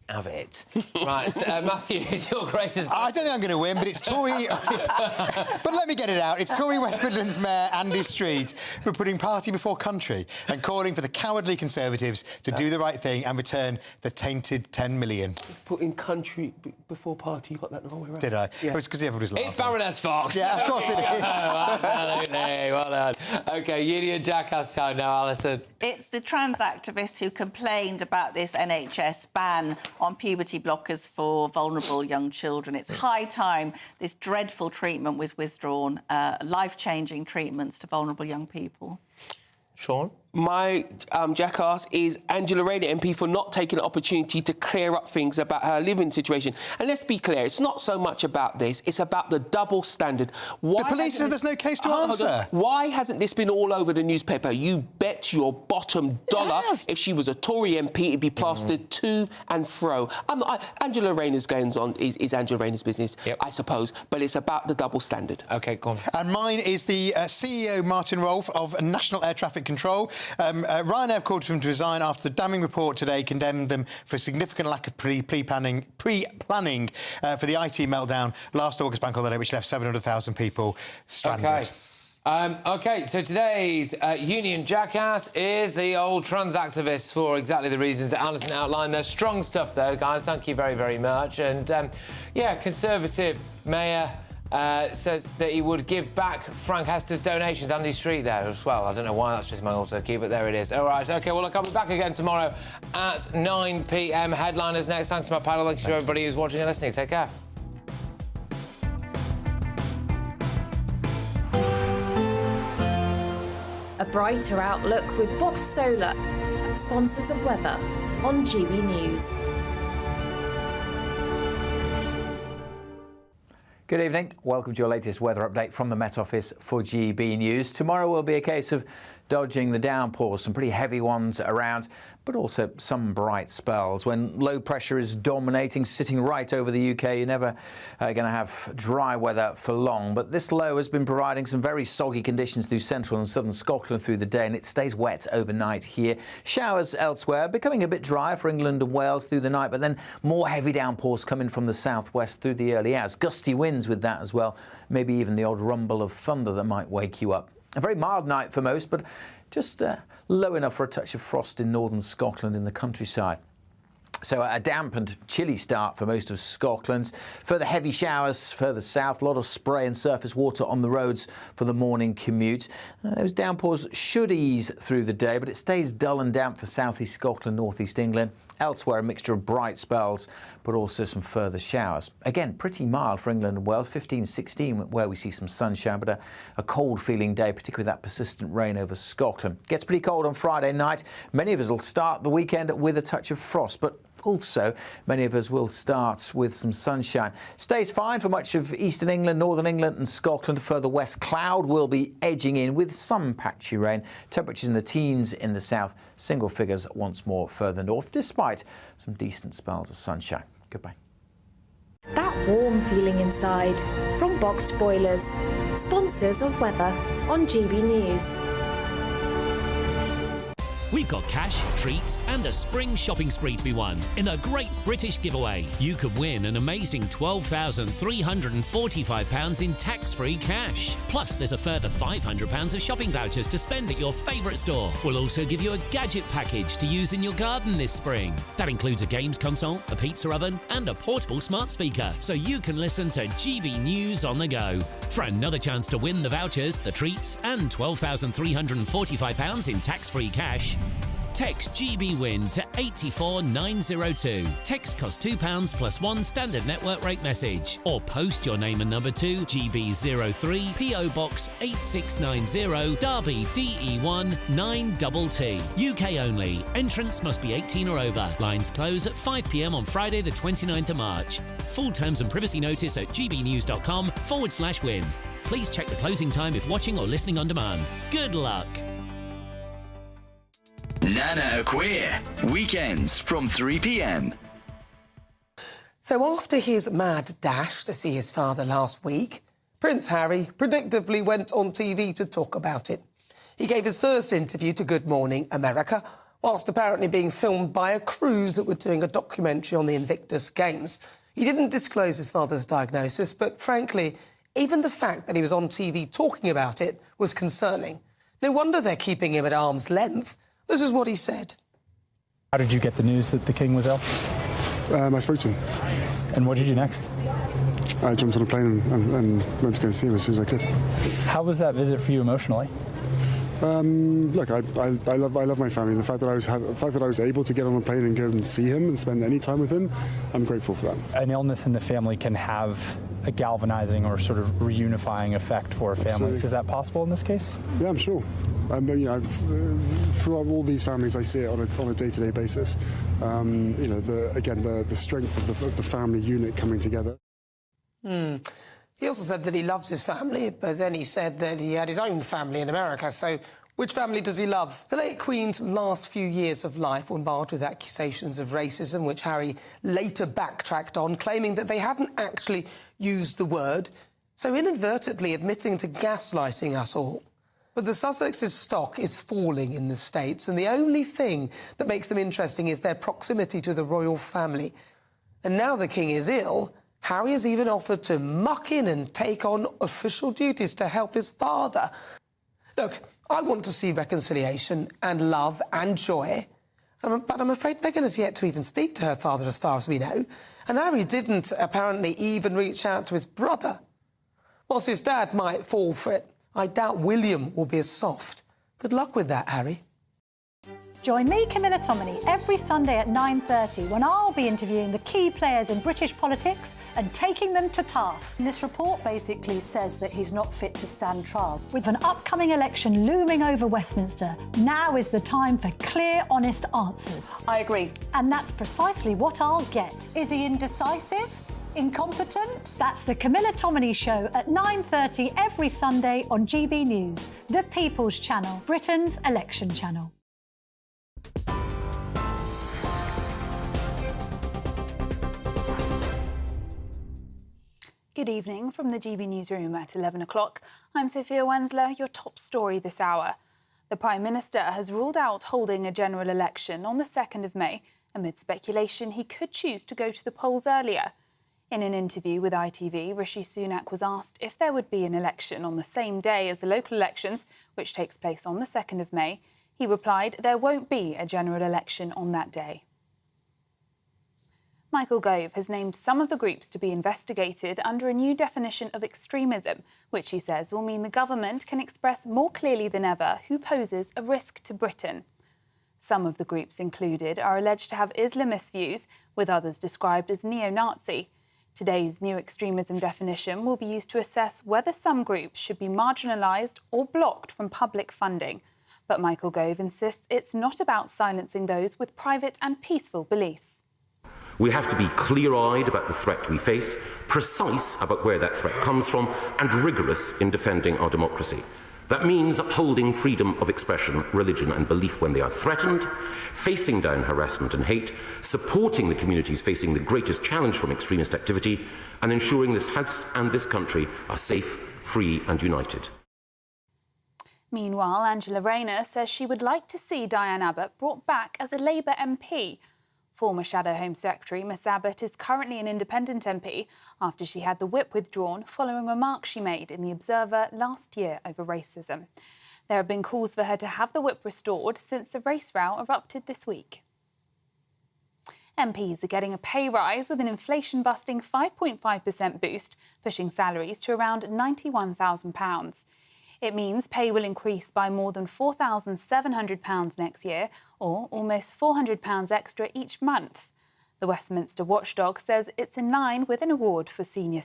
Have it. Right, Matthew, is your greatest... I don't think I'm going to win, but it's Tory... But let me get it out. It's Tory West Midlands Mayor Andy Street for putting party before country and calling for the cowardly Conservatives to do the right thing and return the tainted 10 million. Putting country before party, you got that the wrong way around. Did I? Yeah. It was because everybody was laughing. It's Baroness Fox. Yeah, of course it is. Absolutely. Well done. OK, Union Jackass time now, Alison. It's the trans activists who complained about this NHS ban on puberty blockers for vulnerable young children. It's high time this dreadful treatment was withdrawn, life-changing treatments to vulnerable young people. Sean? My jackass is Angela Rayner MP for not taking the opportunity to clear up things about her living situation. And let's be clear, it's not so much about this, it's about the double standard. Why the police said there's no case to answer. Why hasn't this been all over the newspaper? You bet your bottom dollar if she was a Tory MP, it'd be plastered to and fro. Angela Rayner's goings on is Angela Rayner's business, I suppose, but it's about the double standard. OK, go on. And mine is the CEO, Martin Rolfe, of National Air Traffic Control. Ryanair called for him to resign after the damning report today condemned them for significant lack of pre-planning for the IT meltdown last August bank holiday, which left 700,000 people stranded. OK, so today's Union Jackass is the old trans activists for exactly the reasons that Alison outlined. They're strong stuff, though, guys. Thank you very, very much. And, yeah, Conservative Mayor... says that he would give back Frank Hester's donations. Andy Street there as well. I don't know why that's just my auto cue, but there it is. All right, OK, well, look, I'll be back again tomorrow at 9 p.m. Headliners next. Thanks to my panel. Thank you to everybody who's watching and listening. Take care. A brighter outlook with Box Solar, sponsors of weather on GB News. Good evening. Welcome to your latest weather update from the Met Office for GB News. Tomorrow will be a case of dodging the downpours, some pretty heavy ones around, but also some bright spells. When low pressure is dominating, sitting right over the UK, you're never going to have dry weather for long. But this low has been providing some very soggy conditions through central and southern Scotland through the day, and it stays wet overnight here. Showers elsewhere, becoming a bit drier for England and Wales through the night, but then more heavy downpours coming from the southwest through the early hours. Gusty winds with that as well, maybe even the odd rumble of thunder that might wake you up. A very mild night for most, but just low enough for a touch of frost in northern Scotland in the countryside. So a damp and chilly start for most of Scotland. Further heavy showers further south, a lot of spray and surface water on the roads for the morning commute. Those downpours should ease through the day, but it stays dull and damp for southeast Scotland, northeast England. Elsewhere, a mixture of bright spells, but also some further showers. Again, pretty mild for England and Wales, 15, 16, where we see some sunshine, but a cold-feeling day, particularly that persistent rain over Scotland. Gets pretty cold on Friday night. Many of us will start the weekend with a touch of frost, but also many of us will start with some sunshine. Stays fine for much of eastern England, northern England and Scotland. Further west, cloud will be edging in with some patchy rain. Temperatures in the teens in the south, single figures once more further north, despite some decent spells of sunshine. Goodbye. That warm feeling inside from Boxed Boilers, sponsors of weather on GB News. We've got cash, treats and a spring shopping spree to be won in a great British giveaway. You could win an amazing £12,345 in tax-free cash. Plus, there's a further £500 of shopping vouchers to spend at your favourite store. We'll also give you a gadget package to use in your garden this spring. That includes a games console, a pizza oven and a portable smart speaker, so you can listen to GB News on the go. For another chance to win the vouchers, the treats and £12,345 in tax-free cash, Text GBWIN to 84902. Text costs £2 plus one standard network rate message. Or post your name and number to GB03 PO Box 8690 Derby DE1 9TT. UK only. Entrance must be 18 or over. Lines close at 5 p.m. on Friday the 29th of March. Full terms and privacy notice at gbnews.com/win. Please check the closing time if watching or listening on demand. Good luck. Nana Queer. Weekends from 3 p.m. So after his mad dash to see his father last week, Prince Harry predictably went on TV to talk about it. He gave his first interview to Good Morning America, whilst apparently being filmed by a crew that were doing a documentary on the Invictus Games. He didn't disclose his father's diagnosis, but frankly, even the fact that he was on TV talking about it was concerning. No wonder they're keeping him at arm's length. This is what he said. How did you get the news that the king was ill? I spoke to him. And what did you do next? I jumped on a plane and went to go and see him as soon as I could. How was that visit for you emotionally? Look, I love my family. The fact that I was able to get on a plane and go and see him and spend any time with him, I'm grateful for that. An illness in the family can have a galvanizing or sort of reunifying effect for a family. Absolutely. Is that possible in this case? Yeah, I'm sure. Throughout all these families, I see it on a day-to-day basis. The strength of the family unit coming together. He also said that he loves his family, but then he said that he had his own family in America. So which family does he love? The late Queen's last few years of life were marred with accusations of racism, which Harry later backtracked on, claiming that they hadn't actually used the word, so inadvertently admitting to gaslighting us all. But the Sussex's stock is falling in the States, and the only thing that makes them interesting is their proximity to the royal family. And now the king is ill, Harry has even offered to muck in and take on official duties to help his father. Look, I want to see reconciliation and love and joy, but I'm afraid Meghan has yet to even speak to her father as far as we know, and Harry didn't apparently even reach out to his brother. Whilst his dad might fall for it, I doubt William will be as soft. Good luck with that, Harry. Join me, Camilla Tominey, every Sunday at 9:30 when I'll be interviewing the key players in British politics and taking them to task. This report basically says that he's not fit to stand trial. With an upcoming election looming over Westminster, now is the time for clear, honest answers. I agree. And that's precisely what I'll get. Is he indecisive? Incompetent? That's the Camilla Tominey Show at 9:30 every Sunday on GB News, the People's Channel, Britain's election channel. Good evening from the GB Newsroom at 11 o'clock. I'm Sophia Wensler, your top story this hour. The Prime Minister has ruled out holding a general election on the 2nd of May amid speculation he could choose to go to the polls earlier. In an interview with ITV, Rishi Sunak was asked if there would be an election on the same day as the local elections, which takes place on the 2nd of May. He replied there won't be a general election on that day. Michael Gove has named some of the groups to be investigated under a new definition of extremism, which he says will mean the government can express more clearly than ever who poses a risk to Britain. Some of the groups included are alleged to have Islamist views, with others described as neo-Nazi. Today's new extremism definition will be used to assess whether some groups should be marginalised or blocked from public funding. But Michael Gove insists it's not about silencing those with private and peaceful beliefs. We have to be clear-eyed about the threat we face, precise about where that threat comes from, and rigorous in defending our democracy. That means upholding freedom of expression, religion and belief when they are threatened, facing down harassment and hate, supporting the communities facing the greatest challenge from extremist activity, and ensuring this House and this country are safe, free and united. Meanwhile, Angela Rayner says she would like to see Diane Abbott brought back as a Labour MP. Former Shadow Home Secretary Miss Abbott is currently an independent MP after she had the whip withdrawn following remarks she made in The Observer last year over racism. There have been calls for her to have the whip restored since the race row erupted this week. MPs are getting a pay rise with an inflation-busting 5.5% boost, pushing salaries to around £91,000. It means pay will increase by more than £4,700 next year, or almost £400 extra each month. The Westminster watchdog says it's in line with an award for senior